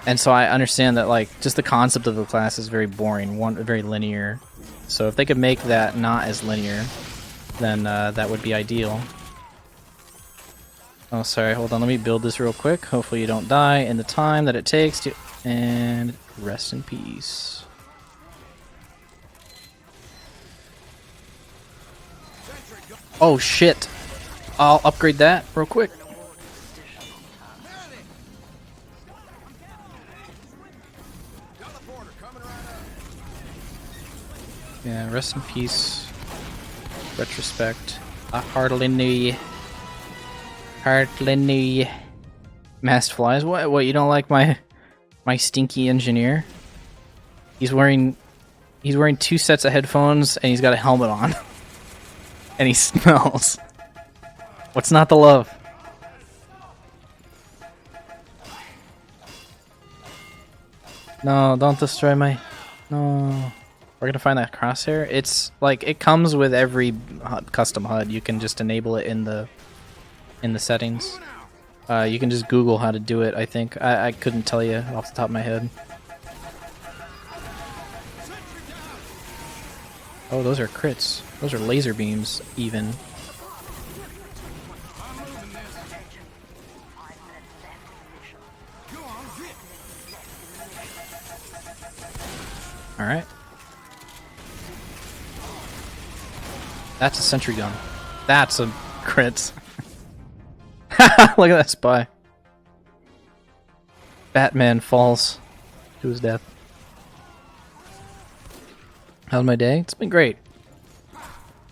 and so I understand that like just the concept of the class is very boring, very linear. So if they could make that not as linear, then that would be ideal. Oh, sorry, hold on. Let me build this real quick. Hopefully you don't die in the time that it takes to. And rest in peace. Oh shit. I'll upgrade that real quick. Yeah, rest in peace. Retrospect. A heartily new. Masked flies. What? You don't like my stinky engineer? He's wearing 2 sets of headphones and he's got a helmet on. And he smells. What's not to love? No, don't destroy my... No. We're gonna find that crosshair. It's like it comes with every custom HUD. You can just enable it in the settings. You can just Google how to do it. I think I couldn't tell you off the top of my head. Oh, those are crits. Those are laser beams, even. All right. That's a sentry gun. That's a crit. Look at that spy. Batman falls to his death. How's my day? It's been great.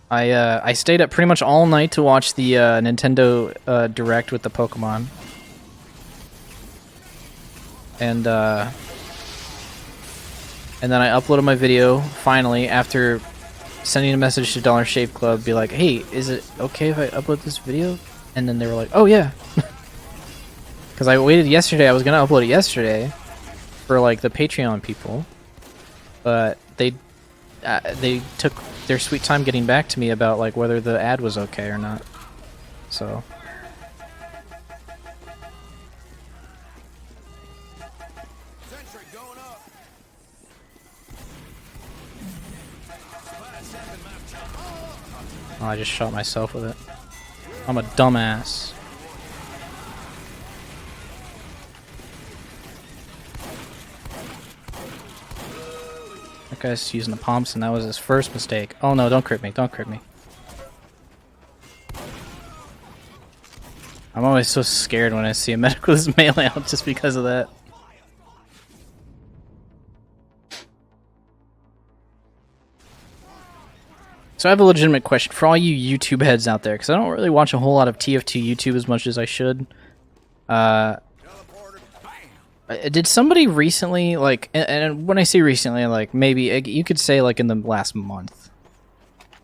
I stayed up pretty much all night to watch the Nintendo Direct with the Pokemon. And then I uploaded my video finally after sending a message to Dollar Shave Club, be like, hey, is it okay if I upload this video? And then they were like, oh yeah. Because I waited yesterday, I was going to upload it yesterday for like the Patreon people. But they took their sweet time getting back to me about like whether the ad was okay or not. So... Oh, I just shot myself with it. I'm a dumbass. That guy's using the pumps, and that was his first mistake. Oh no, don't crit me, don't crit me. I'm always so scared when I see a medic with his melee out just because of that. So I have a legitimate question for all you YouTube heads out there, because I don't really watch a whole lot of TF2 YouTube as much as I should. Did somebody recently, like, and when I say recently, like, maybe, you could say, like, in the last month,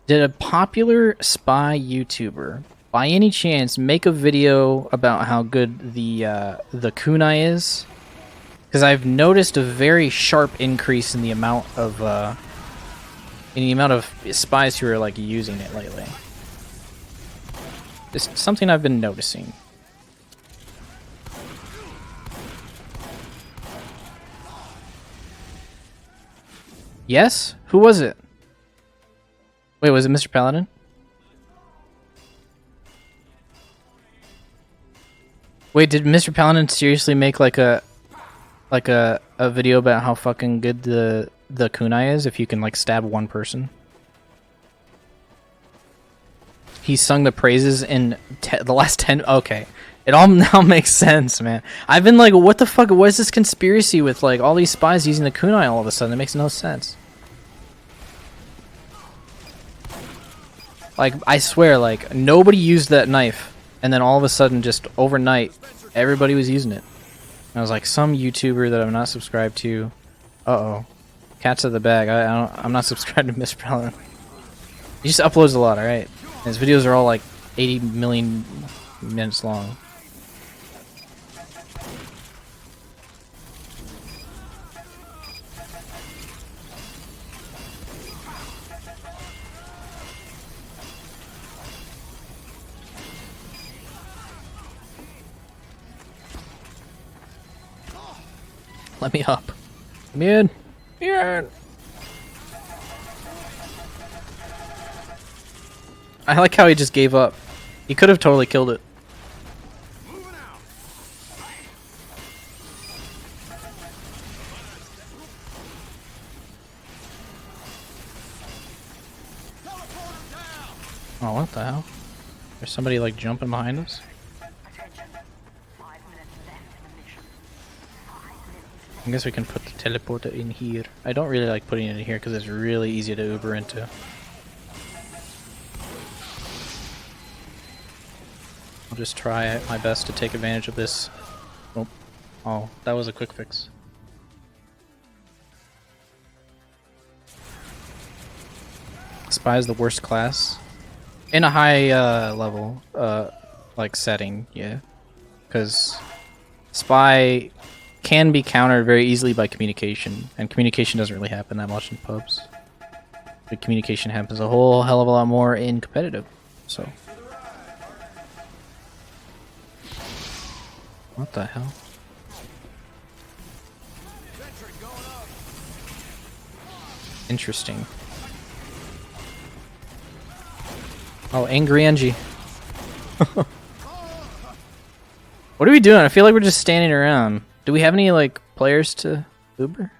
did a popular spy YouTuber, by any chance, make a video about how good the kunai is? Because I've noticed a very sharp increase in the amount of, spies who are like using it lately. It's something I've been noticing. Yes? Who was it? Wait, was it Mr. Paladin? Wait, did Mr. Paladin seriously make like a video about how fucking good the kunai is if you can like stab one person? He sung the praises in the last 10. Okay, it all now makes sense, man. I've been like, what the fuck? What is this conspiracy with like all these spies using the kunai all of a sudden? It makes no sense. Like, I swear, like, nobody used that knife, and then all of a sudden, just overnight, everybody was using it. And I was like, some YouTuber that I'm not subscribed to. Uh-oh. Cat's out of the bag. I'm not subscribed to Mr. Paladin. He just uploads a lot, alright? His videos are all like 80 million minutes long. Let me up. Let me in. Yeah. I like how he just gave up. He could have totally killed it. Oh, what the hell? There's somebody like jumping behind us? I guess we can put the teleporter in here. I don't really like putting it in here because it's really easy to Uber into. I'll just try my best to take advantage of this. Oh, that was a quick fix. Spy is the worst class. In a high level, like setting, yeah. Because Spy can be countered very easily by communication, and communication doesn't really happen that much in pubs. But communication happens a whole hell of a lot more in competitive. So, what the hell? Interesting. Oh, angry Angie. What are we doing? I feel like we're just standing around. Do we have any, like, players to Uber?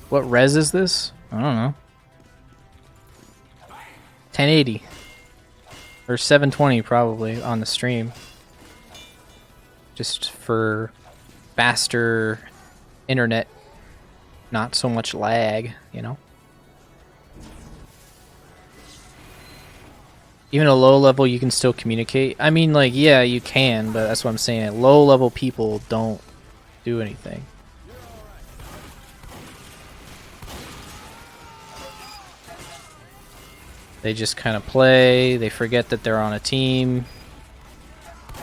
What res is this? I don't know. 1080. Or 720 probably on the stream. Just for faster internet. Not so much lag, you know? Even at low level, you can still communicate. I mean, like, yeah, you can, but that's what I'm saying. At low level, people don't do anything. They just kind of play. They forget that they're on a team.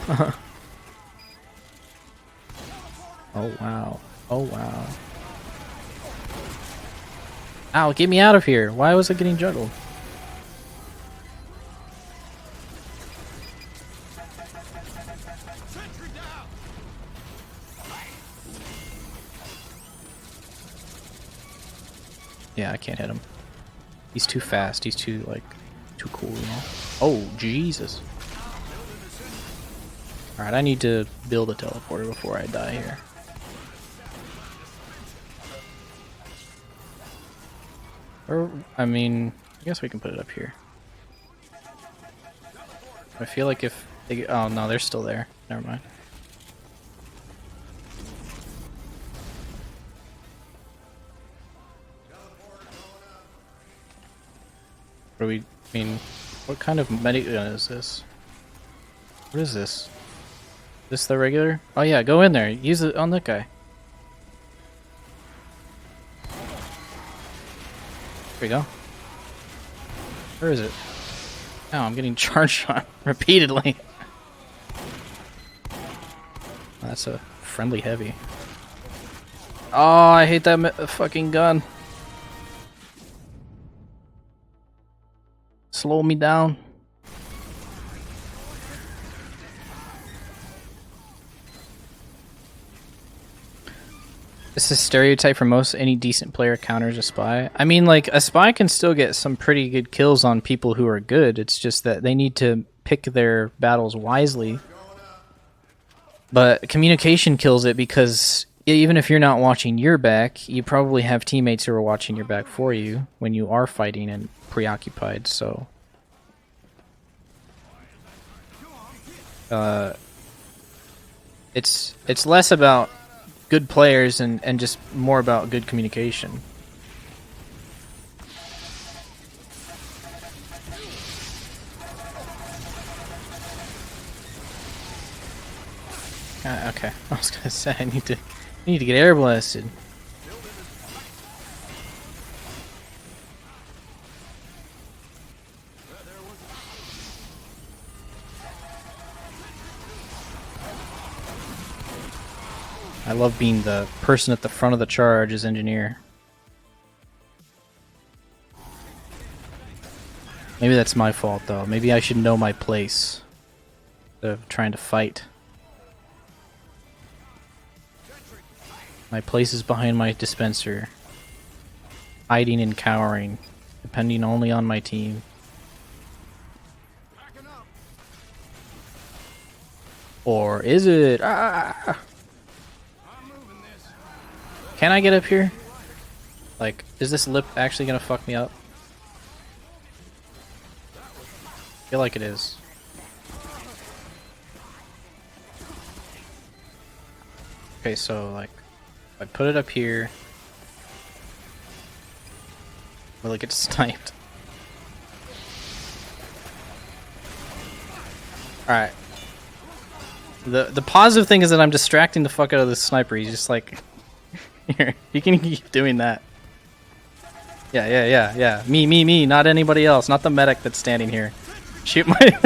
Oh, wow. Oh, wow. Ow, get me out of here. Why was it getting juggled? Yeah, I can't hit him. He's too fast. He's too, like, too cool, you know? Oh, Jesus. Alright, I need to build a teleporter before I die here. Or, I mean, I guess we can put it up here. I feel like if they... Oh, no, they're still there. Never mind. What do we... I mean, what kind of medigun is this? What is this? Is this the regular? Oh yeah, go in there. Use it on that guy. There we go. Where is it? Oh, I'm getting charged on repeatedly. That's a friendly heavy. Oh, I hate that fucking gun. Slow me down. This is a stereotype for most any decent player counters a spy. I mean, like, a spy can still get some pretty good kills on people who are good. It's just that they need to pick their battles wisely. But communication kills it because even if you're not watching your back, you probably have teammates who are watching your back for you when you are fighting and preoccupied, so... it's less about good players and just more about good communication. Okay, I was gonna say I need to get air blasted. I love being the person at the front of the charge as engineer. Maybe that's my fault though. Maybe I should know my place instead of trying to fight. My place is behind my dispenser, hiding and cowering, depending only on my team. Or is it? Ah! Can I get up here? Like, is this lip actually gonna fuck me up? I feel like it is. Okay, so, like, I put it up here. Will it get sniped? Alright. The positive thing is that I'm distracting the fuck out of this sniper. He's just like... Here, you can keep doing that. Yeah. Me, not anybody else. Not the medic that's standing here. Shoot my...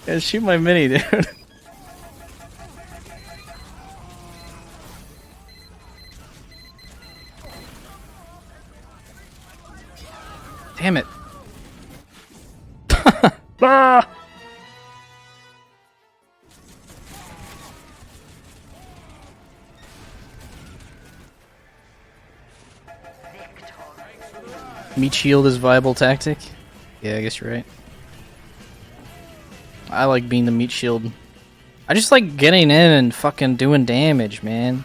Yeah, shoot my mini, dude. Damn it. Ah! Meat shield is viable tactic? Yeah, I guess you're right. I like being the meat shield. I just like getting in and fucking doing damage, man.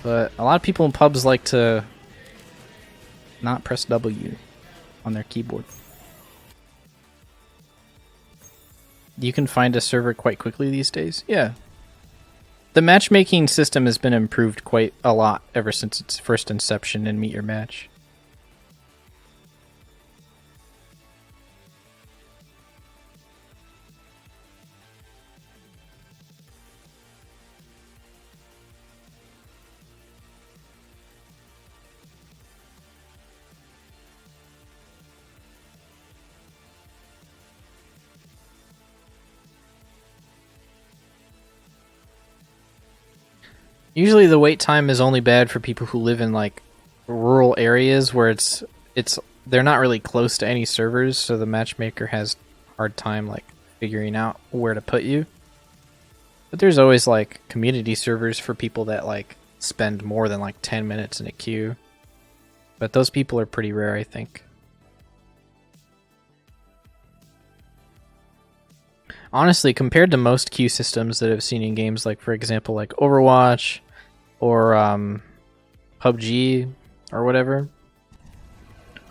But a lot of people in pubs like to not press W on their keyboard. You can find a server quite quickly these days. Yeah. The matchmaking system has been improved quite a lot ever since its first inception in Meet Your Match. Usually the wait time is only bad for people who live in like rural areas where they're not really close to any servers, so the matchmaker has a hard time like figuring out where to put you. But there's always like community servers for people that like spend more than like 10 minutes in a queue. But those people are pretty rare, I think. Honestly, compared to most queue systems that I've seen in games like, for example, like Overwatch or PUBG or whatever.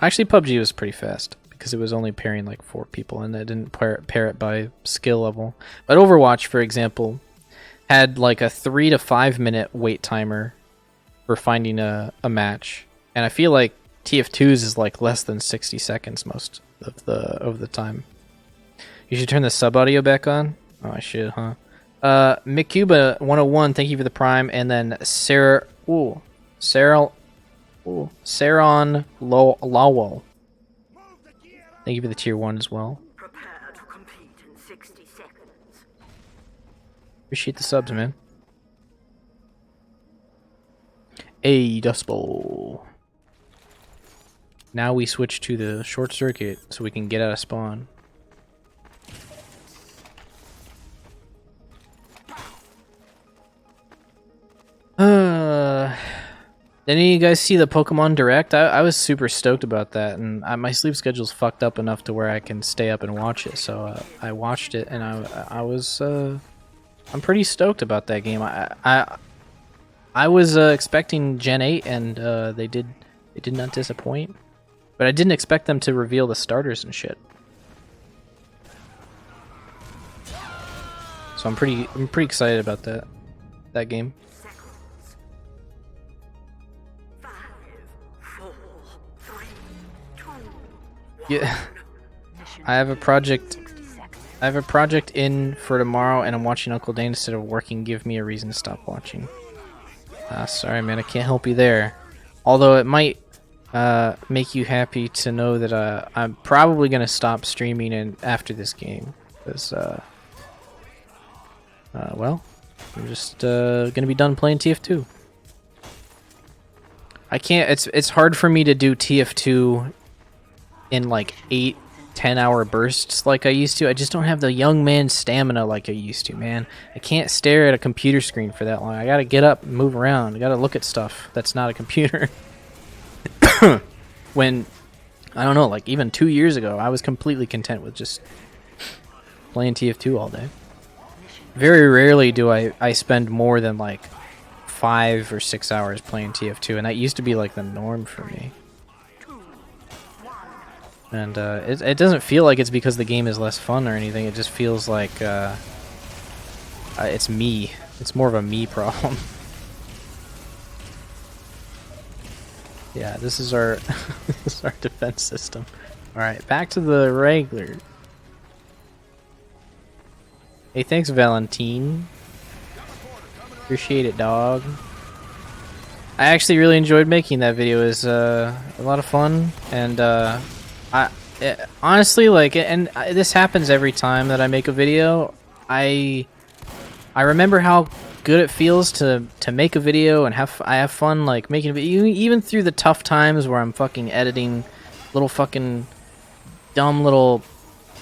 Actually, PUBG was pretty fast because it was only pairing like 4 people and it didn't pair it by skill level. But Overwatch, for example, had like a 3 to 5 minute wait timer for finding a match. And I feel like TF2's is like less than 60 seconds most of the time. You should turn the sub audio back on. Oh, I should, huh? McCuba 101, thank you for the prime, and then Saron Lawwell. Thank you for the tier 1 as well. Prepare to compete in 60 seconds. Appreciate the subs, man. Hey, Dust Bowl. Now we switch to the short circuit so we can get out of spawn. Did any of you guys see the Pokemon Direct? I was super stoked about that, and my sleep schedule's fucked up enough to where I can stay up and watch it. So I watched it, and I'm pretty stoked about that game. I was expecting Gen 8, and they did not disappoint. But I didn't expect them to reveal the starters and shit. So I'm pretty excited about that game. Yeah, I have a project in for tomorrow, and I'm watching Uncle Dane instead of working. Give me a reason to stop watching. Sorry, man, I can't help you there. Although it might make you happy to know that I'm probably gonna stop streaming after this game, because well, I'm just gonna be done playing TF2. I can't. It's hard for me to do TF2 in like 8-10 hour bursts like I used to. I just don't have the young man stamina like I used to, man. I can't stare at a computer screen for that long. I gotta get up and move around. I gotta look at stuff that's not a computer. When, I don't know, like even 2 years ago, I was completely content with just playing TF2 all day. Very rarely do I spend more than like 5 or 6 hours playing TF2, and that used to be like the norm for me. And it doesn't feel like it's because the game is less fun or anything. It just feels like it's me. It's more of a me problem. Yeah, this is our this is our defense system. All right, back to the Wrangler. Hey, thanks, Valentine. Appreciate it, dog. I actually really enjoyed making that video. It was a lot of fun, and honestly, like, this happens every time that I make a video. I remember how good it feels to make a video and I have fun like making a video, even through the tough times where I'm fucking editing little fucking dumb little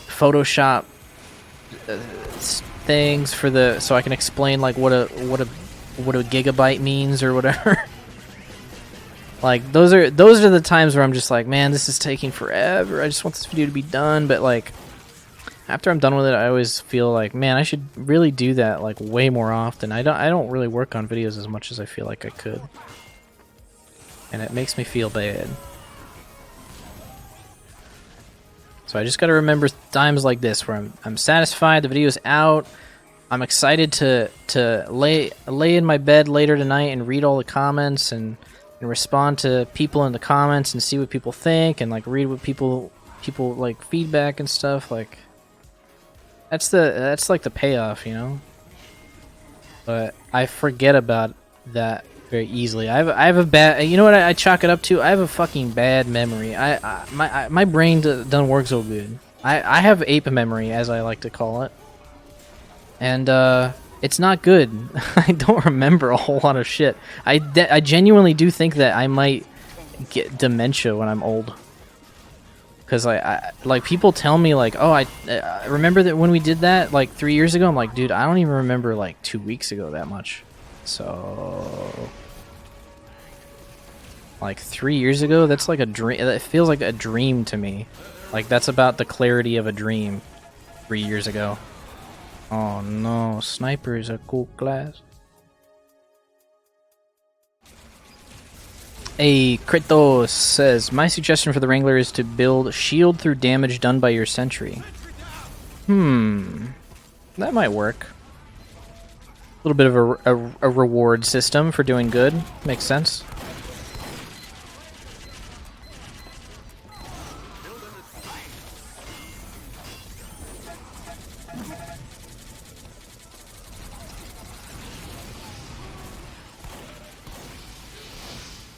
Photoshop things for the so I can explain like what a gigabyte means or whatever. Like those are the times where I'm just like, man, this is taking forever. I just want this video to be done. But like after I'm done with it, I always feel like, man, I should really do that like way more often. I don't really work on videos as much as I feel like I could, and it makes me feel bad. So I just gotta remember times like this where I'm satisfied the video's out. I'm excited to lay in my bed later tonight and read all the comments and respond to people in the comments and see what people think and like read what people like feedback and stuff. Like that's like the payoff, you know. But I forget about that very easily. I have a bad, you know what I chalk it up to? I have a fucking bad memory. My brain doesn't work so good. I have ape memory, as I like to call it, and it's not good. I don't remember a whole lot of shit. I genuinely do think that I might get dementia when I'm old. Because I like people tell me like, oh, I remember that when we did that like 3 years ago. I'm like, dude, I don't even remember like 2 weeks ago that much. So like 3 years ago, that's like a dream. It feels like a dream to me. Like that's about the clarity of a dream 3 years ago. Oh no, sniper is a cool class. A Kratos says, my suggestion for the Wrangler is to build shield through damage done by your sentry. That might work. A little bit of a reward system for doing good. Makes sense.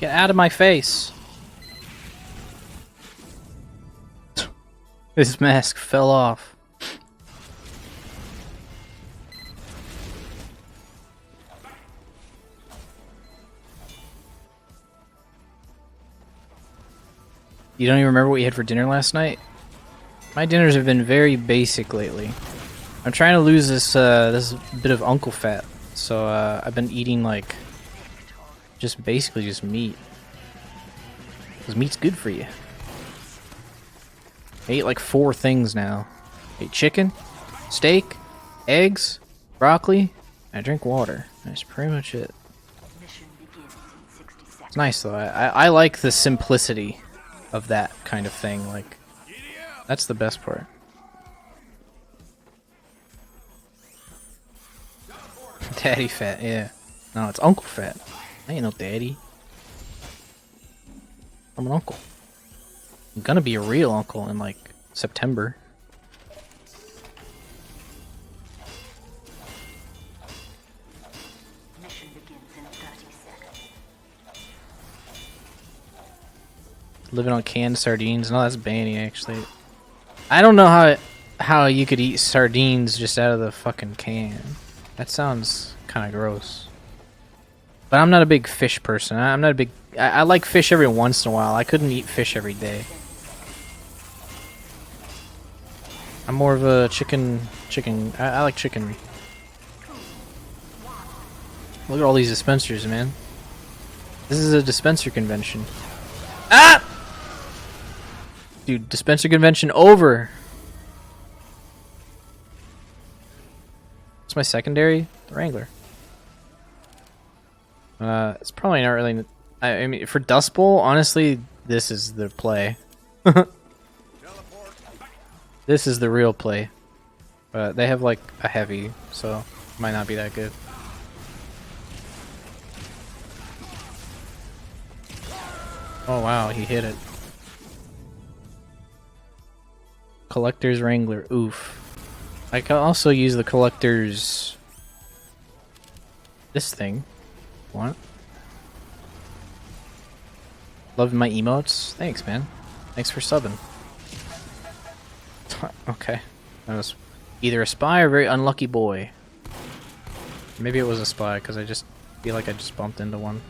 Get out of my face. His mask fell off. You don't even remember what you had for dinner last night? My dinners have been very basic lately. I'm trying to lose this this bit of uncle fat, so I've been eating like basically just meat. Because meat's good for you. I ate like 4 things now. I ate chicken, steak, eggs, broccoli, and I drink water. That's pretty much it. It's nice though. I like the simplicity of that kind of thing. Like, that's the best part. Daddy fat, yeah. No, it's uncle fat. I ain't no daddy. I'm an uncle. I'm gonna be a real uncle in like September. Mission begins in 30 seconds. Living on canned sardines. No, that's banny actually. I don't know how you could eat sardines just out of the fucking can. That sounds kind of gross. But I'm not a big fish person. I'm not a big... I like fish every once in a while. I couldn't eat fish every day. I'm more of a chicken... I like chicken. Look at all these dispensers, man. This is a dispenser convention. Ah! Dude, dispenser convention over! What's my secondary? The Wrangler. It's probably not really... I mean, for Dust Bowl, honestly, this is the play. This is the real play. But they have, like, a heavy, so it might not be that good. Oh, wow, he hit it. Collector's Wrangler, oof. I can also use the Collector's... this thing. What? Love my emotes. Thanks, man. Thanks for subbing. Okay. That was either a spy or a very unlucky boy. Maybe it was a spy, because I just feel like I just bumped into one.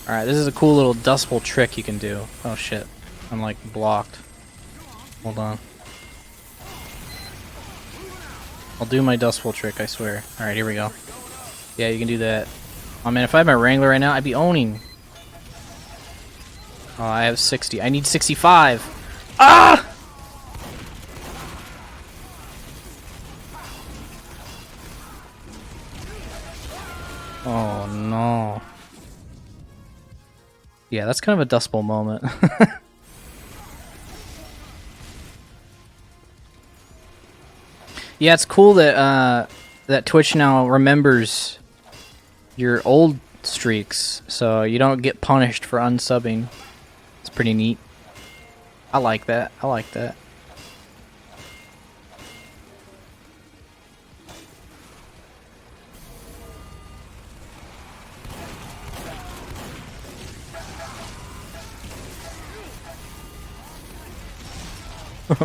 Alright, this is a cool little Dust Bowl trick you can do. Oh shit. I'm like blocked. Hold on. I'll do my Dust Bowl trick, I swear. Alright, here we go. Yeah, you can do that. Oh man, if I had my Wrangler right now, I'd be owning. Oh, I have 60. I need 65. Ah! Oh no. Yeah, that's kind of a Dust Bowl moment. Yeah, it's cool that that Twitch now remembers your old streaks, so you don't get punished for unsubbing. It's pretty neat. I like that. I like that.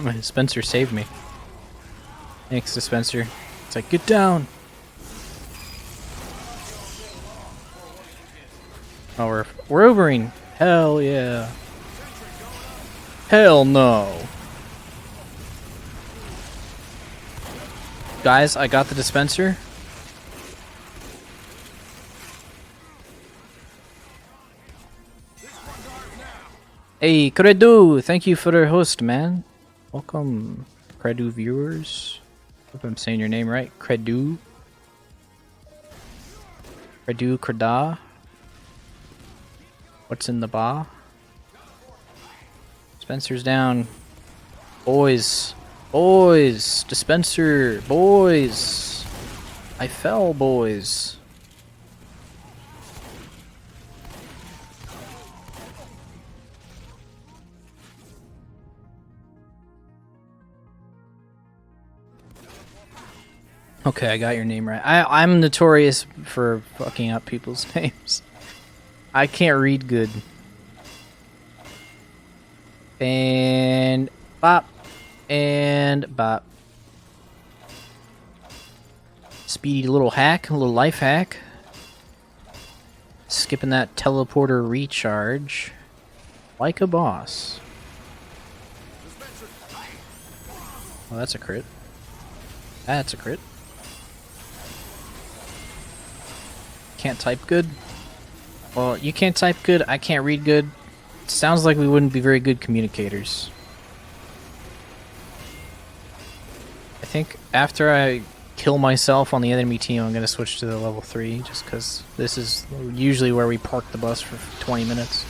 My dispenser saved me. Thanks, dispenser. It's like, get down. Oh, we're overing. Hell yeah. Hell no. Guys, I got the dispenser. Hey, Credu, thank you for the host, man. Welcome, Credu viewers. Hope I'm saying your name right. Credu. Credu, Creda. What's in the bar? Dispenser's down. Boys. Boys. Dispenser. Boys. I fell, boys. Okay, I got your name right. I'm notorious for fucking up people's names. I can't read good. And bop. And bop. Speedy little hack, a little life hack. Skipping that teleporter recharge. Like a boss. Oh, that's a crit. That's a crit. Can't type good? Well, you can't type good, I can't read good. Sounds like we wouldn't be very good communicators. I think after I kill myself on the enemy team, I'm gonna switch to the level 3, just because this is usually where we park the bus for 20 minutes.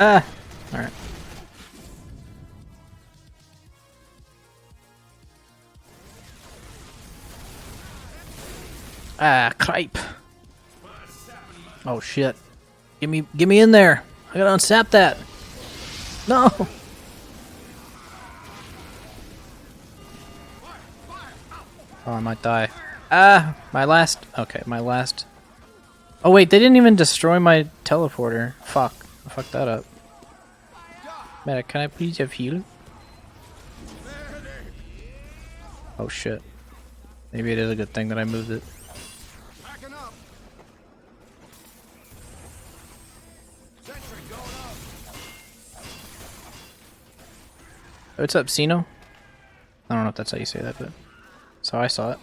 Ah! Alright. Ah, cripe. Oh shit. Get me in there. I gotta unsap that. No. Oh, I might die. Ah, my last. Okay, my last. Oh wait, they didn't even destroy my teleporter. Fuck. I fucked that up. Man, can I please have heal? Oh shit. Maybe it is a good thing that I moved it. What's up, Sino? I don't know if that's how you say that, but that's how I saw it.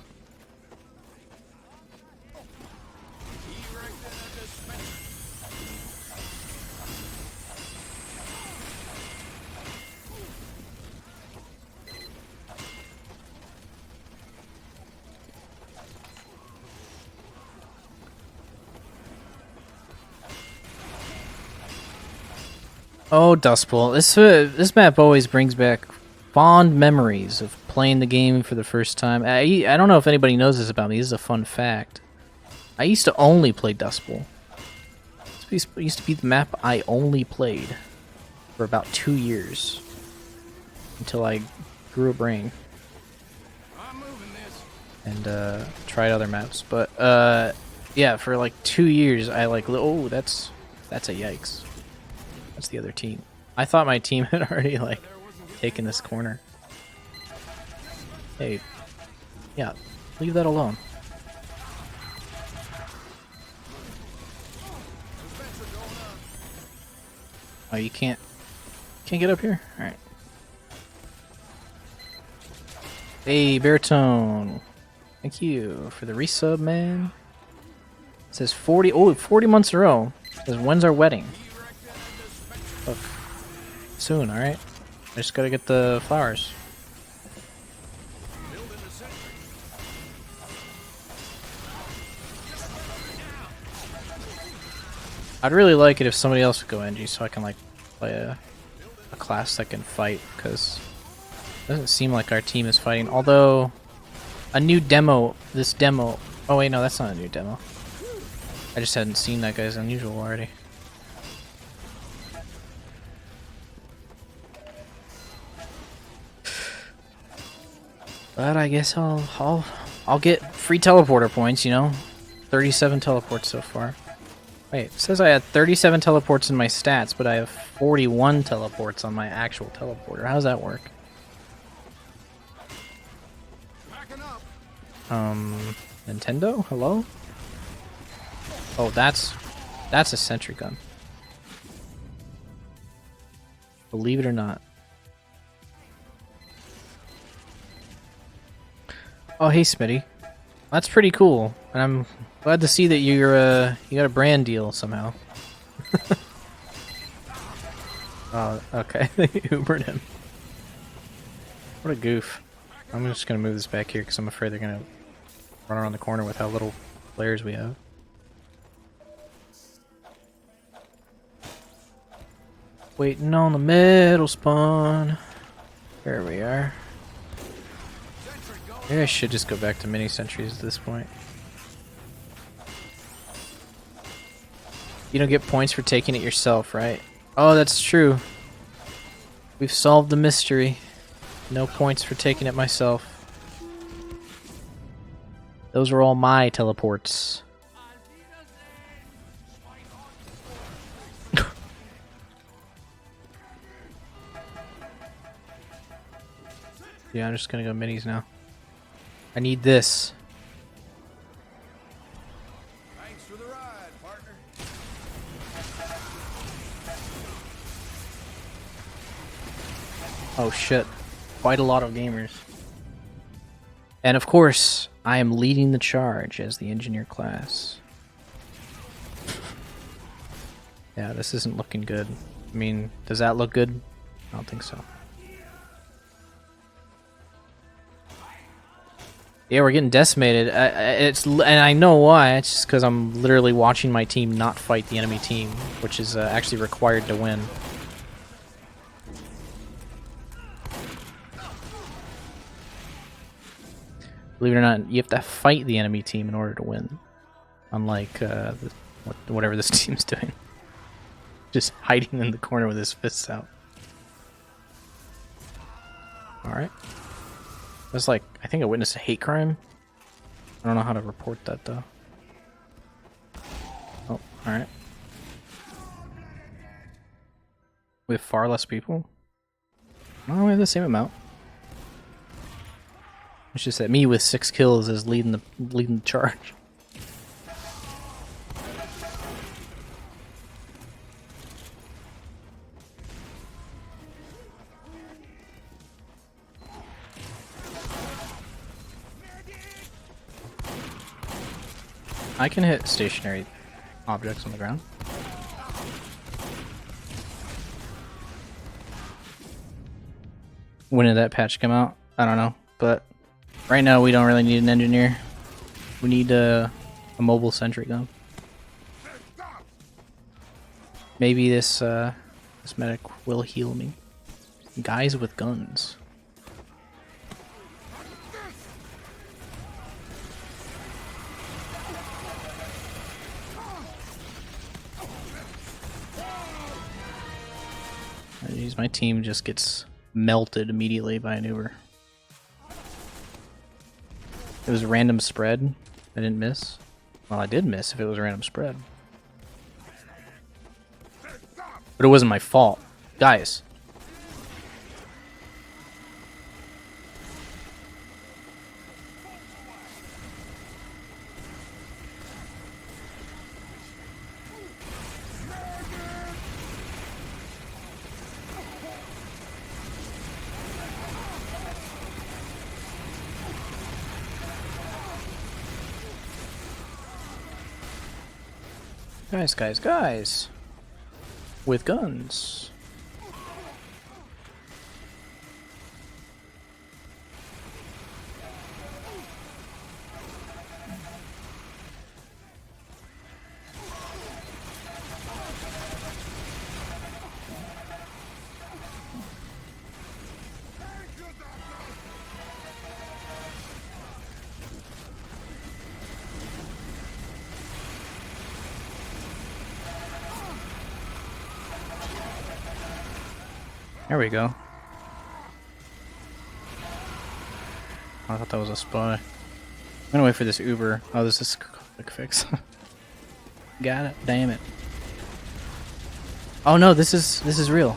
Oh, Dust Bowl. This map always brings back fond memories of playing the game for the first time. I don't know if anybody knows this about me. This is a fun fact. I used to only play Dust Bowl. This used to be the map I only played for about 2 years until I grew a brain I'm moving this. and tried other maps. But yeah, for like 2 years, I like. Oh, that's a yikes. That's the other team. I thought my team had already like taken this corner. Hey, yeah, leave that alone. Oh, you can't get up here? Alright. Hey, Baritone. Thank you for the resub, man. It says 40 months in a row. It says, when's our wedding? Look. Soon, alright? I just gotta get the flowers. I'd really like it if somebody else would go NG so I can like play a class that can fight, because it doesn't seem like our team is fighting. Although a new demo, oh wait, no, that's not a new demo. I just hadn't seen that guy's unusual already. But I guess I'll get free teleporter points, you know. 37 teleports so far. Wait, it says I had 37 teleports in my stats, but I have 41 teleports on my actual teleporter. How does that work? Backing up. Nintendo? Hello? Oh, that's a sentry gun. Believe it or not. Oh, hey, Smitty. That's pretty cool, and I'm glad to see that you got a brand deal somehow. Oh, okay. They Ubered him. What a goof. I'm just gonna move this back here because I'm afraid they're gonna run around the corner with how little players we have. Waiting on the middle spawn. There we are. Maybe I should just go back to mini sentries at this point. You don't get points for taking it yourself, right? Oh, that's true. We've solved the mystery. No points for taking it myself. Those are all my teleports. Yeah, I'm just gonna go minis now. I need this. Thanks for the ride, partner. Oh shit. Quite a lot of gamers. And of course, I am leading the charge as the engineer class. Yeah, this isn't looking good. I mean, does that look good? I don't think so. Yeah, we're getting decimated. And I know why. It's just because I'm literally watching my team not fight the enemy team, which is actually required to win. Believe it or not, you have to fight the enemy team in order to win. Unlike whatever this team's doing. Just hiding in the corner with his fists out. Alright. That's like, I think I witnessed a hate crime. I don't know how to report that though. Oh, alright. We have far less people. No, we have the same amount. It's just that me with 6 kills is leading the charge. I can hit stationary objects on the ground. When did that patch come out? I don't know, but right now we don't really need an engineer. We need a mobile sentry gun. Maybe this This medic will heal me. Guys with guns. Jeez, my team just gets melted immediately by an Uber. It was a random spread. I didn't miss. Well, I did miss if it was a random spread. But it wasn't my fault. Guys. Guys. With guns. There we go. I thought that was a spy. I'm gonna wait for this Uber. Oh, this is quick fix. Got it. Damn it. Oh no, this is real.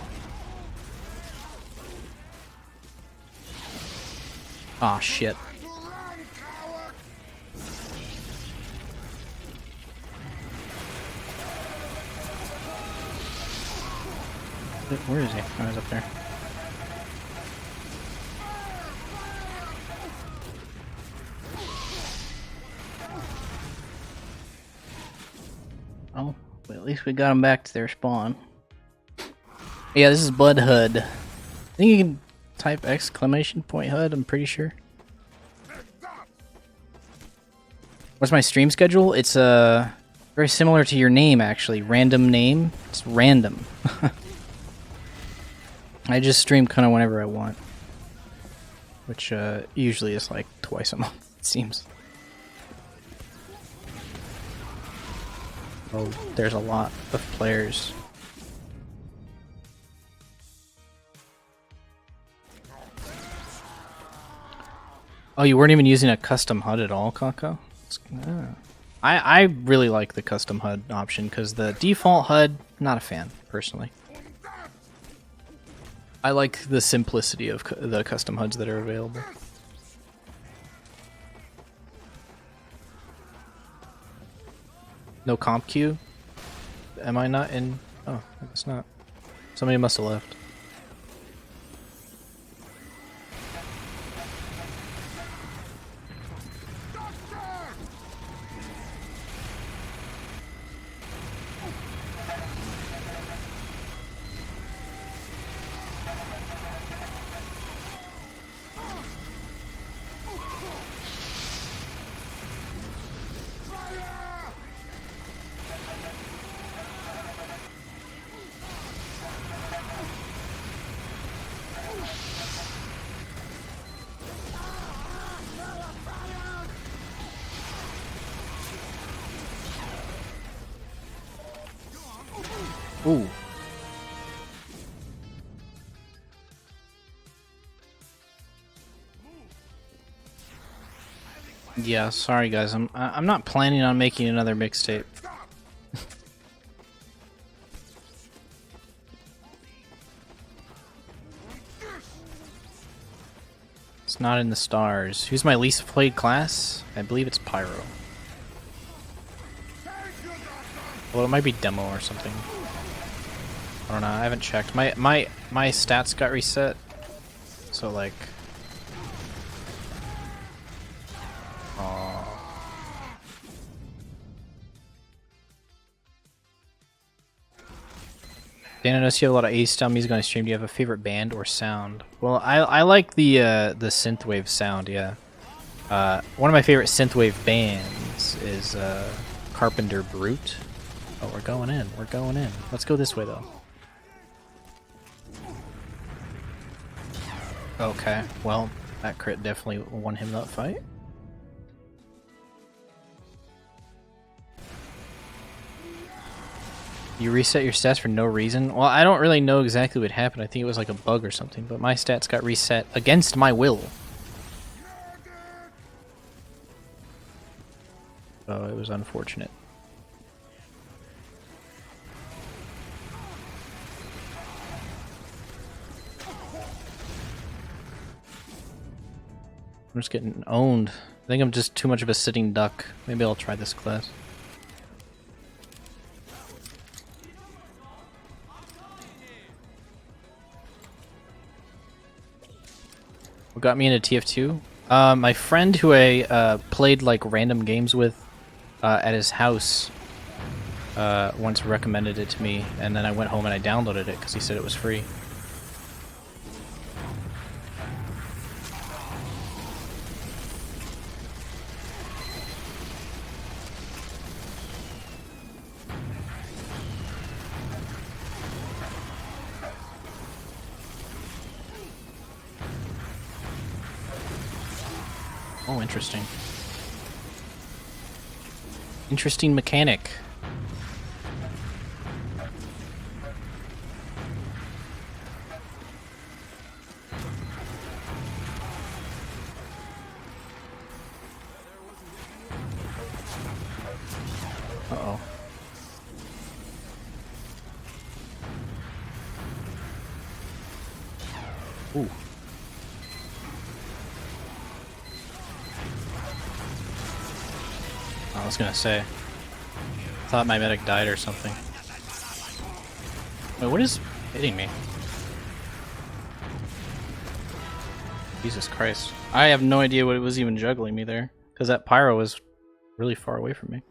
Aw, shit. Where is he? Oh, he's up there. Oh, well, at least we got them back to their spawn. Yeah, this is Blood HUD. I think you can type exclamation point HUD, I'm pretty sure. What's my stream schedule? It's very similar to your name, actually. Random name. It's random. I just stream kind of whenever I want. Which usually is like twice a month, it seems. Oh, there's a lot of players. Oh, you weren't even using a custom HUD at all, Kako? I really like the custom HUD option because the default HUD, not a fan, personally. I like the simplicity of the custom HUDs that are available. No comp queue? Am I not in? Oh, I guess not. Somebody must have left. Ooh. Yeah, sorry guys. I'm not planning on making another mixtape. It's not in the stars. Who's my least played class? I believe it's Pyro. Well, it might be demo or something. I don't know. I haven't checked. My stats got reset, so like. Dan, I noticed you have a lot of A-style music on your stream. Do you have a favorite band or sound? Well, I like the synthwave sound. Yeah. One of my favorite synthwave bands is Carpenter Brute. Oh, we're going in. We're going in. Let's go this way though. Okay, well, that crit definitely won him that fight. You reset your stats for no reason? Well, I don't really know exactly what happened. I think it was like a bug or something, but my stats got reset against my will. So it was unfortunate. I'm just getting owned. I think I'm just too much of a sitting duck. Maybe I'll try this class. What got me into TF2? My friend who I played like random games with at his house once recommended it to me, and then I went home and I downloaded it because he said it was free. Oh, interesting. Interesting mechanic. Uh-oh. Ooh. I was gonna say. I thought my medic died or something. Wait, what is hitting me? Jesus Christ. I have no idea what it was even juggling me there. Because that pyro was really far away from me.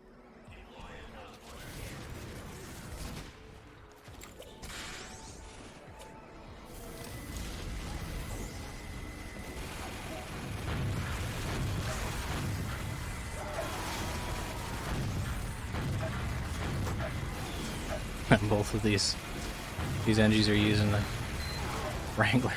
Both of these NGs are using the Wrangler.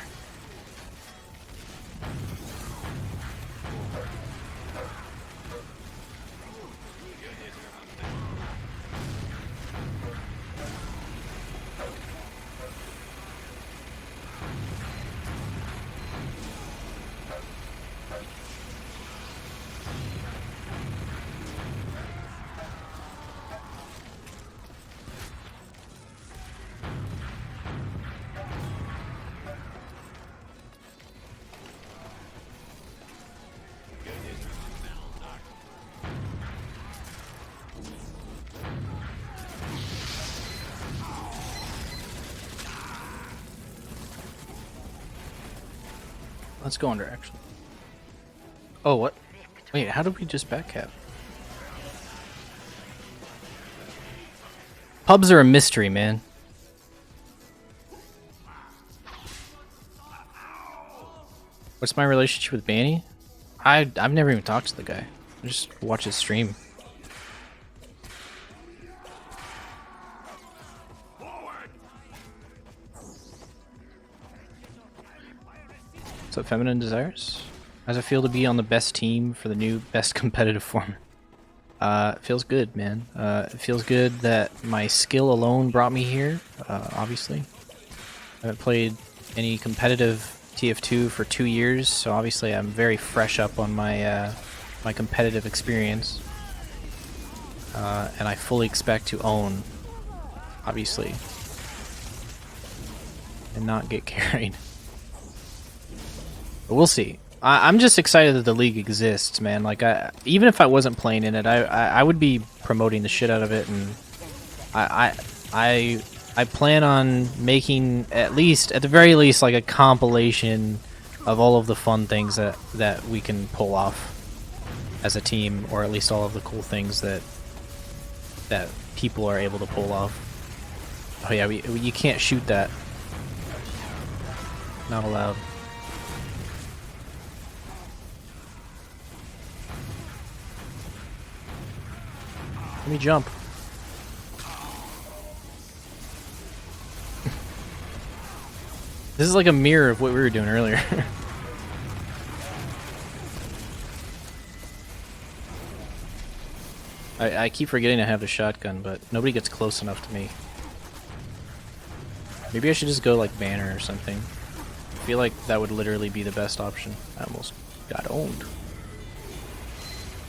Let's go under, actually. Oh, what? Wait, how did we just backcap? Pubs are a mystery, man. What's my relationship with Banny? I've never even talked to the guy. I just watch his stream. What's up, Feminine Desires? How does it feel to be on the best team for the new best competitive format? It feels good, man. It feels good that my skill alone brought me here, obviously. I haven't played any competitive TF2 for 2 years, so obviously I'm very fresh up on my my competitive experience. And I fully expect to own, obviously, and not get carried. But we'll see. I'm just excited that the league exists, man. Like, even if I wasn't playing in it, I would be promoting the shit out of it, and I plan on making at the very least, like a compilation of all of the fun things that we can pull off as a team, or at least all of the cool things that people are able to pull off. Oh yeah, you can't shoot that. Not allowed. Let me jump. This is like a mirror of what we were doing earlier. I keep forgetting I have the shotgun, but nobody gets close enough to me. Maybe I should just go like banner or something. I feel like that would literally be the best option. I almost got owned.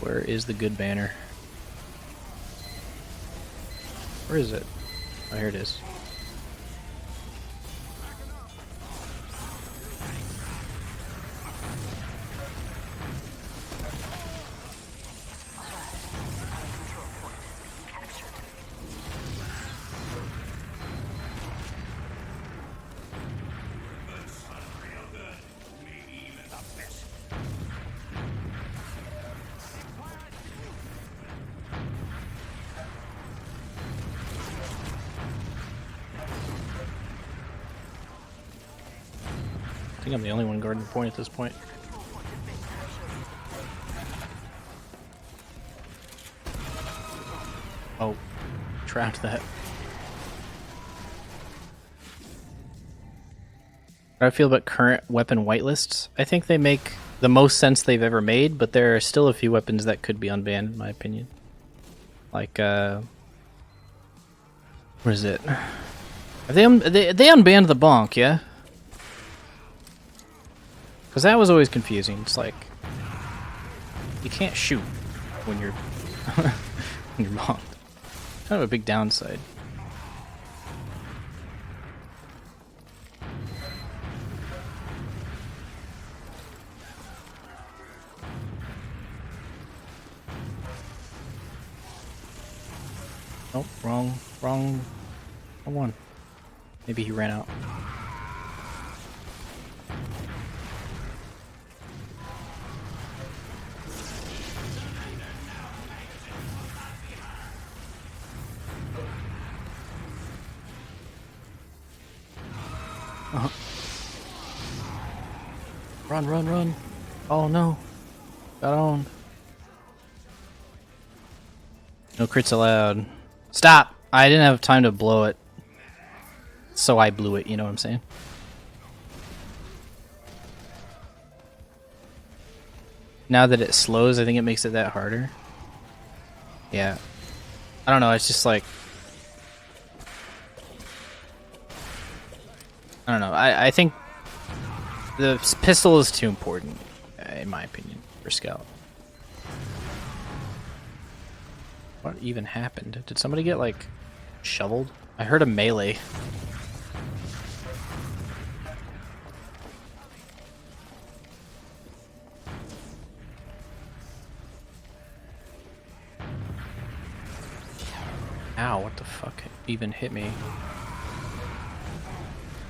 Where is the good banner? Where is it? Oh, here it is. I think I'm the only one guarding the point at this point. Oh, trapped that. How do I feel about current weapon whitelists? I think they make the most sense they've ever made, but there are still a few weapons that could be unbanned, in my opinion. Like, what is it? They unbanned the bonk, yeah? Because that was always confusing. It's like, you can't shoot when you're when you're bonked. Kind of a big downside. Oh, wrong one. Maybe he ran out. Run. Oh no. Got owned. No crits allowed. Stop! I didn't have time to blow it. So I blew it, you know what I'm saying? Now that it slows, I think it makes it that harder. Yeah. I don't know, it's just like... I don't know, I think the pistol is too important, in my opinion, for Scout. What even happened? Did somebody get, like, shoveled? I heard a melee. Ow, what the fuck even hit me?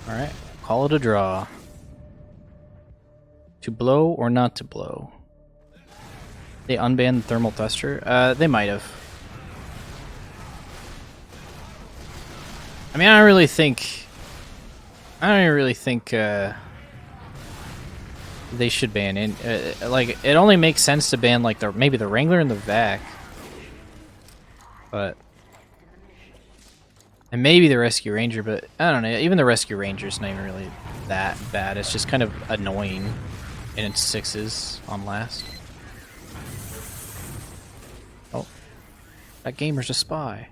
Alright, call it a draw. To blow or not to blow? They unbanned the thermal thruster? They might have. I mean, I don't really think they should ban in. Like, it only makes sense to ban like maybe the Wrangler and the Vac, but and maybe the Rescue Ranger. But I don't know. Even the Rescue Ranger's not even really that bad. It's just kind of annoying, and it's 6s on last. Oh, that gamer's a spy.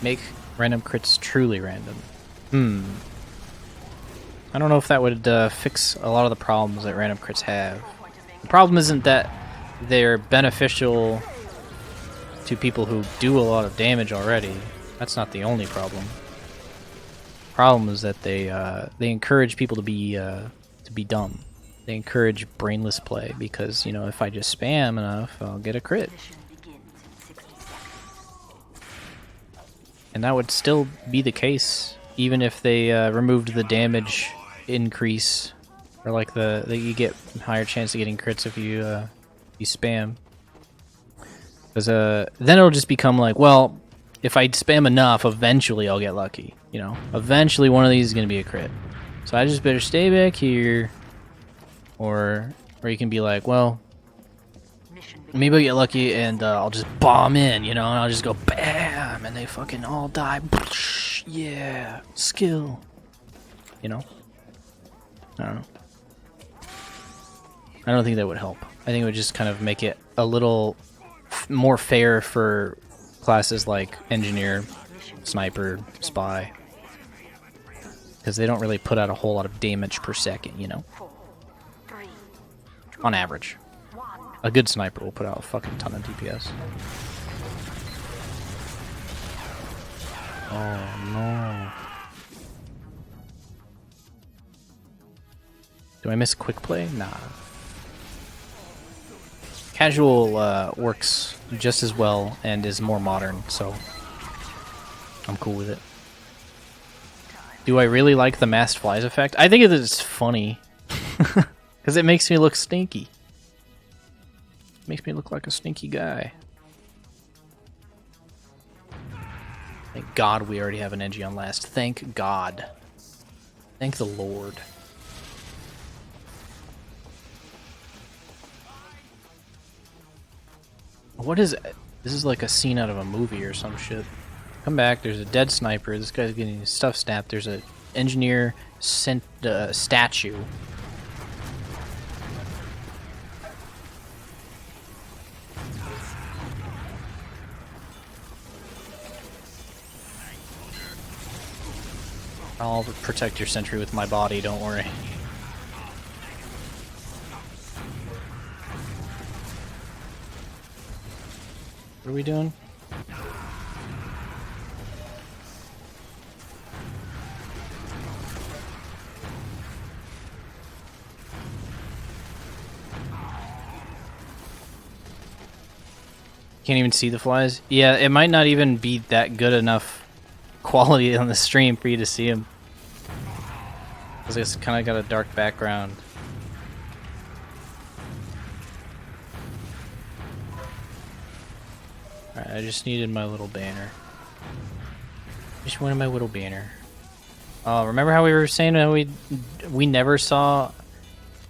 Make random crits truly random. I don't know if that would fix a lot of the problems that random crits have. The problem isn't that they're beneficial to people who do a lot of damage already. That's not the only problem. The problem is that they encourage people to be dumb. They encourage brainless play because, you know, if I just spam enough, I'll get a crit. And that would still be the case, even if they removed the damage increase, or like you get higher chance of getting crits if you spam. Because then it'll just become like, well, if I spam enough, eventually I'll get lucky. You know, eventually one of these is gonna be a crit. So I just better stay back here, or you can be like, well, maybe I'll get lucky and I'll just bomb in, you know, and I'll just go BAM! And they fucking all die. Yeah, skill. You know? I don't know. I don't think that would help. I think it would just kind of make it a little more fair for classes like engineer, sniper, spy. Because they don't really put out a whole lot of damage per second, you know? 4, 3, On average. 1. A good sniper will put out a fucking ton of DPS. Oh no. Do I miss quick play? Nah. Casual works just as well and is more modern, so I'm cool with it. Do I really like the masked flies effect? I think it's funny. Because it makes me look stinky. Makes me look like a stinky guy. Thank God we already have an Engie on last. Thank God. Thank the Lord. What is it? This is like a scene out of a movie or some shit. Come back, there's a dead sniper, this guy's getting his stuff snapped, there's an engineer statue. I'll protect your sentry with my body, don't worry. What are we doing? Can't even see the flies? Yeah, it might not even be that good enough quality on the stream for you to see them. Because it's kind of got a dark background. Alright, I just needed my little banner. Just wanted my little banner. Remember how we were saying that we never saw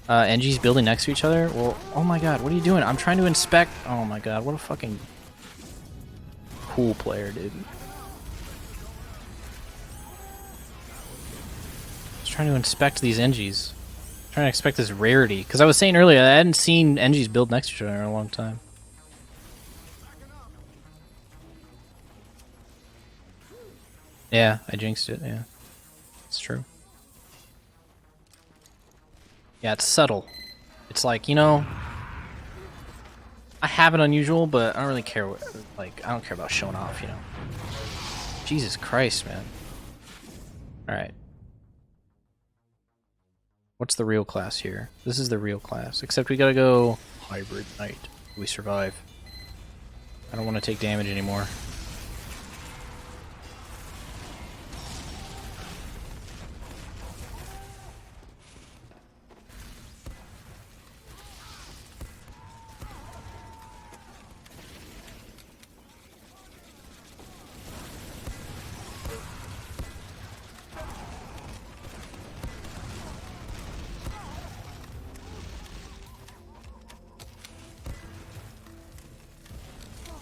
NGs building next to each other? Well, oh my god, what are you doing? I'm trying to inspect. Oh my god, what a fucking cool player, dude. Just trying to inspect these NGs. Trying to expect this rarity. Because I was saying earlier, I hadn't seen NGs build next to each other in a long time. Yeah, I jinxed it, yeah. It's true. Yeah, it's subtle. It's like, you know, I have it unusual, but I don't really care what, like, I don't care about showing off, you know. Jesus Christ, man. Alright. What's the real class here? This is the real class. Except we gotta go hybrid knight. We survive. I don't want to take damage anymore.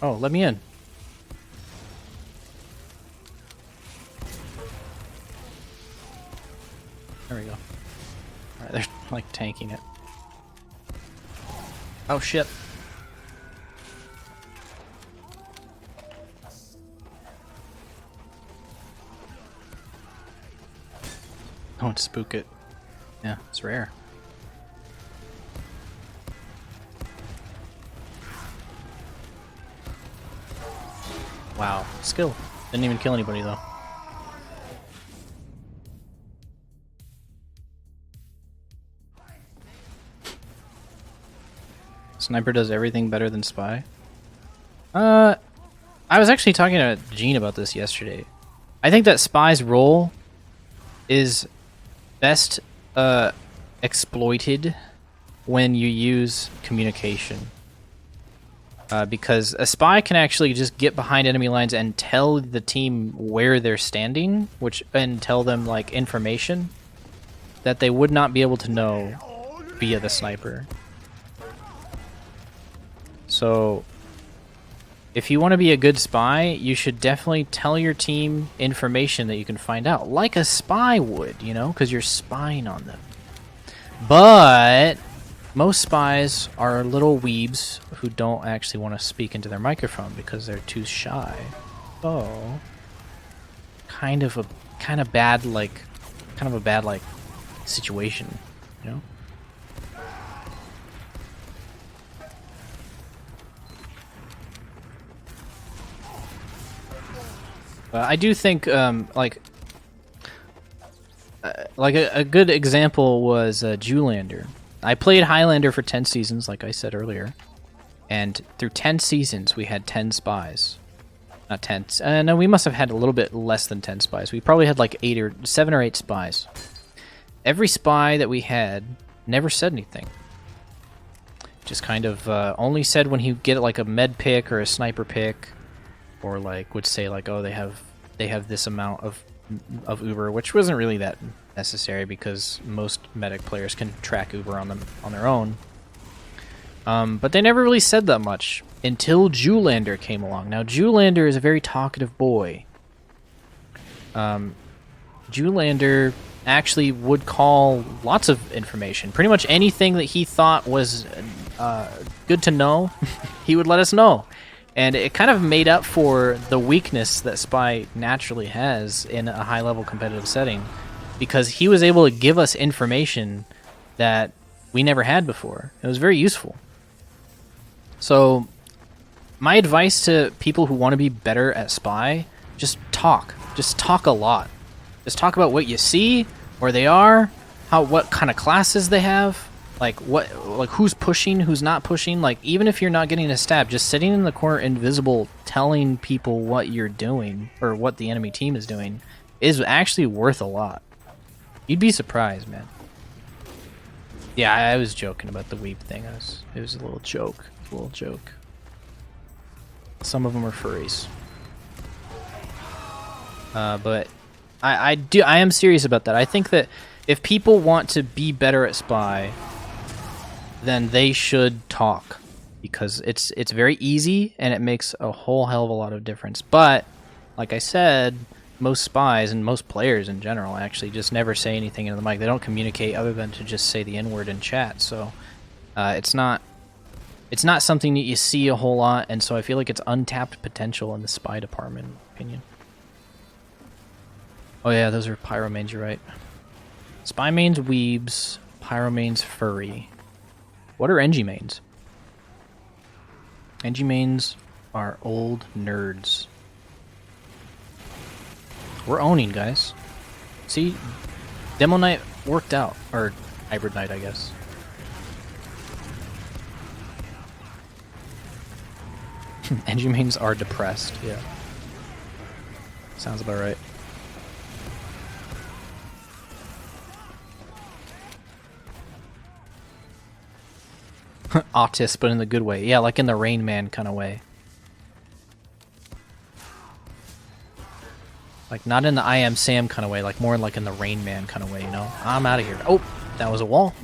Oh, let me in. There we go. Alright, they're like tanking it. Oh shit. Don't spook it. Yeah, it's rare. Wow, skill. Didn't even kill anybody though. Sniper does everything better than Spy? I was actually talking to Gene about this yesterday. I think that Spy's role is best exploited when you use communication. Because a spy can actually just get behind enemy lines and tell the team where they're standing, and tell them like information that they would not be able to know via the sniper. So if you want to be a good spy, you should definitely tell your team information that you can find out, like a spy would, you know, because you're spying on them. But most spies are little weebs who don't actually want to speak into their microphone because they're too shy. So, kind of a bad situation, you know? I do think like a good example was Jewlander. I played Highlander for 10 seasons, like I said earlier, and through 10 seasons we had 10 spies. Not 10. No, we must have had a little bit less than 10 spies. We probably had like 7 or 8 spies. Every spy that we had never said anything. Just kind of only said when he'd get like a med pick or a sniper pick, or like would say like, oh, they have this amount of Uber, which wasn't really that necessary because most medic players can track Uber on their own. But they never really said that much until Jewlander came along. Now, Jewlander is a very talkative boy. Jewlander actually would call lots of information. Pretty much anything that he thought was good to know, he would let us know. And it kind of made up for the weakness that Spy naturally has in a high-level competitive setting, because he was able to give us information that we never had before. It was very useful. So, my advice to people who want to be better at Spy, just talk. Just talk a lot. Just talk about what you see, where they are, what kind of classes they have, like who's pushing, who's not pushing. Like, even if you're not getting a stab, just sitting in the corner invisible telling people what you're doing or what the enemy team is doing is actually worth a lot. You'd be surprised, man. Yeah, I was joking about the weeb thing. It was a little joke. Some of them are furries. But I am serious about that. I think that if people want to be better at Spy, then they should talk, because it's very easy and it makes a whole hell of a lot of difference. But like I said, most spies and most players in general actually just never say anything into the mic. They don't communicate other than to just say the N-word in chat. So it's not something that you see a whole lot, and so I feel like it's untapped potential in the Spy department, in my opinion. Oh yeah, those are pyro mains, you're right. Spy mains weebs, pyro mains furry. What are NG mains? NG mains are old nerds. We're owning, guys. See, Demo Knight worked out. Or Hybrid Knight, I guess. NG mains are depressed, yeah. Sounds about right. Autist, but in the good way. Yeah, like in the Rain Man kind of way. Like, not in the I Am Sam kind of way, like more like in the Rain Man kind of way, you know? I'm out of here. Oh, that was a wall.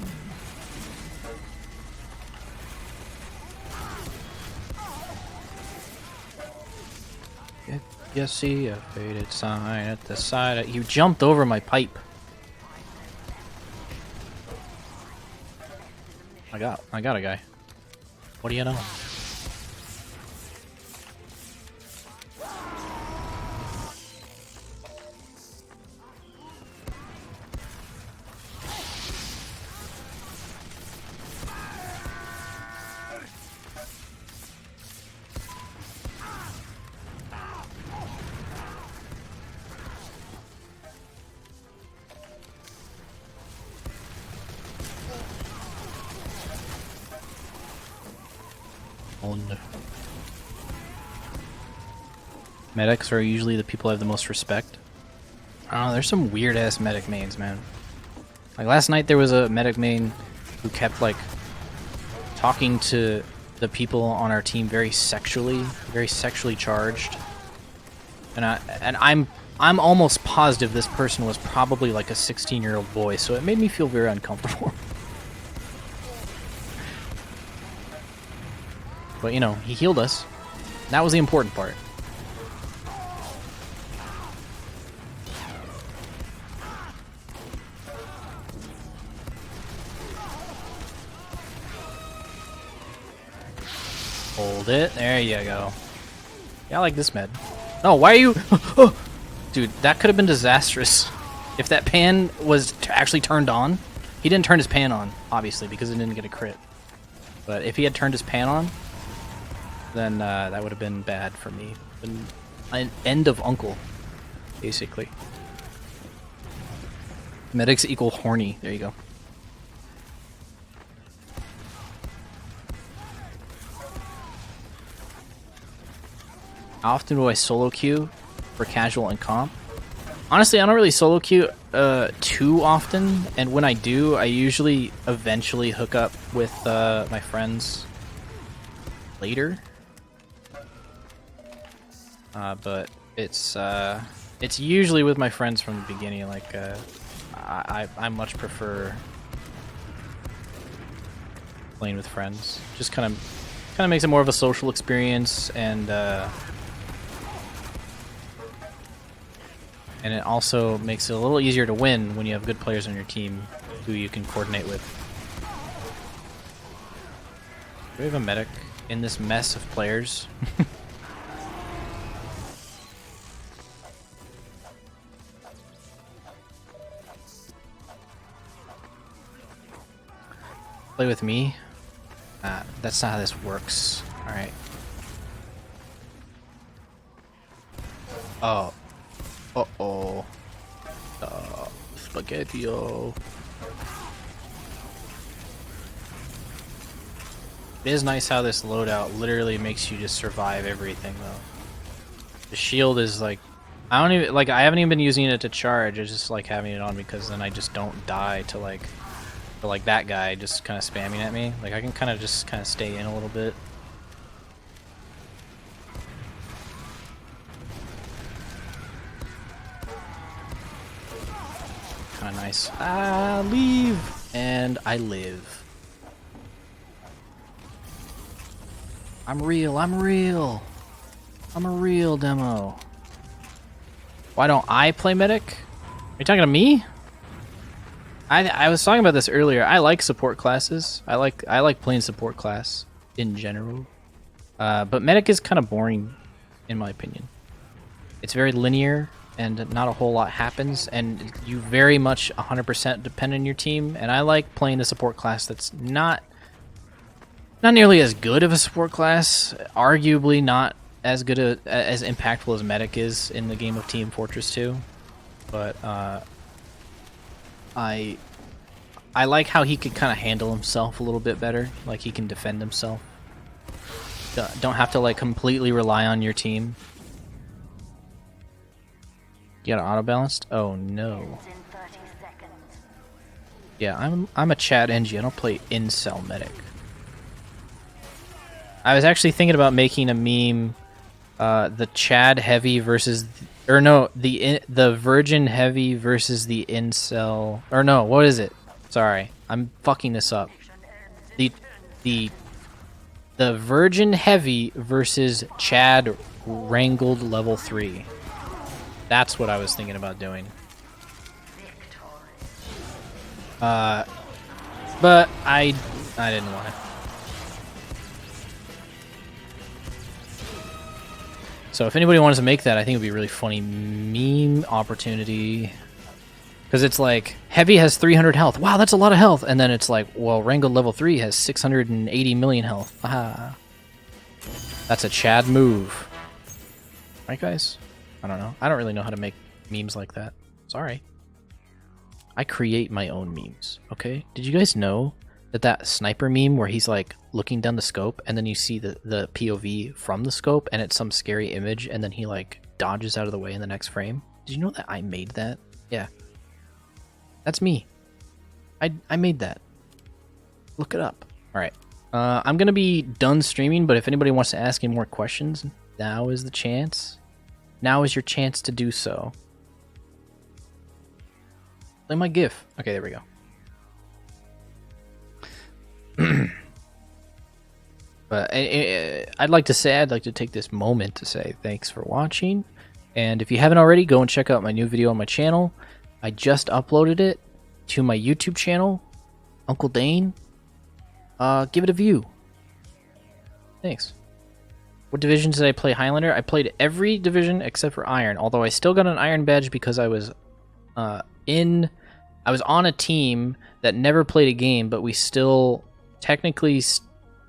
You see a faded sign at the side. You jumped over my pipe. I got a guy. What do you know? Medics are usually the people I have the most respect. I don't know, there's some weird ass medic mains, man. Like last night there was a medic main who kept like talking to the people on our team very sexually charged. And I'm almost positive this person was probably like a 16-year-old boy, so it made me feel very uncomfortable. But you know, he healed us. That was the important part. Nailed it. There you go. Yeah, I like this med. No, why are you... Dude, that could have been disastrous. If that pan was actually turned on. He didn't turn his pan on, obviously, because it didn't get a crit. But if he had turned his pan on, then that would have been bad for me. Been an end of Uncle, basically. Medics equal horny. There you go. How often do I solo queue for casual and comp? Honestly, I don't really solo queue too often, and when I do, I usually eventually hook up with my friends later. But it's usually with my friends from the beginning. Like I much prefer playing with friends. Just kind of makes it more of a social experience, and it also makes it a little easier to win when you have good players on your team who you can coordinate with. Do we have a medic in this mess of players? Play with me? That's not how this works. Alright. Oh. Uh-oh. Spaghetti-o. It is nice how this loadout literally makes you just survive everything, though. The shield is like... I haven't even been using it to charge. I just like having it on because then I just don't die to like that guy just kind of spamming at me. Like I can kind of stay in a little bit. Kind of nice. Leave! And I live. I'm real, I'm real. I'm a real demo. Why don't I play medic? Are you talking to me? I was talking about this earlier. I like support classes. I like playing support class in general. But medic is kind of boring, in my opinion. It's very linear, and not a whole lot happens, and you very much 100% depend on your team. And I like playing the support class that's not nearly as good of a support class, arguably not as good as impactful as medic is in the game of Team Fortress 2. But I like how he could kind of handle himself a little bit better. Like he can defend himself. Don't have to like completely rely on your team. You got it auto balanced? Oh no. Yeah, I'm a Chad NG. I don't play incel medic. I was actually thinking about making a meme, the Chad heavy versus, or no, the virgin heavy versus the incel, or no, what is it? Sorry, I'm fucking this up. The virgin heavy versus Chad wrangled level 3. That's what I was thinking about doing. But I didn't want it. So if anybody wants to make that, I think it would be a really funny meme opportunity. Because it's like, heavy has 300 health. Wow, that's a lot of health. And then it's like, well, wrangled level 3 has 680 million health. Ah. That's a Chad move. Right, guys? I don't know. I don't really know how to make memes like that. Sorry. I create my own memes, okay? Did you guys know that sniper meme where he's like looking down the scope and then you see the POV from the scope and it's some scary image and then he like dodges out of the way in the next frame? Did you know that I made that? Yeah. That's me. I made that. Look it up. Alright. I'm gonna be done streaming, but if anybody wants to ask any more questions, now is the chance. Now is your chance to do so. Play my GIF. Okay, there we go. But I'd like to take this moment to say thanks for watching. And if you haven't already, go and check out my new video on my channel. I just uploaded it to my YouTube channel, Uncle Dane. Give it a view. Thanks. What divisions did I play Highlander? I played every division except for Iron, although I still got an Iron badge because I was on a team that never played a game, but we still technically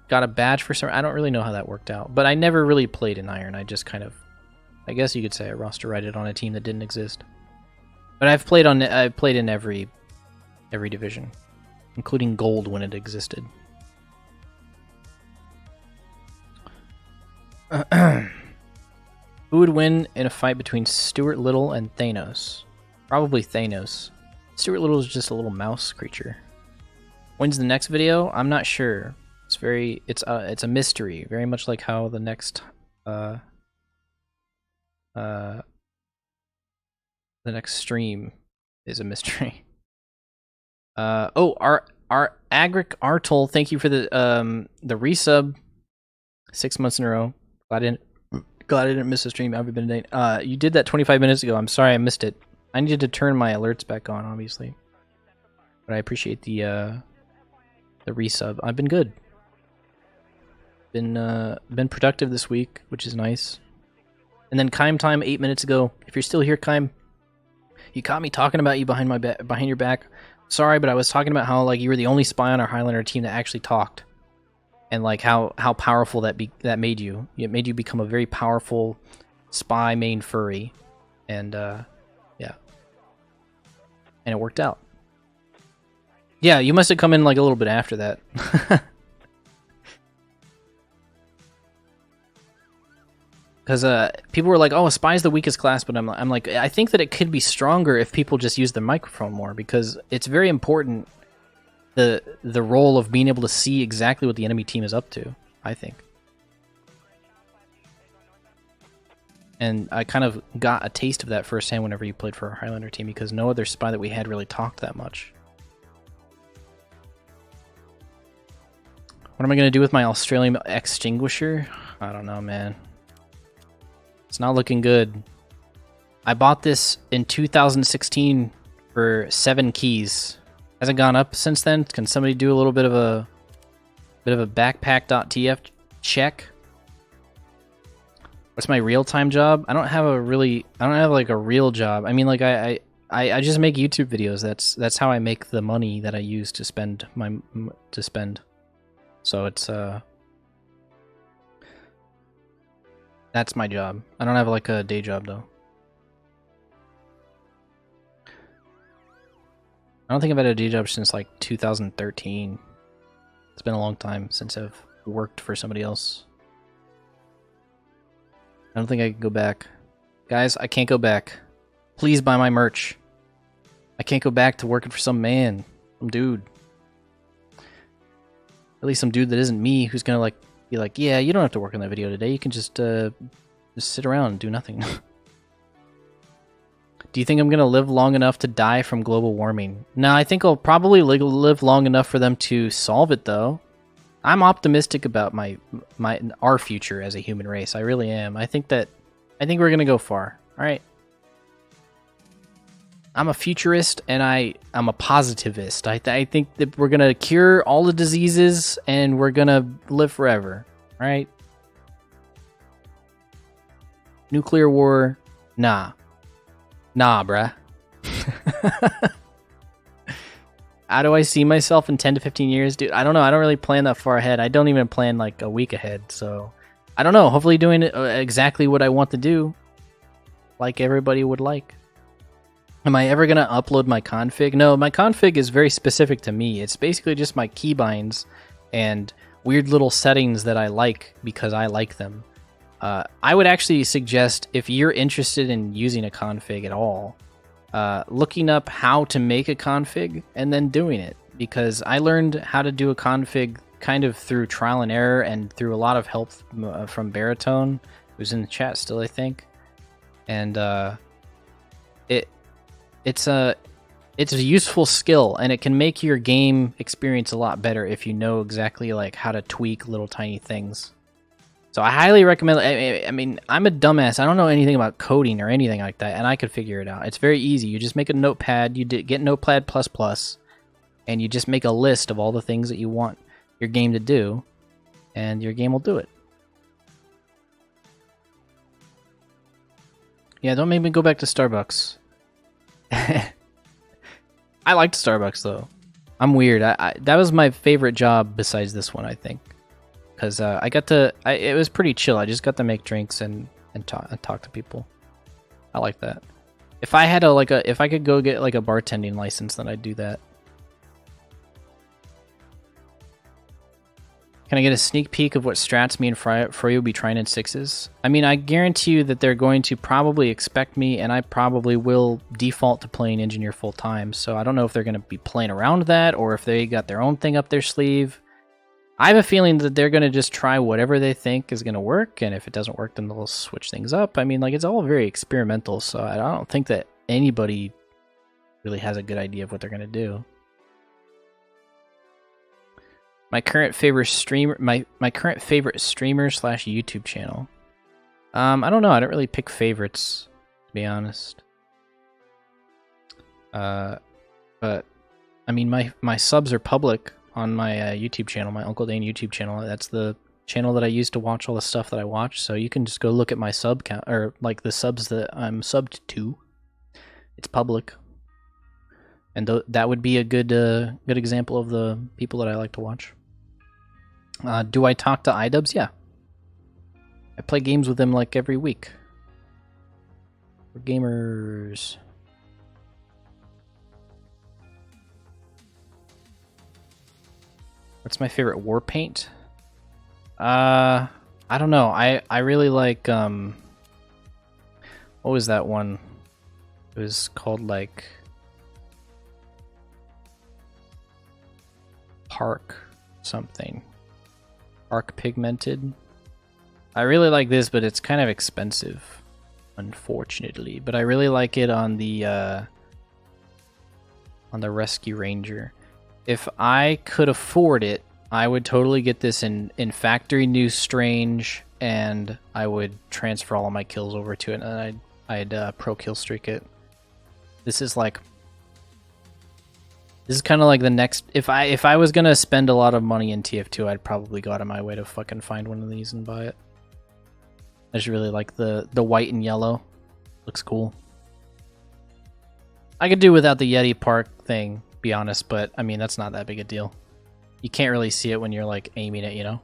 got a badge for some. I don't really know how that worked out, but I never really played in Iron. I just kind of, I guess you could say, I roster righted on a team that didn't exist. But I've played in every division, including Gold when it existed. Who would win in a fight between Stuart Little and Thanos? Probably Thanos. Stuart Little is just a little mouse creature. When's the next video? I'm not sure. It's a mystery, very much like how the next stream is a mystery. Our Agric Artol, thank you for the resub. 6 months in a row. Glad I didn't miss a stream. I've been Dane. You did that 25 minutes ago. I'm sorry I missed it. I needed to turn my alerts back on, obviously. But I appreciate the resub. I've been good. Been productive this week, which is nice. And then Kime time 8 minutes ago. If you're still here, Kime, you caught me talking about you behind your back. Sorry, but I was talking about how like you were the only spy on our Highlander team that actually talked. And like how powerful that made you. It made you become a very powerful spy main furry, and yeah, and it worked out. Yeah, you must have come in like a little bit after that. Because people were like, "Oh, spy's the weakest class," but I'm like, I think that it could be stronger if people just use the microphone more, because it's very important. The role of being able to see exactly what the enemy team is up to, I think. And I kind of got a taste of that firsthand whenever you played for our Highlander team, because no other spy that we had really talked that much. What am I going to do with my Australian extinguisher? I don't know, man. It's not looking good. I bought this in 2016 for 7 keys. Hasn't gone up since then. Can somebody do a little bit of a backpack.tf check? What's my real-time job? I don't have like a real job. I mean, like I just make YouTube videos. That's how I make the money that I use to spend So it's that's my job. I don't have like a day job though. I don't think I've had a day job since like 2013. It's been a long time since I've worked for somebody else. I don't think I can go back. Guys, I can't go back. Please buy my merch. I can't go back to working for some man. Some dude. At least some dude that isn't me, who's gonna like be like, yeah, you don't have to work on that video today. You can just sit around and do nothing. Do you think I'm going to live long enough to die from global warming? No, I think I'll probably live long enough for them to solve it, though. I'm optimistic about our future as a human race. I really am. I think we're going to go far. All right. I'm a futurist, and I'm a positivist. I think that we're going to cure all the diseases, and we're going to live forever. All right? Nuclear war? Nah. Nah, bruh. How do I see myself in 10 to 15 years? Dude, I don't know. I don't really plan that far ahead. I don't even plan like a week ahead. So, I don't know. Hopefully doing exactly what I want to do. Like everybody would like. Am I ever going to upload my config? No, my config is very specific to me. It's basically just my keybinds and weird little settings that I like because I like them. I would actually suggest, if you're interested in using a config at all, looking up how to make a config and then doing it. Because I learned how to do a config kind of through trial and error and through a lot of help from Baritone, who's in the chat still, I think. And it's a useful skill, and it can make your game experience a lot better if you know exactly like how to tweak little tiny things. So I highly recommend. I mean, I'm a dumbass. I don't know anything about coding or anything like that, and I could figure it out. It's very easy. You just make a notepad. You get Notepad++, and you just make a list of all the things that you want your game to do, and your game will do it. Yeah, don't make me go back to Starbucks. I liked Starbucks though. I'm weird. That was my favorite job besides this one, I think, because I got to. It was pretty chill. I just got to make drinks and talk to people. I like that. If I had if I could go get like a bartending license, then I'd do that. Can I get a sneak peek of what strats me and Froyo will be trying in 6s? I mean, I guarantee you that they're going to probably expect me, and I probably will default to playing Engineer full-time, so I don't know if they're going to be playing around that, or if they got their own thing up their sleeve. I have a feeling that they're going to just try whatever they think is going to work, and if it doesn't work, then they'll switch things up. I mean, like, it's all very experimental, so I don't think that anybody really has a good idea of what they're going to do. My current favorite streamer, my current favorite streamer / YouTube channel. I don't know. I don't really pick favorites, to be honest. But I mean, my subs are public on my YouTube channel, my Uncle Dane YouTube channel. That's the channel that I use to watch all the stuff that I watch. So you can just go look at my sub count, or like the subs that I'm subbed to. It's public, and that would be a good example of the people that I like to watch. Do I talk to iDubbbz? Yeah. I play games with them like every week. We're gamers. What's my favorite war paint? I don't know. I really like what was that one? It was called like Park something. Arc pigmented. I really like this, but it's kind of expensive, unfortunately. But I really like it on the Rescue Ranger. If I could afford it, I would totally get this in Factory New Strange, and I would transfer all of my kills over to it, and I'd pro kill streak it. This is like. This is kind of like the next. If I was gonna spend a lot of money in TF2, I'd probably go out of my way to fucking find one of these and buy it. I just really like the white and yellow. Looks cool. I could do without the Yeti Park thing, be honest, but I mean that's not that big a deal. You can't really see it when you're like aiming it, you know.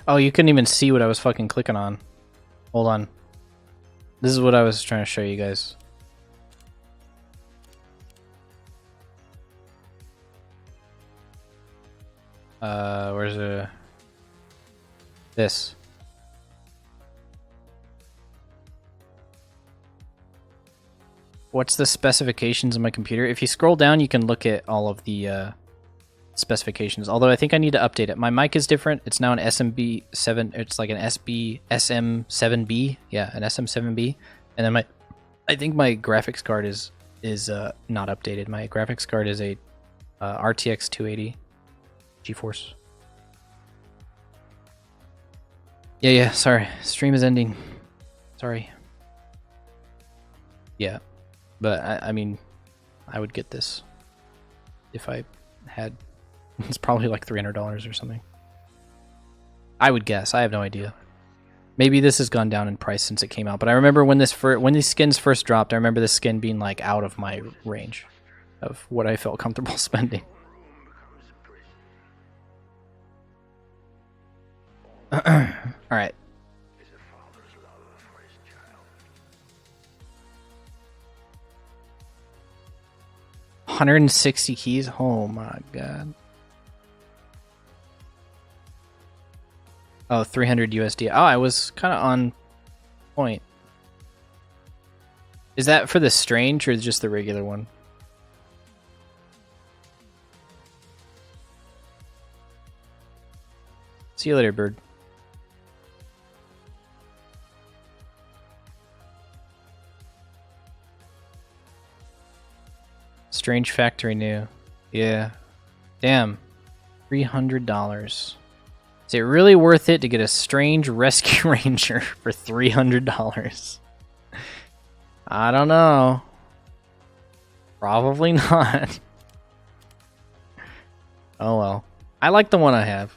Oh, you couldn't even see what I was fucking clicking on. Hold on. This is what I was trying to show you guys. Where's the... This. What's the specifications of my computer? If you scroll down, you can look at all of the specifications. Although I think I need to update it. My mic is different. It's now an SMB7. It's like an SM7B. Yeah, an SM7B. And then I think my graphics card is not updated. My graphics card is a RTX 280 GeForce. Yeah. Sorry, stream is ending. Sorry. Yeah, but I mean, I would get this if I had. It's probably like $300 or something. I would guess. I have no idea. Maybe this has gone down in price since it came out. But I remember when these skins first dropped, I remember this skin being like out of my range of what I felt comfortable spending. All right. $160 keys. Oh my god. Oh, 300 USD. Oh, I was kind of on point. Is that for the Strange or just the regular one? See you later, bird. Strange Factory New. Yeah. Damn. $300. Is it really worth it to get a Strange Rescue Ranger for $300? I don't know. Probably not. Oh well. I like the one I have.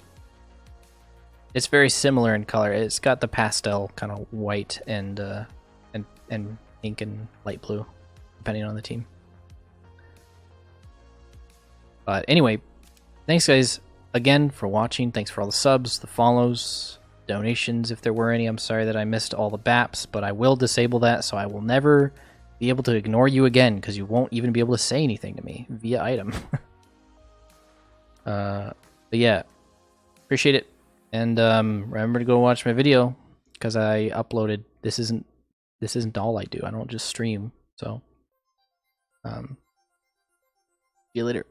It's very similar in color. It's got the pastel kind of white and pink and light blue, depending on the team. But anyway, thanks guys again for watching. Thanks for all the subs, the follows, donations if there were any. I'm sorry that I missed all the BAPs, but I will disable that, so I will never be able to ignore you again because you won't even be able to say anything to me via item. But yeah, appreciate it, and remember to go watch my video because I uploaded. This isn't all I do. I don't just stream. So, see you later.